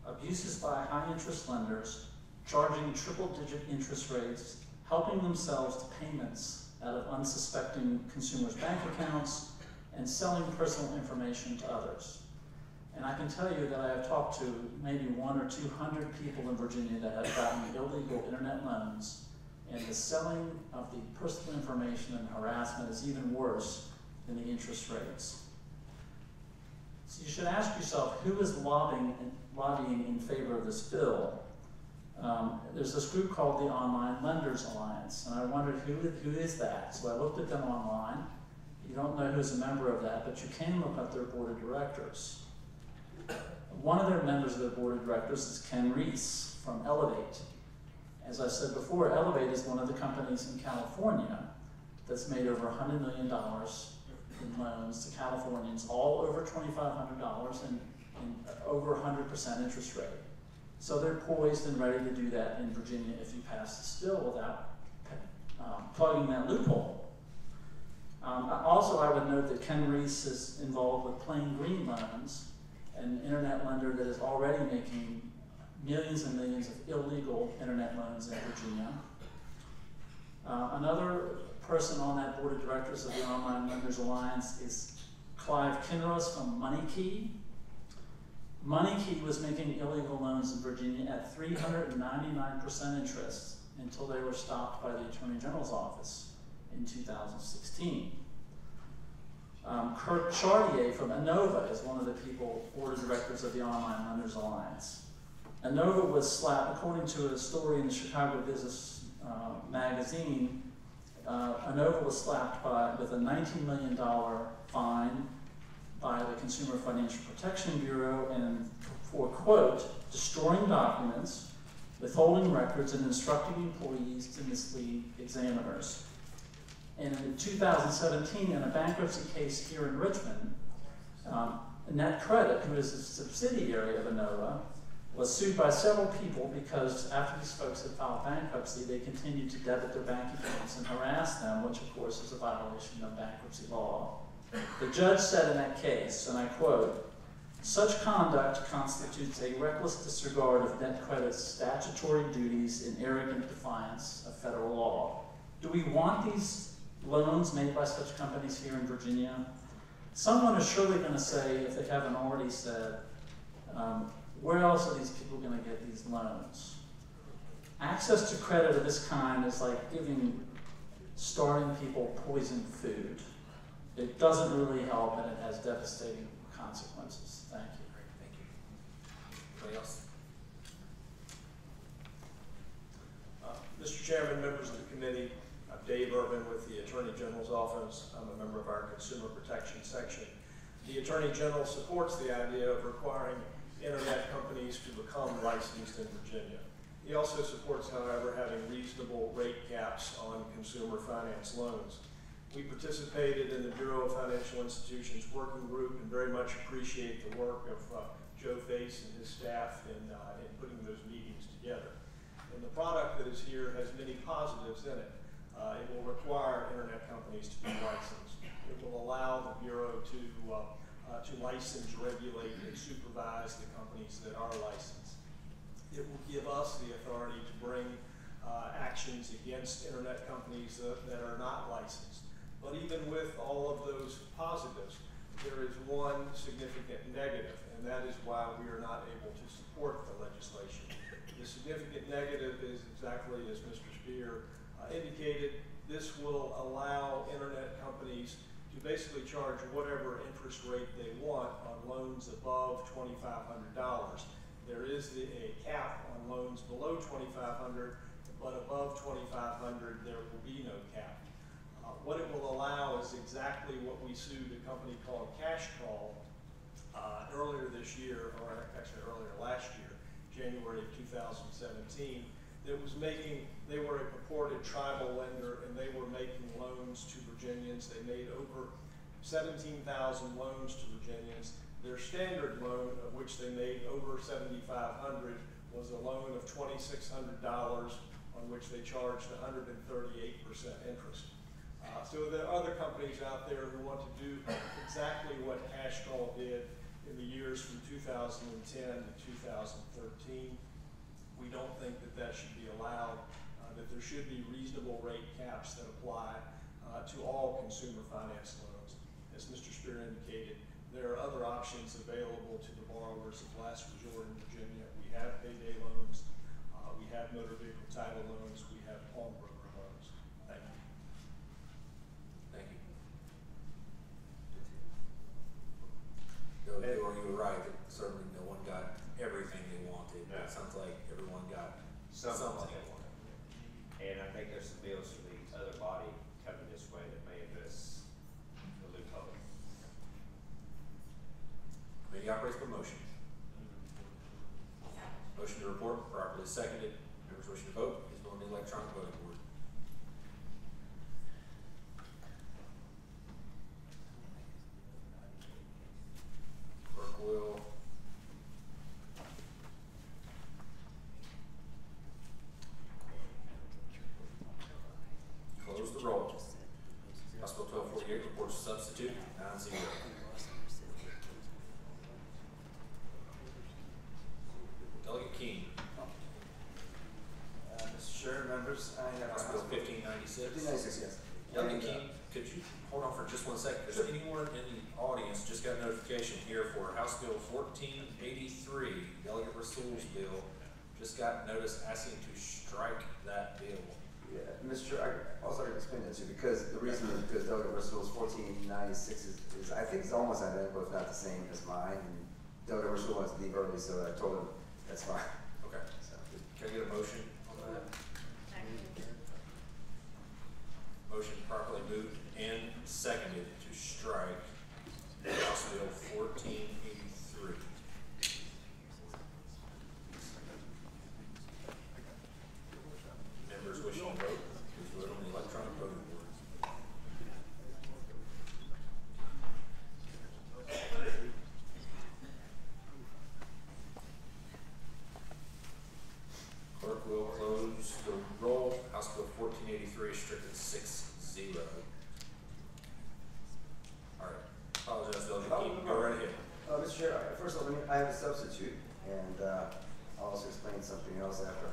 Abuses by high interest lenders, charging triple-digit interest rates, helping themselves to payments out of unsuspecting consumers' bank accounts, and selling personal information to others. And I can tell you that I have talked to maybe 100 or 200 people in Virginia that have gotten illegal internet loans, and the selling of the personal information and harassment is even worse than the interest rates. So you should ask yourself, who is lobbying in favor of this bill? There's this group called the Online Lenders Alliance, and I wondered who is that? So I looked at them online. You don't know who's a member of that, but you can look up their board of directors. One of their members of their board of directors is Ken Reese from Elevate. As I said before, Elevate is one of the companies in California that's made over $100 million in loans to Californians, all over $2,500 and over 100% interest rate. So they're poised and ready to do that in Virginia if you pass this bill without plugging that loophole. Also, I would note that Ken Reese is involved with Plain Green Loans, an internet lender that is already making millions and millions of illegal internet loans in Virginia. Another person on that board of directors of the Online Lenders Alliance is Clive Kinross from MoneyKey. MoneyKey was making illegal loans in Virginia at 399% interest until they were stopped by the Attorney General's office in 2016. Kurt Chartier from Inova is one of the board of directors of the Online Lenders Alliance. Inova was slapped, according to a story in the Chicago Business magazine, Inova was slapped with a $19 million fine by the Consumer Financial Protection Bureau and for, quote, destroying documents, withholding records, and instructing employees to mislead examiners. And in 2017, in a bankruptcy case here in Richmond, Net Credit, who is a subsidiary of Inova, was sued by several people because after these folks had filed bankruptcy, they continued to debit their bank accounts and harass them, which of course is a violation of bankruptcy law. The judge said in that case, and I quote, "Such conduct constitutes a reckless disregard of Net Credit's statutory duties in arrogant defiance of federal law." Do we want these loans made by such companies here in Virginia? Someone is surely going to say, if they haven't already said, where else are these people going to get these loans? Access to credit of this kind is like starting people poisoned food. It doesn't really help, and it has devastating consequences. Thank you. Great, thank you. Anybody else? Mr. Chairman, members of the committee, I'm Dave Urban with the Attorney General's Office. I'm a member of our Consumer Protection Section. The Attorney General supports the idea of requiring internet companies to become licensed in Virginia. He also supports, however, having reasonable rate caps on consumer finance loans. We participated in the Bureau of Financial Institutions working group and very much appreciate the work of Joe Face and his staff in putting those meetings together. And the product that is here has many positives in it. It will require internet companies to be licensed. It will allow the Bureau to license, regulate, and supervise the companies that are licensed. It will give us the authority to bring actions against internet companies that are not licensed. But even with all of those positives, there is one significant negative, and that is why we are not able to support the legislation. The significant negative is exactly as Mr. Spear indicated. This will allow internet companies to to basically charge whatever interest rate they want on loans above $2,500. There is a cap on loans below $2,500, but above $2,500 there will be no cap. What it will allow is exactly what we sued a company called Cash Call earlier this year, or actually earlier last year, January of 2017, that was making, they were a purported tribal lender and they were making loans to Virginians. They made over 17,000 loans to Virginians. Their standard loan, of which they made over 7,500, was a loan of $2,600 on which they charged 138% interest. So there are other companies out there who want to do exactly what Cash Call did in the years from 2010 to 2013. We don't think that that should be allowed, that there should be reasonable rate caps that apply to all consumer finance loans. As Mr. Spear indicated, there are other options available to the borrowers of last resort in Virginia. We have payday loans, we have motor vehicle title loans, we have pawnbroker loans. Thank you. Thank you. You were right, that certainly no one got everything they wanted. No. It sounds like everyone got Something something. they wanted. And I think there's some bills for the other body coming this way that may address the loophole. Committee operates by motion. Motion to report properly seconded. Members wishing to vote, please vote on the electronic voting board. Clerk will close the roll. House Bill 1248 reports substitute 9-0. Delegate King. Mr. Chair, members, I have House Bill 1596. 1596, yes. Delegate King, could you hold on for just one second? There's anyone in the audience just got notification here for House Bill 1483, Delegate Rasool's bill. Just got notice asking to strike that bill. Yeah, Mr. Chair, I also like to explain that too, because the reason is because Delegate Rasool's 1496 is, I think it's almost identical, if not the same as mine, and Delegate Rasool wants to leave early, so I told him that's fine. Okay. So, Can I get a motion on that? Motion properly moved and seconded to strike House Bill 1483. Members wishing to vote, please vote on the electronic voting board. Clerk will close the roll. House Bill 1483 is stricken 6-0. All right. Apologize, Delegate King. Go right ahead. Mr. Chair, first of all, I have a substitute, and I'll also explain something else after I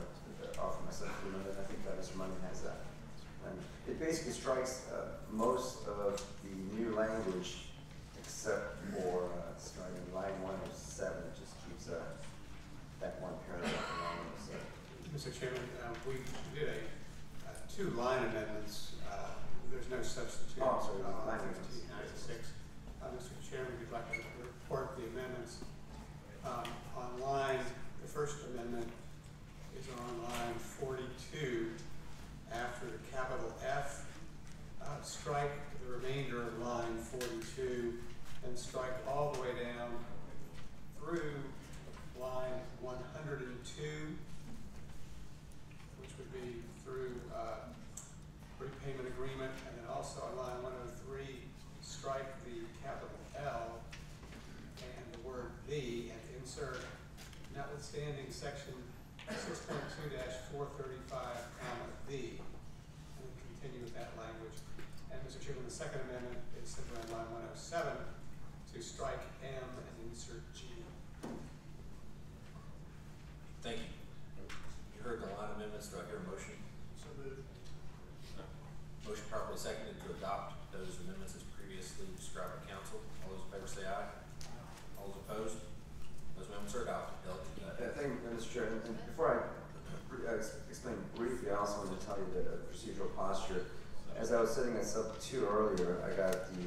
offer my substitute amendment. I think that Mr. Money has that. And it basically strikes most of the new language, except for starting line 107. It just keeps that one paragraph alone. So. Mr. Chairman, we did two line amendments. There's no substitute. Oh, I'm sorry, line 1596. Mr. Chairman, we'd like to report the amendments. On line, the first amendment is on line 42, after the capital F. Strike the remainder of line 42 and strike all the way down through line 102, which would be through repayment agreement, and then also on line 103, strike the capital L and the word the, and insert notwithstanding section 6.2-435, the, and then continue with that language. And Mr. Chairman, the second amendment is simply on line 107 to strike M and insert G. Thank you. You heard the line amendments. Do I hear a motion? So moved. Motion properly seconded to adopt those amendments as previously described by council. All those in favor say aye. All those opposed? Those amendments are adopted. Thank you, Mr. Chair. And before I explain briefly, I also want to tell you that procedural posture. as I was sitting at sub 2 earlier, I got the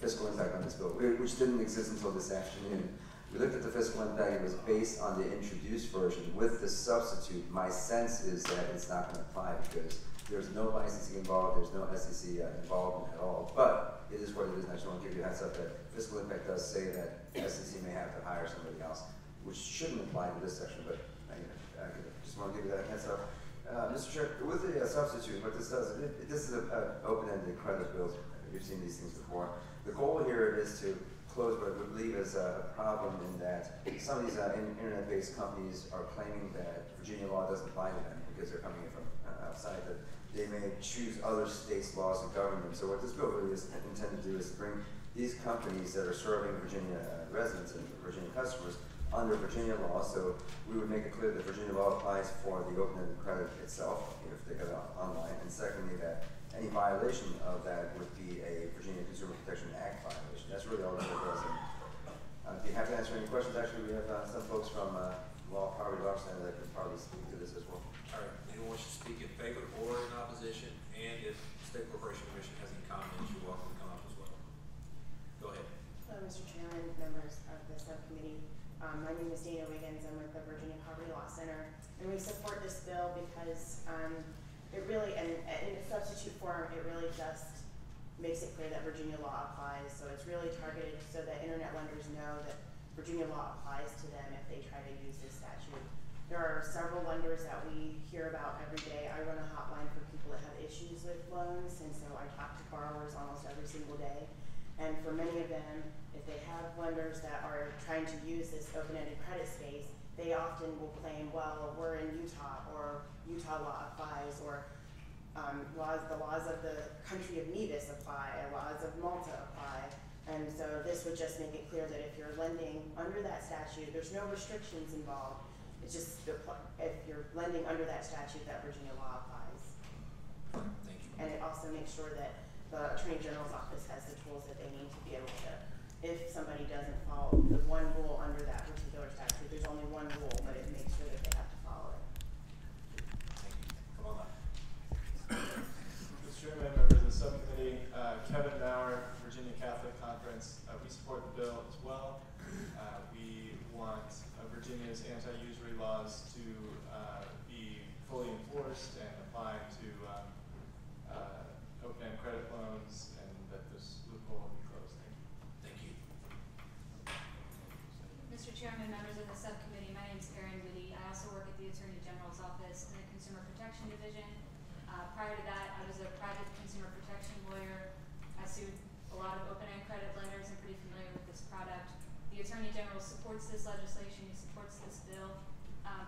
fiscal impact on this bill, which didn't exist until this afternoon. We looked at the fiscal impact. It was based on the introduced version. With the substitute, my sense is that it's not going to apply because there's no licensing involved, there's no SEC involvement at all. But it is what it is, and I just want to give you a heads up that fiscal impact does say that SEC may have to hire somebody else, which shouldn't apply to this section, but I just want to give you that heads up. Mr. Chair, with the substitute, what this does, this is an open-ended credit bill. You've seen these things before. The goal here is to close what we believe is a problem in that some of these internet-based companies are claiming that Virginia law doesn't apply to them because they're coming in from outside, that they may choose other states' laws and governments. So what this bill really is intended to do is to bring these companies that are serving Virginia residents and Virginia customers under Virginia law. So we would make it clear that Virginia law applies for the open-ended credit itself, if they get it online, and secondly that any violation of that would be a Virginia Consumer Protection Act violation. That's really all the bill does. I'd be happy to answer any questions. Actually, we have some folks from Harvard Law Center that could probably speak to this as well. All right, anyone wants to speak in favor or in opposition? And if the State Corporation Commission has any comments, you're welcome to come up as well. Go ahead. Hello, Mr. Chairman, members of the subcommittee. My name is Dana Wiggins. I'm with the Virginia Poverty Law Center, and we support this bill because it really, and in its substitute form, it really just makes it clear that Virginia law applies. So it's really targeted so that internet lenders know that Virginia law applies to them if they try to use this statute. There are several lenders that we hear about every day. I run a hotline for people that have issues with loans, and so I talk to borrowers almost every single day. And for many of them, if they have lenders that are trying to use this open-ended credit space, they often will claim, well, we're in Utah, or Utah law applies, or the laws of the country of Nevis apply, laws of Malta apply. And so this would just make it clear that if you're lending under that statute, there's no restrictions involved. It's just if you're lending under that statute, that Virginia law applies. Thank you. And it also makes sure that the Attorney General's office has the tools that they need to be able to, if somebody doesn't follow the one rule under that particular statute, there's only one rule, but it makes sure that they have to follow it. Thank you. Come on up. Mr. Chairman, members of the subcommittee, Kevin Bauer, Virginia Catholic Conference, we support the bill as well. We want Virginia's anti-usury laws to be fully enforced and apply to open-end credit loans, and that this loophole will be closed. Thank you. Mr. Chairman, members of the subcommittee, my name is Erin Whitty. I also work at the Attorney General's Office in the Consumer Protection Division. Prior to that, I was a private consumer protection lawyer. I sued a lot of open-end credit lenders. I'm pretty familiar with this product. The Attorney General supports this legislation. He supports this bill.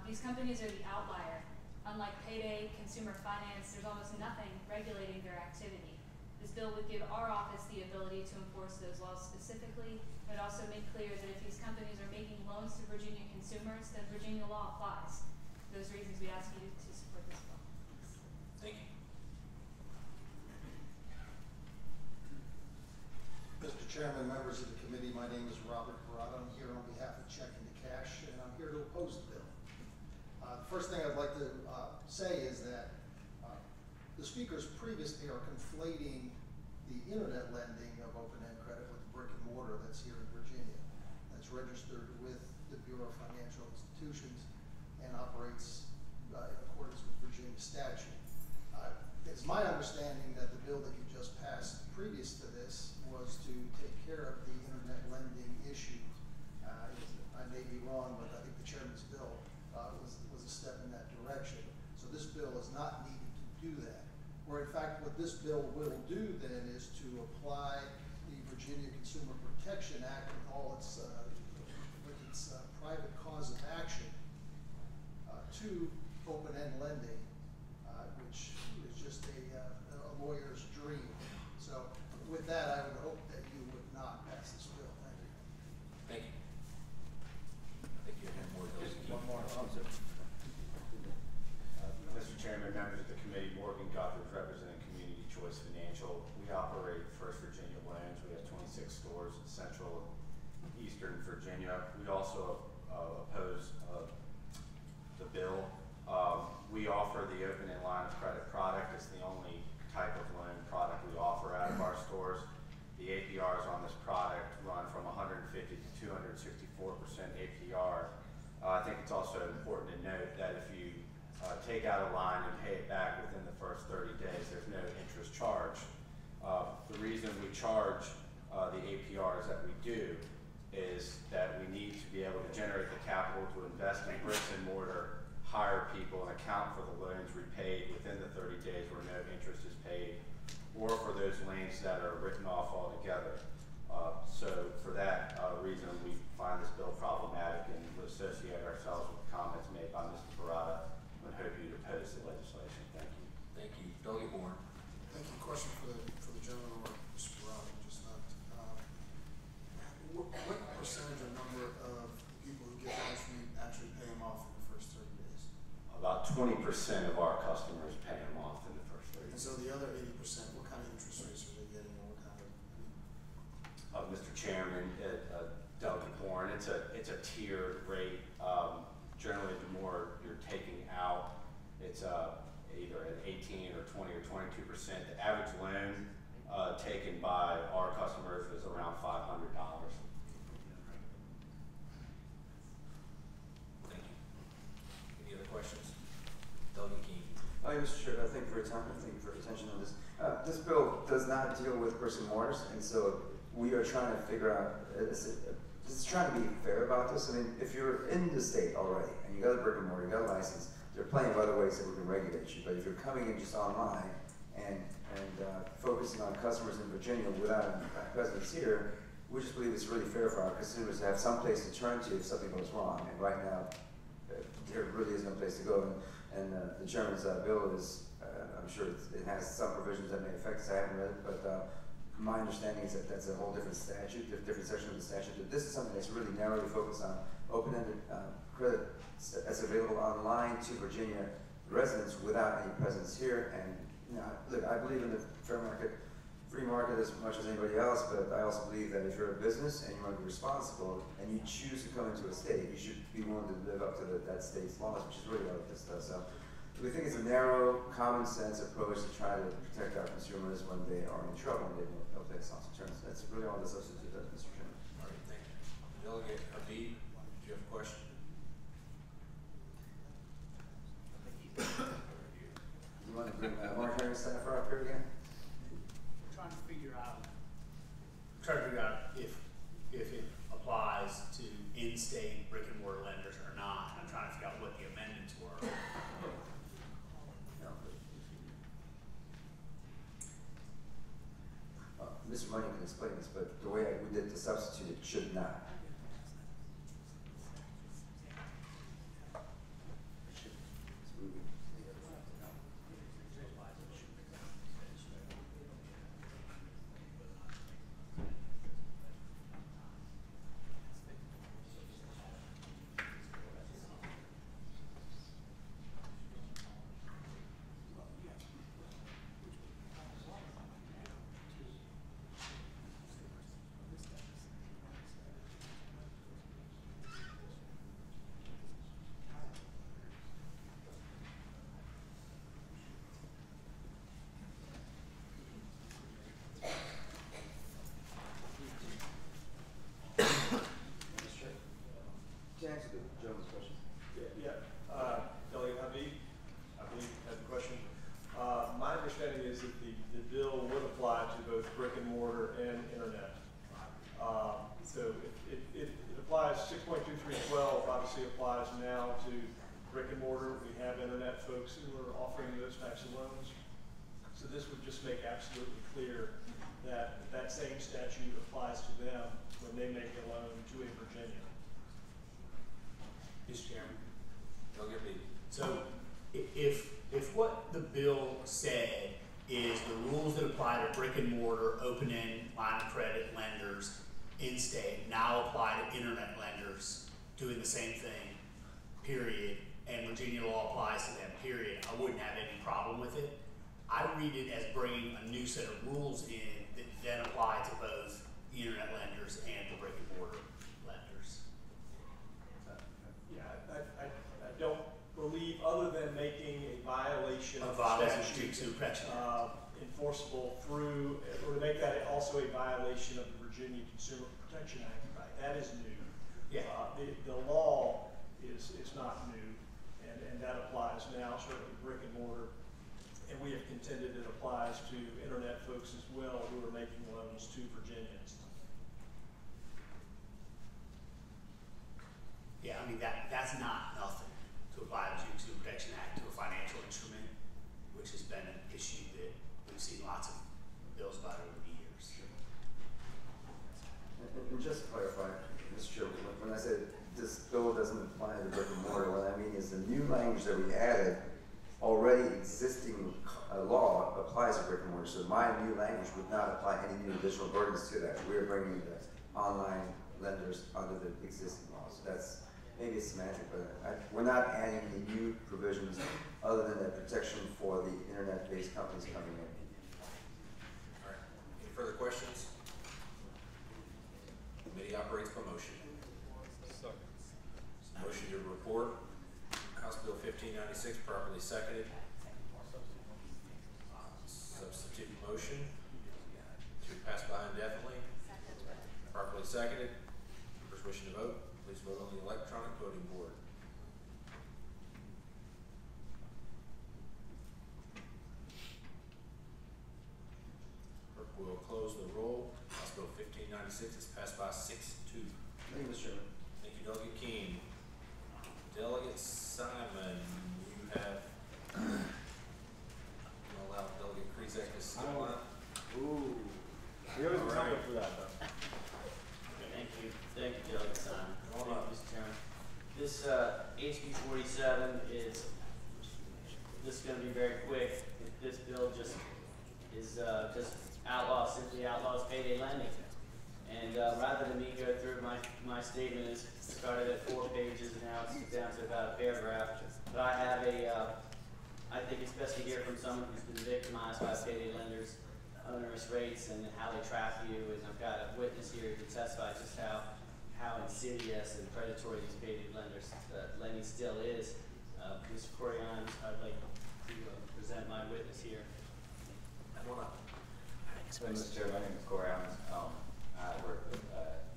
These companies are the outlier. Unlike payday, consumer finance, there's almost nothing regulating their activity. This bill would give our office the ability to enforce those laws specifically. It would also make clear that if these companies are making loans to Virginia consumers, then Virginia law applies. For those reasons, we ask you to support this bill. Thank you. Mr. Chairman, members of the committee, my name is Robert Barada. I'm here on behalf of Check into Cash, and I'm here to oppose the bill. The first thing I'd like to say is that the speakers previously are conflating the internet lending of open-end credit with brick and mortar that's here in Virginia, that's registered with the Bureau of Financial Institutions and operates in accordance with Virginia statute. It's my understanding that the bill that you just passed previous to this was to take care of the internet lending issue. I may be wrong, but I think the chairman's bill was a step in that direction. So this bill is not needed to do that. Or in fact, what this bill will do then is to apply the Virginia Consumer Protection Act with all its private cause of action to open-end lending, which is just a lawyer's dream. So with that, I would hope that you would not pass this bill. Thank you. Thank you. I think you have more of those. One more. Mr. Chairman, members of the committee, Morgan Gothard representing Community Choice Financial. We operate First Virginia lands. We have 26 stores in central and eastern take out a line and pay it back within the first 30 days. There's no interest charge. The reason we charge the APRs that we do is that we need to be able to generate the capital to invest in bricks and mortar, hire people, and account for the loans repaid within the 30 days where no interest is paid, or for those lanes that are written off altogether. So for that reason, we find this bill problematic and would associate ourselves with the comments made by Mr. Barata and hope you oppose the legislation. Thank you. Thank you. Delegate Warren. Thank you. Question for the gentleman or Mr. Barata just not. What percentage or number of people who get loans from you actually pay them off in the first 30 days? About 20% of our customers pay them off in the first 30 days. And so the other 80%, what kind of interest rates are they getting, and what kind of? Mr. Chairman, Delegate Warren, it's a tiered rate. Generally, the more you're taking out, it's either an 18 or 20 or 22%. The average loan taken by our customers is around $500. Thank you. Any other questions? Delegate King. Mr. Chair, thank you for your time and thank you for your attention on this. This bill does not deal with bricks and mortars, and so we are trying to figure out, just trying to be fair about this. I mean, if you're in the state already and you got a brick and mortar, you got a license, there are plenty of other ways that we can regulate you. But if you're coming in just online and focusing on customers in Virginia without a presence here, we just believe it's really fair for our consumers to have some place to turn to if something goes wrong. And right now, there really is no place to go. And the chairman's bill is, I'm sure it has some provisions that may affect us. I haven't read it, but my understanding is that that's a whole different statute, different section of the statute. But this is something that's really narrowly focused on open-ended credit that's available online to Virginia residents without any presence here. And look, I believe in the free market as much as anybody else, but I also believe that if you're a business and you want to be responsible and you choose to come into a state, you should be willing to live up to that state's laws, which is really what this does. So we think it's a narrow, common sense approach to try to protect our consumers when they are in trouble and they have no place else to turn. So that's really all the substitute does, Mr. Chairman. All right, thank you. Delegate Habib, do you have a question? You want to bring Mark Herring staffer up here again? Trying to figure out if it applies to in-state brick and mortar lenders or not. I'm trying to figure out what the amendments were. Mr. Money can explain this, but the way we did the substitute, it should not. Delegate Habib, I believe has a question. My understanding is that the bill would apply to both brick and mortar and internet. So it applies, 6.2312 obviously applies now to brick and mortar. We have internet folks who are offering those types of loans. So this would just make absolutely clear that that same statute applies to them when they make a loan to a Virginian. Mr. Chairman. Delegate Habib. So if what the bill said is the rules that apply to brick and mortar, open-end line of credit lenders in-state now apply to internet lenders doing the same thing, period, and Virginia law applies to them, period, I wouldn't have any problem with it. I read it as bringing a new set of rules in that then apply to both the internet lenders and the brick and mortar lenders. Yeah, I don't believe, other than making a violation of statute enforceable through, or to make that also a violation of the Virginia Consumer Protection Act, right? That is new. Yeah. The law is not new, and that applies applies now, certainly brick and mortar. And we have contended it applies to internet folks as well who are making loans to Virginians. Yeah, I mean, that's not nothing to apply the Consumer Protection Act to a financial instrument, which has been an issue that we've seen lots of bills about over the years. And just to clarify, Mr. Chair, when I said this bill doesn't apply to brick and mortar, what I mean is the new language that we added, already existing law applies to brick and mortar. So my new language would not apply any new additional burdens to that. We are bringing the online lenders under the existing law. So that's maybe it's semantic, but we're not adding any new provisions other than that protection for the internet-based companies coming in. All right. Any further questions? Committee operates by motion. Motion to report House Bill 1596 properly seconded. Substitute motion to pass by indefinitely. Properly seconded. Members wishing to vote, please vote on the electronic voting board. Clerk will close the roll. House Bill 1596 is passed by 6-2. Thank you, Mr. Chairman. Thank you, Delegate King. Delegate Simon, you have allow Delegate Krizek to sit on. Ooh. We always All time right. for that though. Thank you, Delegate Simon. Hold Thank on. you, Mr. Chairman. This HB 47 is going to be very quick. This bill just simply outlaws payday lending. And rather than me go through my statement, it started at 4 pages and now it's down to about a paragraph. But I have I think it's best to hear from someone who's been victimized by payday lenders, onerous rates, and how they trap you. And I've got a witness here who can testify just how insidious and predatory these payday lenders lending still is. Mr. Corian, I'd like to present my witness here. So, Mr. Chair, my name is Corey Allen. I work with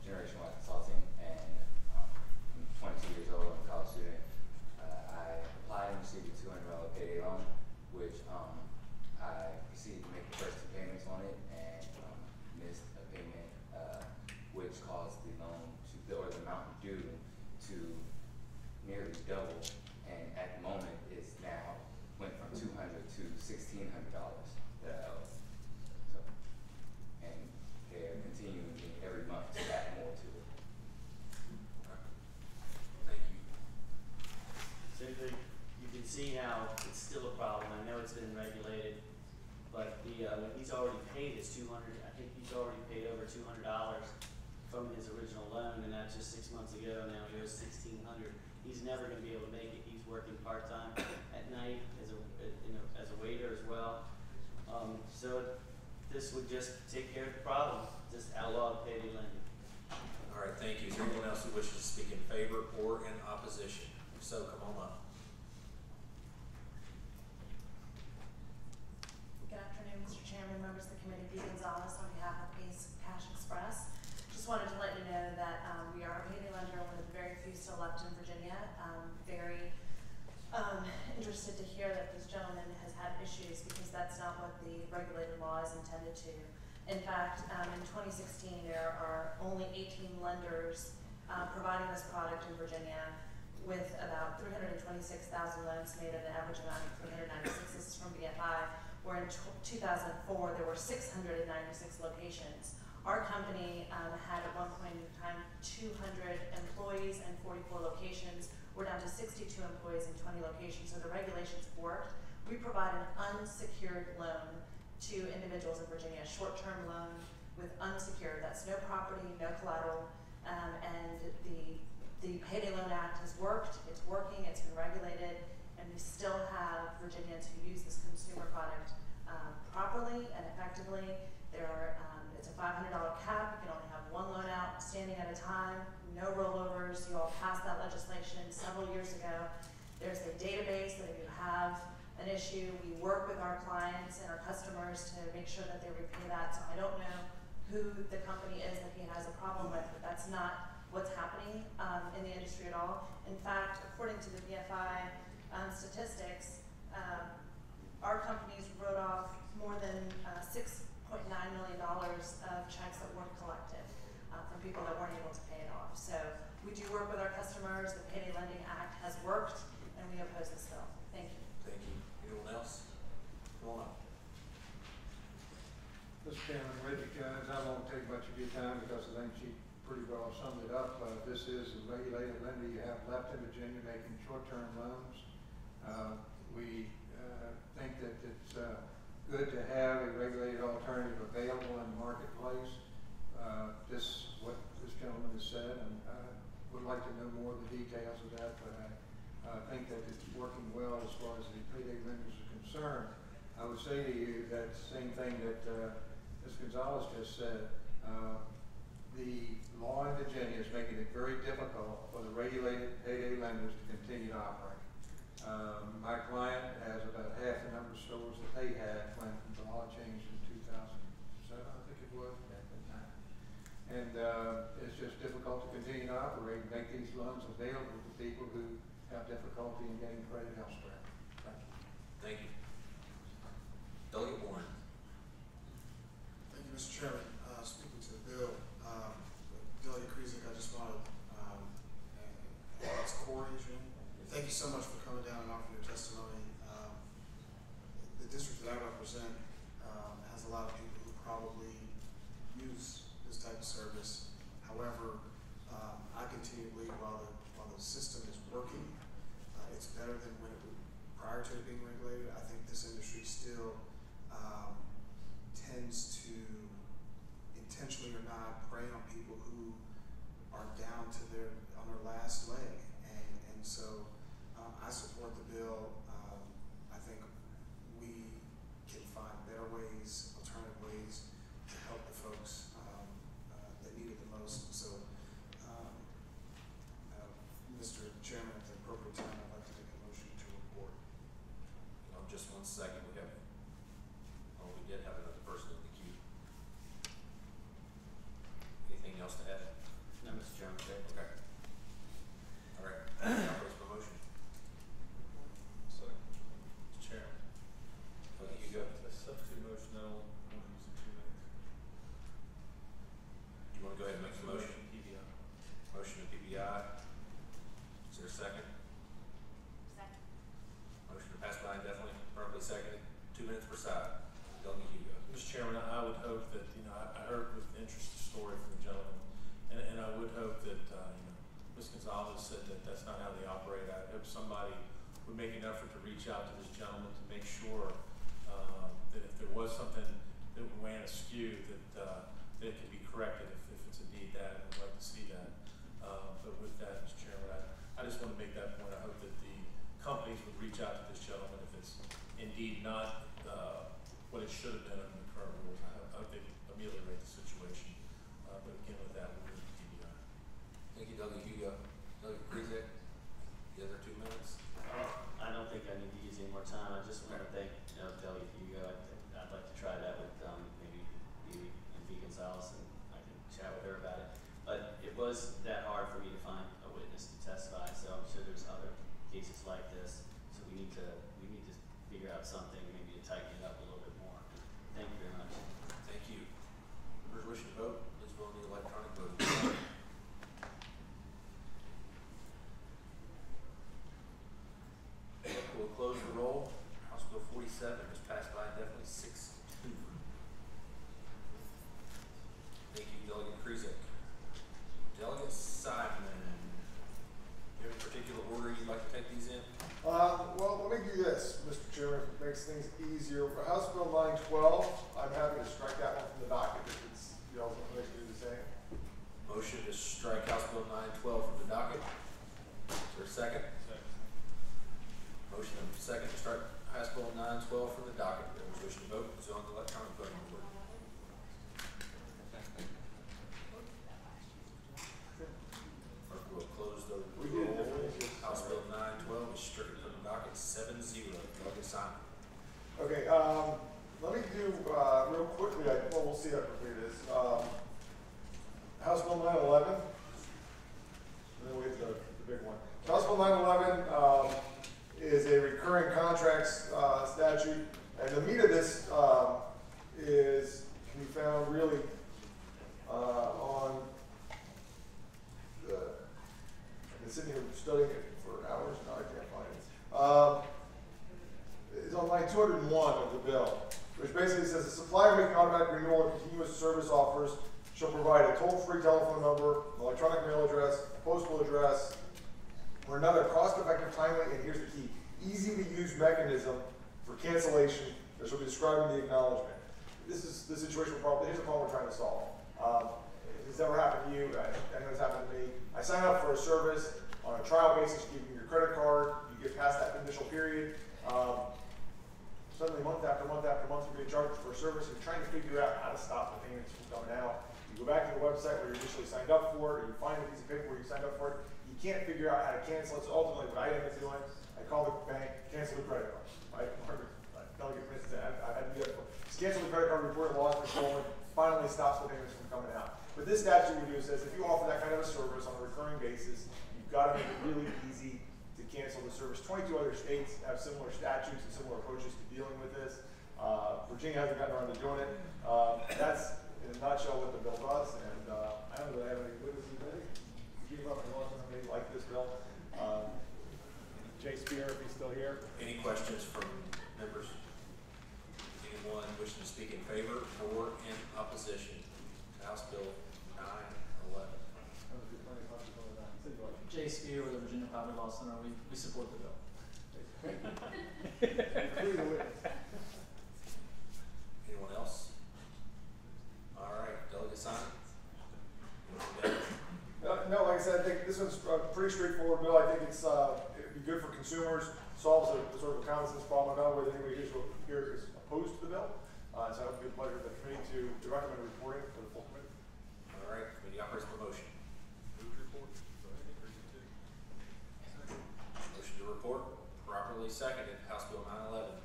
Generation Y Consulting, and I'm 22 years old. I'm a college student. I applied and received a $200 payday loan, which I proceeded to make the first 2 payments on it, and missed a payment, which caused the loan or the amount due to nearly double, and at the moment it's now went from $200 to $1,600 that I owe. So, and they're continuing every month to add more to it. Thank you. So you can see how it's still a problem. I know it's been regulated, but when he's already paid his $200, I think he's already paid over $200 from his original loan, and that's just 6 months ago. Now he owes $1,600. He's never going to be able to make it. He's working part-time at night as a waiter as well. So this would just take care of the problem. Just outlaw payday lending. All right, thank you. Is there anyone else who wishes to speak in favor or in opposition? If so, come on up. Good afternoon, Mr. Chairman, members of the committee. Dee Gonzalez on behalf of Ace Cash Express. Just wanted to let you know that we are a payday lender, one of the very few still left in Virginia. Very interested to hear that this gentleman has had issues because that's not what the regulated law is intended to. In fact, in 2016, there are only 18 lenders providing this product in Virginia, with about 326,000 loans made at an average amount of 396. This is from BFI, where in 2004 there were 696 locations. Our company had at one point in time 200 employees and 44 locations. We're down to 62 employees and 20 locations, so the regulations worked. We provide an unsecured loan to individuals in Virginia, a short-term loan with unsecured. That's no property, no collateral, and the Payday Loan Act has worked. It's working. It's been regulated, and we still have Virginians who use this consumer product properly and effectively. It's a $500 cap. You can only have 1 loan outstanding at a time. No rollovers. You all passed that legislation several years ago. There's a database that if you have an issue, we work with our clients and our customers to make sure that they repay that. So I don't know who the company is that he has a problem with, but that's not what's happening in the industry at all. In fact, according to the BFI statistics, our companies wrote off more than $6.9 million of checks that weren't collected from people that weren't able to pay it off. So we do work with our customers. The Payday Lending Act has worked, and we oppose this bill. Thank you. Thank you. Anyone else? Come on up. Mr. Chairman, Reggie Jones, I won't take much of your time because I think she pretty well summed it up. This is a regulated lender you have left in Virginia making short-term loans. We think that it's good to have a regulated alternative available in the marketplace. This what this gentleman has said, and would like to know more of the details of that, but I think that it's working well as far as the payday lenders are concerned. I would say to you that same thing that Ms. Gonzalez just said. The law in Virginia is making it very difficult for the regulated payday lenders to continue to operate. My client has about half the number of stores that they had when the law changed in 2007, I think it was, at that time. And it's just difficult to continue to operate and make these loans available to people who have difficulty in getting credit elsewhere. Thank you. Thank you. Delegate Warren. Thank you, Mr. Chairman. Speaking to the bill, Delegate Krizik, I just want to, it's Corey, thank you so much for coming down and offering your testimony. The district that I represent has a lot of people who probably use this type of service. However, I continue to believe while the system is working, it's better than when it was prior to it being regulated. I think this industry still tends to intentionally or not prey on people who are down to on their last leg, and so I support the bill. I think we can find better ways, alternative ways to help the folks that need it the most. So, Mr. Chairman, at the appropriate time, I'd like to take a motion to report. Just 1 second. We did have another person in the queue. Anything else to add? No, Mr. Chairman. Okay. All right. Now for motion. Second. Mr. Chairman. Okay, you go. A substitute motion, I don't want to use in 2 minutes. You want to go ahead and make the motion? PBI. Motion to PBI. Is there a second? Second. Motion to pass by indefinitely, properly seconded. 2 minutes per side. Delegate Hugo. Mr. Chairman, I would hope that, I heard with interest the story from the gentleman, and I would hope that, Ms. Gonzalez said that that's not how they operate. I hope somebody would make an effort to reach out to this gentleman to make sure that if there was something that ran askew, that it could be corrected if it's indeed that, and I'd like to see that. But with that, Mr. Chairman, I just want to make that point. I hope that the companies would reach out to this gentleman if it's indeed not what it should have been under the current rules. I hope they ameliorate the situation. But again, with that, we'll move to PBI. Thank you, Delegate Hugo. Delegate Krizik. The other 2 minutes. I don't think I need to use any more time. I just want to thank Delegate Hugo. I'd like to try that with maybe you and V. Gonzalez, and I can chat with her about it. But it was that hard for me to find a witness to testify, so I'm sure there's other cases like this. So we need to figure out something, maybe to tighten it up a little bit more. Thank you very much. Thank you. Members wishing to vote, please vote in the electronic voting. We'll close the roll. House Bill 47 is passed by indefinitely 6-2. Thank you, Delegate Krizik. Delegate Simon, do you have a particular order you'd like to take these in? Well, let me do this, Mr. Chairman, if it makes things easier. For House Bill 912, I'm happy to strike that one from the docket if it's, like to do the same. Motion to strike House Bill 912 from the docket. Is there a second? Second. Motion and second to strike House Bill 912 from the docket. Members wishing to vote, is on the electronic voting board. Clerk will close the roll. House Bill 912 is stricken from the docket 7-0. Delegate Simon. Okay, let me do, real quickly, we'll see how quickly it is. House Bill 911, and then we have the big one. House Bill 911 is is a recurring contracts statute, and the meat of this can be found really on the. I've been sitting here studying it for hours now. I can't find it. It's on line 201 of the bill, which basically says the supplier making automatic renewal of continuous service offers shall provide a toll-free telephone number, an electronic mail address, a postal address, or another cost-effective, timely, and here's the key, easy-to-use mechanism for cancellation that shall be described in the acknowledgement. This is the situation here's the problem we're trying to solve. If this ever happened to you, I know it's happened to me. I sign up for a service on a trial basis, you give me your credit card, you get past that initial period. Suddenly, month after month after month, you're being charged for a service. You're trying to figure out how to stop the payments from coming out. You go back to the website where you initially signed up for it, or you find a piece of paper where you signed up for it. You can't figure out how to cancel it. So ultimately, what I end up doing, I call the bank, cancel the credit card. Right? Delegate Prince, I've had to do that before. Just cancel the credit card, report it lost for stolen. Finally, stops the payments from coming out. But this statute we do says if you offer that kind of a service on a recurring basis, you've got to make it really easy to cancel the service. 22 other states have similar statutes and similar approaches to dealing with this. Virginia hasn't gotten around to doing it. That's in a nutshell what the bill does, and I don't really have any witnesses ready to give up and law somebody like this bill. Jay Spear, if he's still here. Any questions from members? Anyone wishing to speak in favor or in opposition to House Bill 911? Jay Spear with the Virginia Poverty Law Center. We support the bill. Anyone else? All right, Delegate Simon. No, like I said, I think this one's a pretty straightforward bill. I think it's it'd be good for consumers. Solves a sort of a common sense problem. I don't know whether anybody here is opposed to the bill. So it would be a pleasure for the committee to recommend reporting for the full committee. All right, committee operates per motion. Motion to report properly seconded. House Bill 911.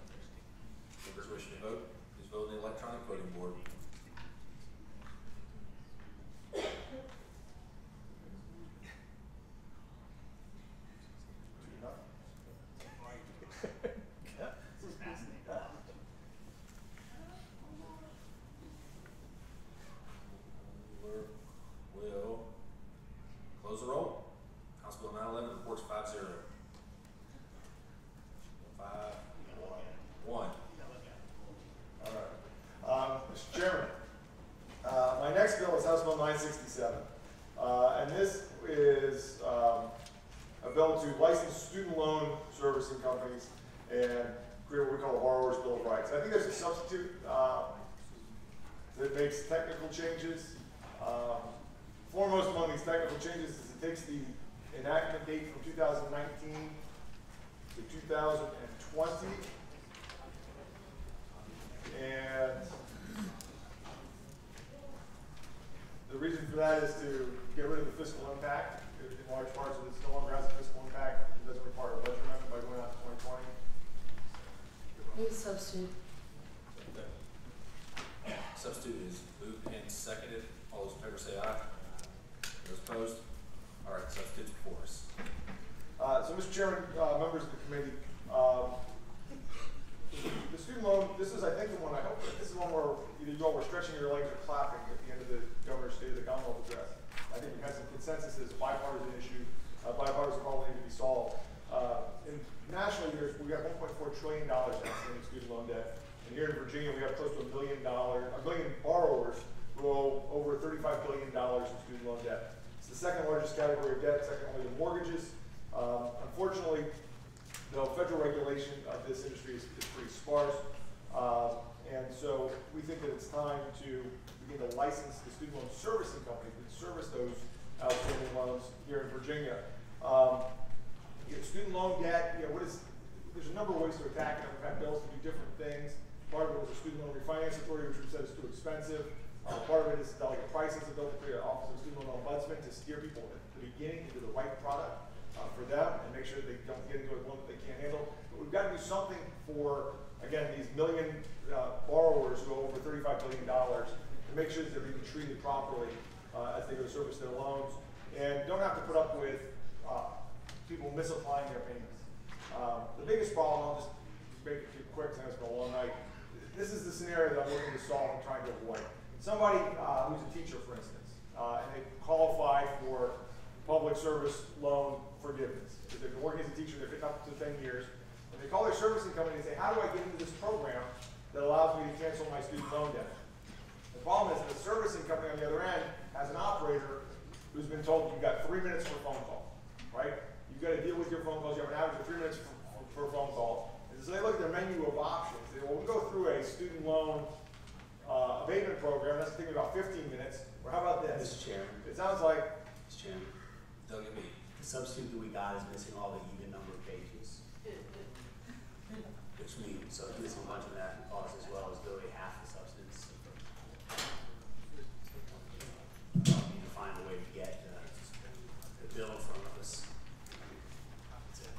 Members wishing to vote, please vote in the electronic voting board. Will close the roll. House Bill 911 reports 5-0. 5-1. All right. Mr. Chairman, my next bill is House Bill 967. And this is a bill to license student loan servicing companies and create what we call a borrower's bill of rights. I think there's a substitute that makes technical changes. Foremost among these technical changes is it takes the enactment date from 2019 to 2020. And the reason for that is to get rid of the fiscal impact. In large parts of it no longer has a fiscal impact. It doesn't require a budget amendment by going out to 2020. Move substitute. Substitute is moved and seconded. All those in favor say aye. Those opposed? All right, substitute's before us. So, Mr. Chairman, members of the committee, the student loan, this is, I think, the one I hope, this is one where either you all were stretching your legs or clapping at the end of the governor's State of the Commonwealth address. I think we had some consensus as a bipartisan issue, bipartisan problem needed to be solved. And nationally, we have $1.4 trillion in outstanding student loan debt. And here in Virginia, we have close to $1 million borrowers who owe over $35 billion in student loan debt. It's the second largest category of debt, second only to mortgages. Unfortunately, the federal regulation of this industry is pretty sparse. And so we think that it's time to begin to license the student loan servicing companies that service those outstanding loans here in Virginia. Student loan debt, there's a number of ways to attack it. We've had bills to do different things. Part of it was a student loan refinance authority, which we said is too expensive. Part of it is Delegate Price's ability to create an Office of Student Loan Ombudsman to steer people at the beginning into the right product for them and make sure that they don't get into a loan that they can't handle. But we've got to do something for, again, these million borrowers who owe over $35 billion to make sure that they're being treated properly as they go to service their loans and don't have to put up with people misapplying their payments. The biggest problem, I'll just make it quick, because it's been a long night. This is the scenario that I'm looking to solve and trying to avoid. Somebody who's a teacher, for instance, and they qualify for public service loan forgiveness. If they've been working as a teacher, they've been up to 10 years, and they call their servicing company and say, how do I get into this program that allows me to cancel my student loan debt? The problem is the servicing company on the other end has an operator who's been told you've got 3 minutes for a phone call, right? You've got to deal with your phone calls. You have an average of 3 minutes for a phone call. And so they look at their menu of options. They say, well, we go through a student loan abatement program. That's taking about 15 minutes. Or how about this? Mr. Chairman. It sounds like. Mr. Chairman. Don't get me. The substitute that we got is missing all the even number of pages. Which means, so it's missing a bunch of that cost as well as literally half the substance. We need to find a way to get the bill in front of us. That's it.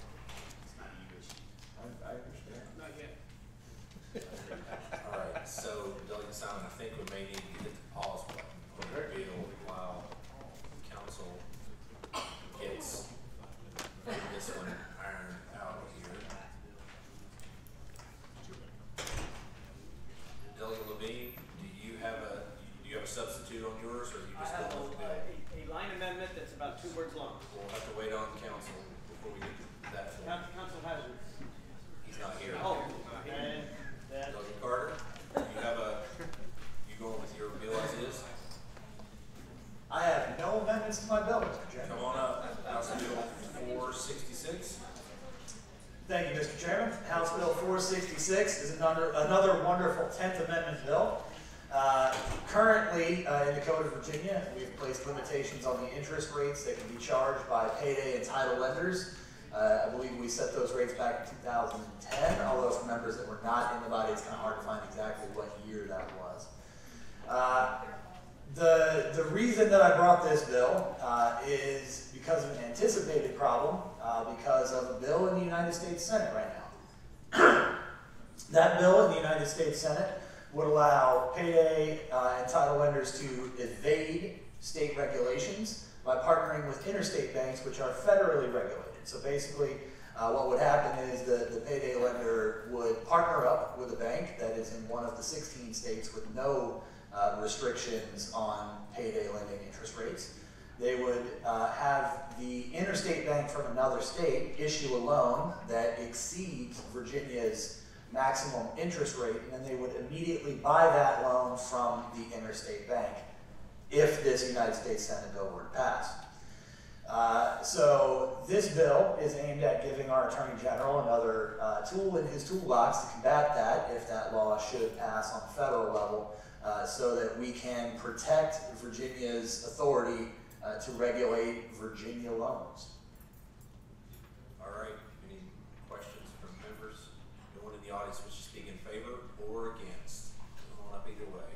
It's not a you issue. I understand. Not yet. All right, so Delegate Simon, I think we may need to hit the pause button on the bill while the council gets this one ironed out here. Delegate Levine, do you have a substitute on yours, or you just I have go with the bill? a line amendment that's about 2 words long. We'll have to wait on council before we get to that. Council has it. He's not here. Oh, and that. Delegate Carter, you going with your bill as is? I have no amendments to my bill, Mr. Chairman. Come on up. House Bill 466. Thank you, Mr. Chairman. House Bill 466 is another wonderful 10th Amendment bill. Currently, in the Code of Virginia, we've placed limitations on the interest rates that can be charged by payday and title lenders. I believe we set those rates back in 2010, although for members that were not in the body, it's kind of hard to find exactly what year that was. The reason that I brought this bill is because of an anticipated problem, because of a bill in the United States Senate right now. That bill in the United States Senate would allow payday and title lenders to evade state regulations by partnering with interstate banks, which are federally regulated. So basically, what would happen is the payday lender would partner up with a bank that is in one of the 16 states with no restrictions on payday lending interest rates. They would have the interstate bank from another state issue a loan that exceeds Virginia's maximum interest rate, and then they would immediately buy that loan from the interstate bank if this United States Senate bill were to pass. So this bill is aimed at giving our Attorney General another tool in his toolbox to combat that if that law should pass on the federal level, so that we can protect Virginia's authority to regulate Virginia loans. All right, any questions from members? No one in the audience wish to speak in favor or against? Come on up either way.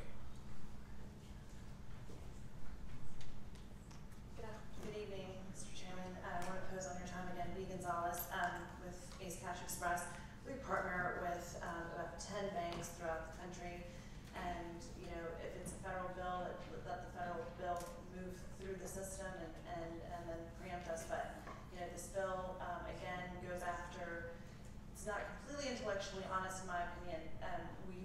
Good evening, Mr. Chairman. I want to pose on your time again, Lee Gonzalez with Ace Cash Express. We partner with about 10 banks throughout the country, and if it's a federal bill, let the federal bill move through the system and then preempt us. But this bill again goes after. It's not completely intellectually honest in my opinion. We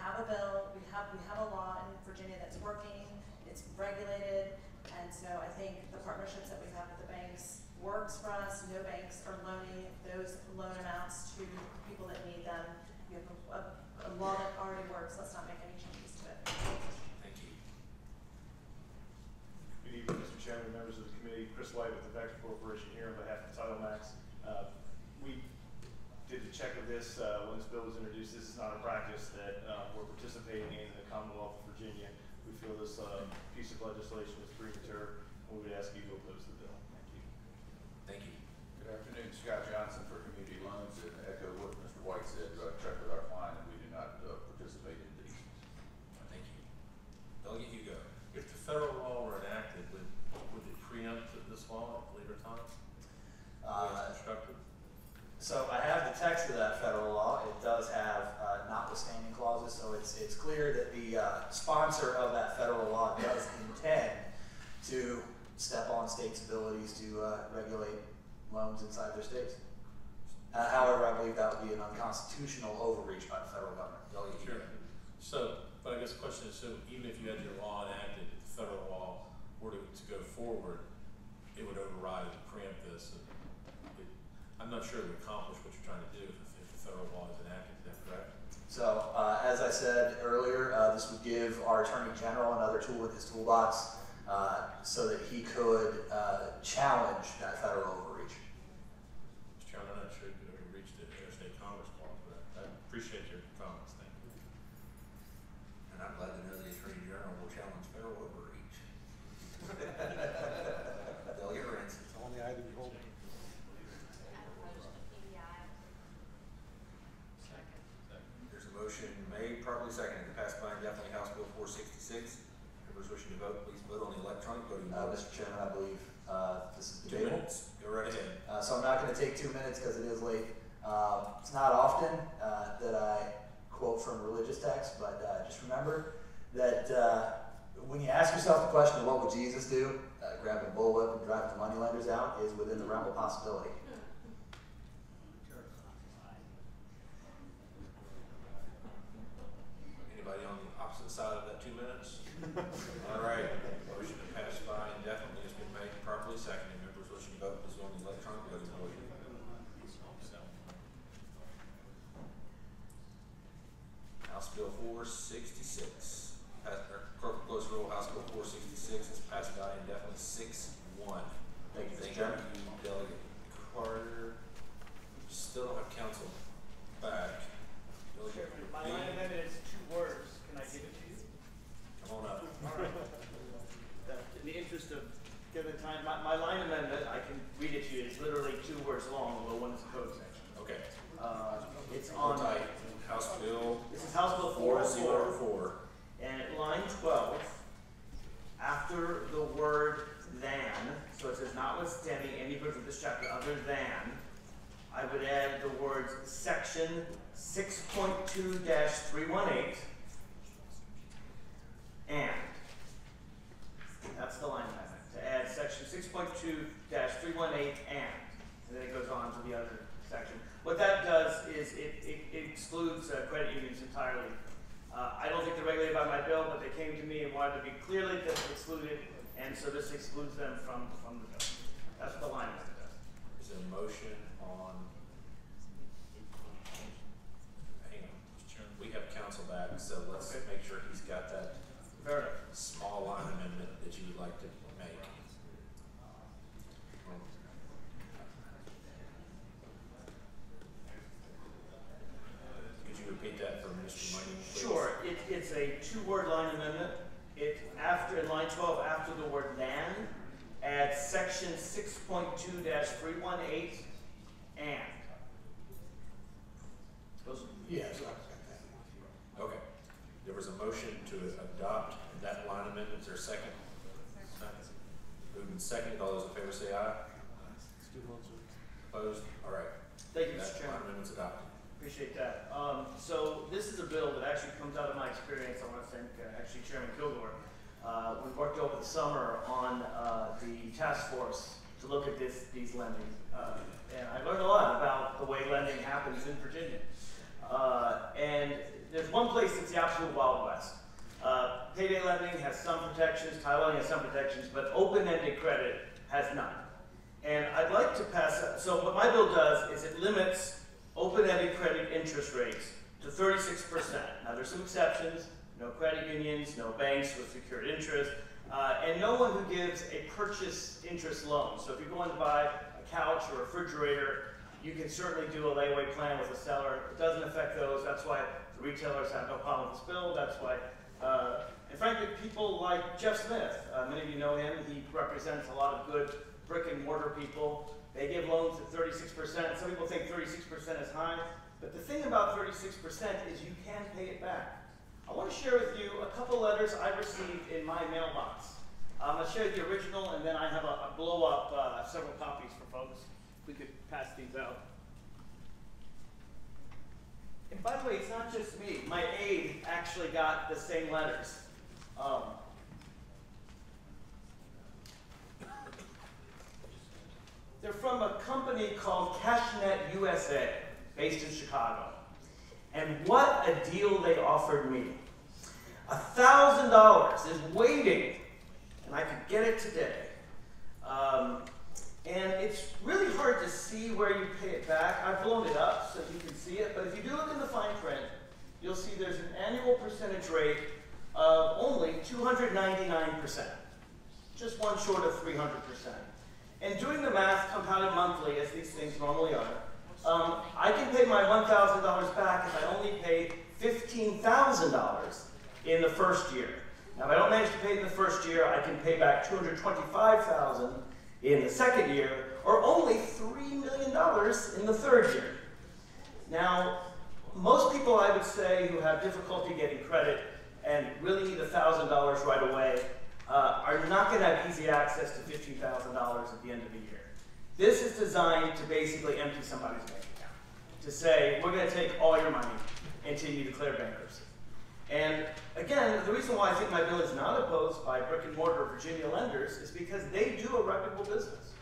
have a bill, we have a law in Virginia that's working, it's regulated, and so I think the partnerships that we have with the banks works for us. No banks are loaning those loan amounts to people that need them. You have a law that already works. Let's not make any changes to it. Thank you. Good evening, Mr. Chairman, members of the committee. Chris White with the Vector Corporation here on behalf of Title Max. We did the check of this when this bill was introduced. This is not a practice that we're participating in the Commonwealth of Virginia. We feel this piece of legislation is premature, and we would ask you to oppose the bill. Thank you. Thank you. Good afternoon, Scott Johnson for Community Loans, and echo what Mr. White said. Check with our client, and we do not participate in these. Thank you. Delegate Hugo. If the federal law were enacted, would it preempt this law at a later time? Constructed? So I have the text of that federal law. It does have notwithstanding clauses, so it's clear that the sponsor of that federal law does intend to step on states' abilities to regulate loans inside their states. However, I believe that would be an unconstitutional overreach by the federal government. Sure. So, but I guess the question is, so even if you had your law enacted, if the federal law were to go forward, it would override and preempt this. And I'm not sure it would accomplish what you're trying to do if the federal law is enacted. Is that correct? So, as I said earlier, this would give our Attorney General another tool in his toolbox so that he could challenge that federal overreach. Mr. Chairman, I'm not sure you could overreach the interstate commerce clause, but I appreciate your comments. Thank you. And I'm glad to know the Attorney General will challenge federal overreach. They'll hear it. It's only I to behold. There's a motion made, properly seconded, to pass by indefinitely House Bill 466. Members wishing to vote, please vote on the electronic voting board. Mr. Chairman, I believe this is 2 debatable. minutes. Go right ahead. So I'm not going to take 2 minutes because it is late. It's not often that I quote from religious texts, but just remember that when you ask yourself the question of what would Jesus do, grabbing a bullwhip and driving the moneylenders out is within the realm of possibility. Anybody on the opposite side of that 2 minutes? All right. Motion to pass by indefinitely has been made, properly seconded. Members wishing to vote, please vote on the electronic voting board. House Bill 466. Clerk will close the roll. House Bill 466 is passed by indefinitely 6-1. Thank you, Mr. Thank Chairman. you, Delegate Carter. Still don't have council back. Delegate My Reed, line amendment is 2 words. Can I give it to you? come on up. All right. In the interest of giving time, my line amendment, I can read it to you. It's literally 2 words long, although one is a code section. Okay. It's Hold on. tight. House Bill This is House Bill 404. And at line 12, after the word than, so it says notwithstanding any version of this chapter other than, I would add the words section 6.2-318 and. That's the line amendment, to add section 6.2-318 and then it goes on to the other section. What that does is it excludes credit unions entirely. I don't think they're regulated by my bill, but they came to me and wanted to be clearly excluded, and so this excludes them from the bill. That's what the line amendment does. Is there a motion on? Hang on, Mr. Chairman. We have council back, so let's make sure he's got that small line amendment that you would like to make. Could you repeat that for Mr. Money, please? Sure. It's a 2-word line amendment. In line 12, after the word than, add section 6.2-318 and. Yes. Okay. There was a motion to adopt that line amendment. Is there a second? Second. Moved and seconded. All those in favor say aye. Opposed? All right. Thank you, Mr. That Chairman. line amendment's adopted. Appreciate that. So this is a bill that actually comes out of my experience. I want to thank actually Chairman Kilgore. We worked over the summer on the task force to look at these lending. And I learned a lot about the way lending happens in Virginia. And there's one place that's the absolute Wild West. Payday lending has some protections, title lending has some protections, but open-ended credit has none. And I'd like to pass, so what my bill does is it limits open-ended credit interest rates to 36%. Now there's some exceptions, no credit unions, no banks with secured interest, and no one who gives a purchase interest loan. So if you're going to buy a couch or a refrigerator, you can certainly do a layaway plan with a seller. It doesn't affect those. That's why the retailers have no problem with this bill. That's why, and frankly, people like Jeff Smith, many of you know him. He represents a lot of good brick and mortar people. They give loans at 36%. Some people think 36% is high, but the thing about 36% is you can pay it back. I want to share with you a couple letters I received in my mailbox. I'm going to share the original, and then I have a blow-up, several copies for folks. If we could pass these out. And by the way, it's not just me. My aide actually got the same letters. They're from a company company called CashNet USA, based in Chicago. And what a deal they offered me. $1,000 is waiting, and I could get it today. And it's really hard to see where you pay it back. I've blown it up so you can see it, but if you do look in the fine print, you'll see there's an annual percentage rate of only 299%, just one short of 300%. And doing the math compounded monthly, as these things normally are, I can pay my $1,000 back if I only pay $15,000 in the first year. Now, if I don't manage to pay in the first year, I can pay back $225,000 in the second year, or only $3 million in the third year. Now, most people, I would say, who have difficulty getting credit and really need $1,000 right away are not going to have easy access to $15,000 at the end of the year. This is designed to basically empty somebody's bank account, to say, we're going to take all your money until you declare bankruptcy. And again, the reason why I think my bill is not opposed by brick and mortar Virginia lenders is because they do a reputable business.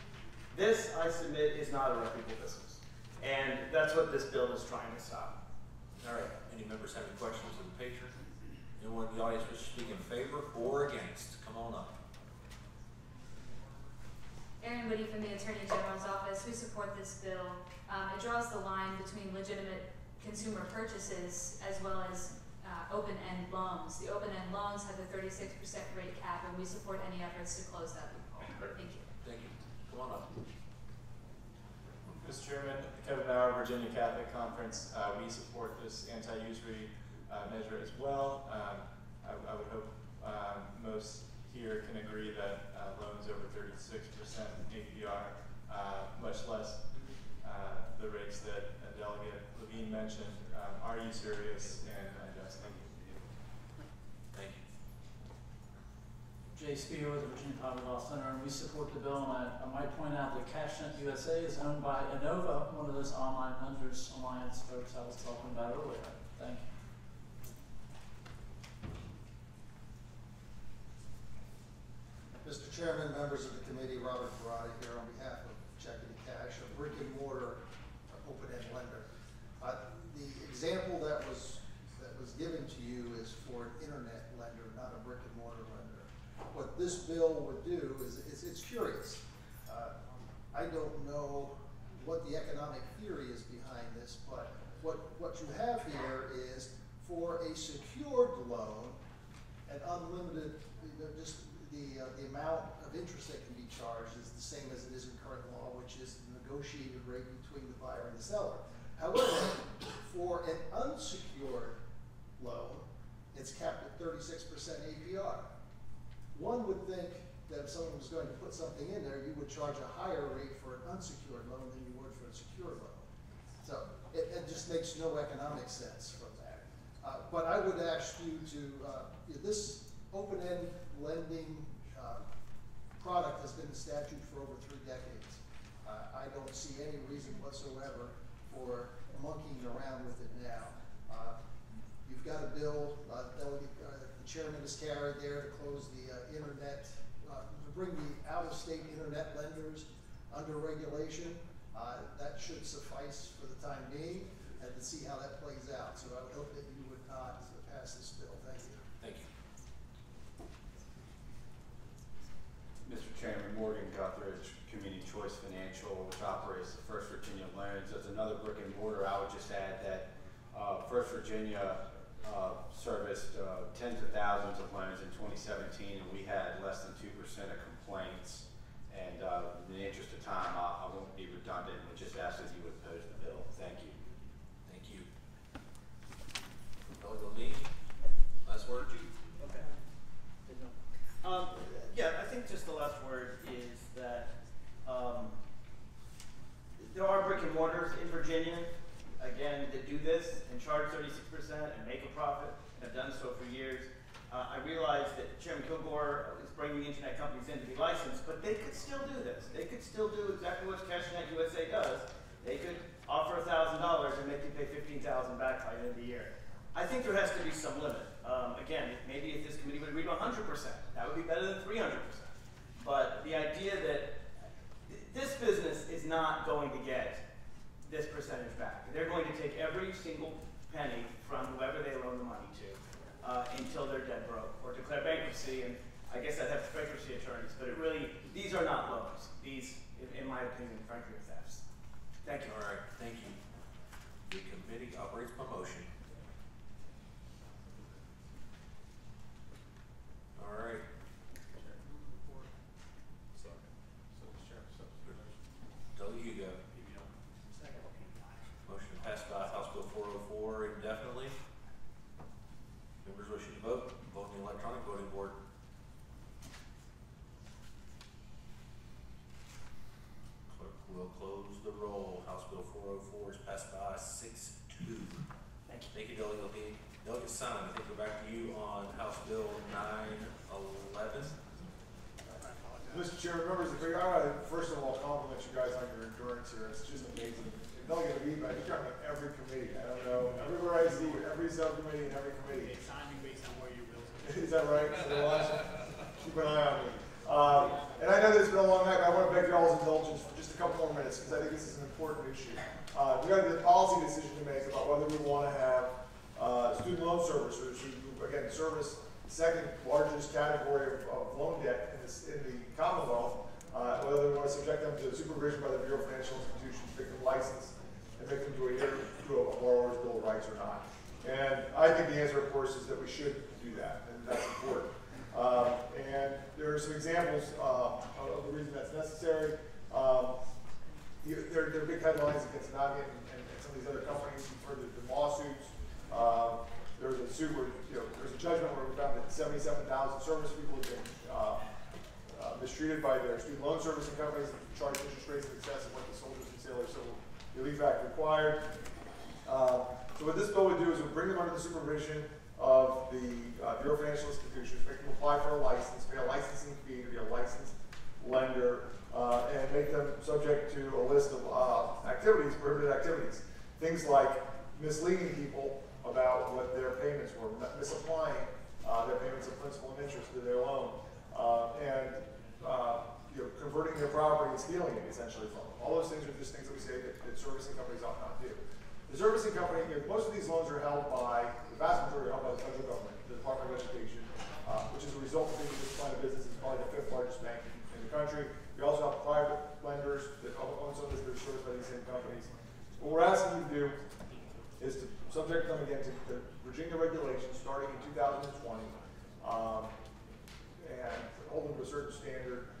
This, I submit, is not a reputable business. And that's what this bill is trying to stop. All right, any members have any questions of the patron? Anyone in the audience wish to speak in favor or against? Come on up. Erin Woody from the Attorney General's Office. We support this bill. It draws the line between legitimate consumer purchases as well as open-end loans. The open-end loans have the 36% rate cap, and we support any efforts to close that loophole. Thank you. Thank you. Come on up. Mr. Chairman, Kevin Bauer, Virginia Catholic Conference. We support this anti-usury measure as well. I would hope most here can agree that loans over 36% APR, much less the rates that Delegate Levine mentioned, are usurious and unjust. Thank you. Thank you. Jay Spear with the Virginia Public Law Center, and we support the bill. And I might point out that CashNet USA is owned by Innova, one of those online lenders alliance folks I was talking about earlier. Thank you. Mr. Chairman, members of the committee, Robert Barada here on behalf of Checking to Cash, a brick and mortar open-end lender. The example that was given to you is for an internet lender, not a brick and mortar lender. What this bill would do is it's curious. I don't know what the economic theory is behind this, but what you have here is for a secured loan, an unlimited, just the amount of interest that can be charged is the same as it is in current law, which is the negotiated rate between the buyer and the seller. However, for an unsecured loan, it's capped at 36% APR. One would think that if someone was going to put something in there, you would charge a higher rate for an unsecured loan than you would for a secured loan. So it just makes no economic sense from that. But I would ask you to, this open-end lending product has been in statute for over 3 decades. I don't see any reason whatsoever for monkeying around with it now. You've got a bill, the chairman has carried there to close the internet, to bring the out-of-state internet lenders under regulation. That should suffice for the time being, and to see how that plays out. So I would hope that you would not pass this bill. Thank you. Thank you. Mr. Chairman, Morgan Guthridge, Community Choice Financial, which operates the First Virginia Loans. As another brick and mortar, I would just add that First Virginia serviced tens of thousands of loans in 2017, and we had less than 2% of complaints. And in the interest of time, I won't be redundant, but just ask that you would oppose the bill. Thank you. Thank you. Levine, last word. Okay. Yeah, I think just the last word is that there are brick and mortars in Virginia, again, that do this and charge 36% and make a profit, and have done so for years. I realize that Chairman Kilgore is bringing internet companies in to be licensed, but they could still do this. They could still do exactly what CashNet USA does. They could offer $1,000 and make you pay $15,000 back by the end of the year. I think there has to be some limit. Again, maybe if this committee would agree to 100%, that would be better than 300%. But the idea that this business is is not going to get this percentage back. They're going to take every single penny from whoever they loan the money to until they're dead broke or declare bankruptcy. And I guess I'd have bankruptcy attorneys, but these are not loans. These, in my opinion, frankly, are thefts. Thank you. All right, thank you. The committee operates by motion. All right. Doug, you go. Motion passed by House Bill 404 indefinitely. Members wishing to vote, vote in the electronic voting board. Clerk will close the roll. House Bill 404 is passed by 6-2. Thank you. Thank you, Delegate Lee. Delegate Simon, I think we're back to you on House Bill 911. Mr. Chairman, members of the committee, I want to first of all compliment you guys on your endurance here. It's just amazing. And Delegate Lee, I think you're on every committee. I don't know, everywhere I see you, every subcommittee and every committee. It's timing based on where you're building. Is that right? Keep an eye on me. And I know that it's been a long night, but I want to beg your all's indulgence for just a couple more minutes because I think this is an important issue. We got a policy decision to make about whether we want to have student loan servicers who, again, service the second largest category of loan debt in the Commonwealth, whether we want to subject them to supervision by the Bureau of Financial Institutions, make them licensed, and make them do a borrower's bill of rights or not. And I think the answer, of course, is that we should do that, and that's important. And there are some examples of the reason that's necessary. There are big headlines against Nugget and some of these other companies. You've heard the lawsuits. There was a suit where, there's a judgment where we found that 77,000 service people have been mistreated by their student loan servicing companies and charged interest rates in excess of what the Soldiers and Sailors Civil Relief Act required. So what this bill would do is it would bring them under the supervision of the Bureau of Financial Institutions, make them apply for a license, pay a licensing fee to be a licensed lender, and make them subject to a list of activities, prohibited activities. Things like misleading people about what their payments were, misapplying their payments of principal and interest to their loan, and converting their property and stealing it essentially from them. All those things are just things that we say that servicing companies ought not do. The servicing company, most of these loans are held by, the vast majority are held by the federal government, the Department of Education, which is a result of being this line of business. It's probably the 5th largest bank in the country. We also have private lenders that own some of this that are serviced by these same companies. What we're asking you to do is to subject them again to the Virginia regulations starting in 2020, and hold them to a certain standard,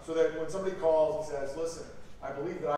so that when somebody calls and says, listen, I believe that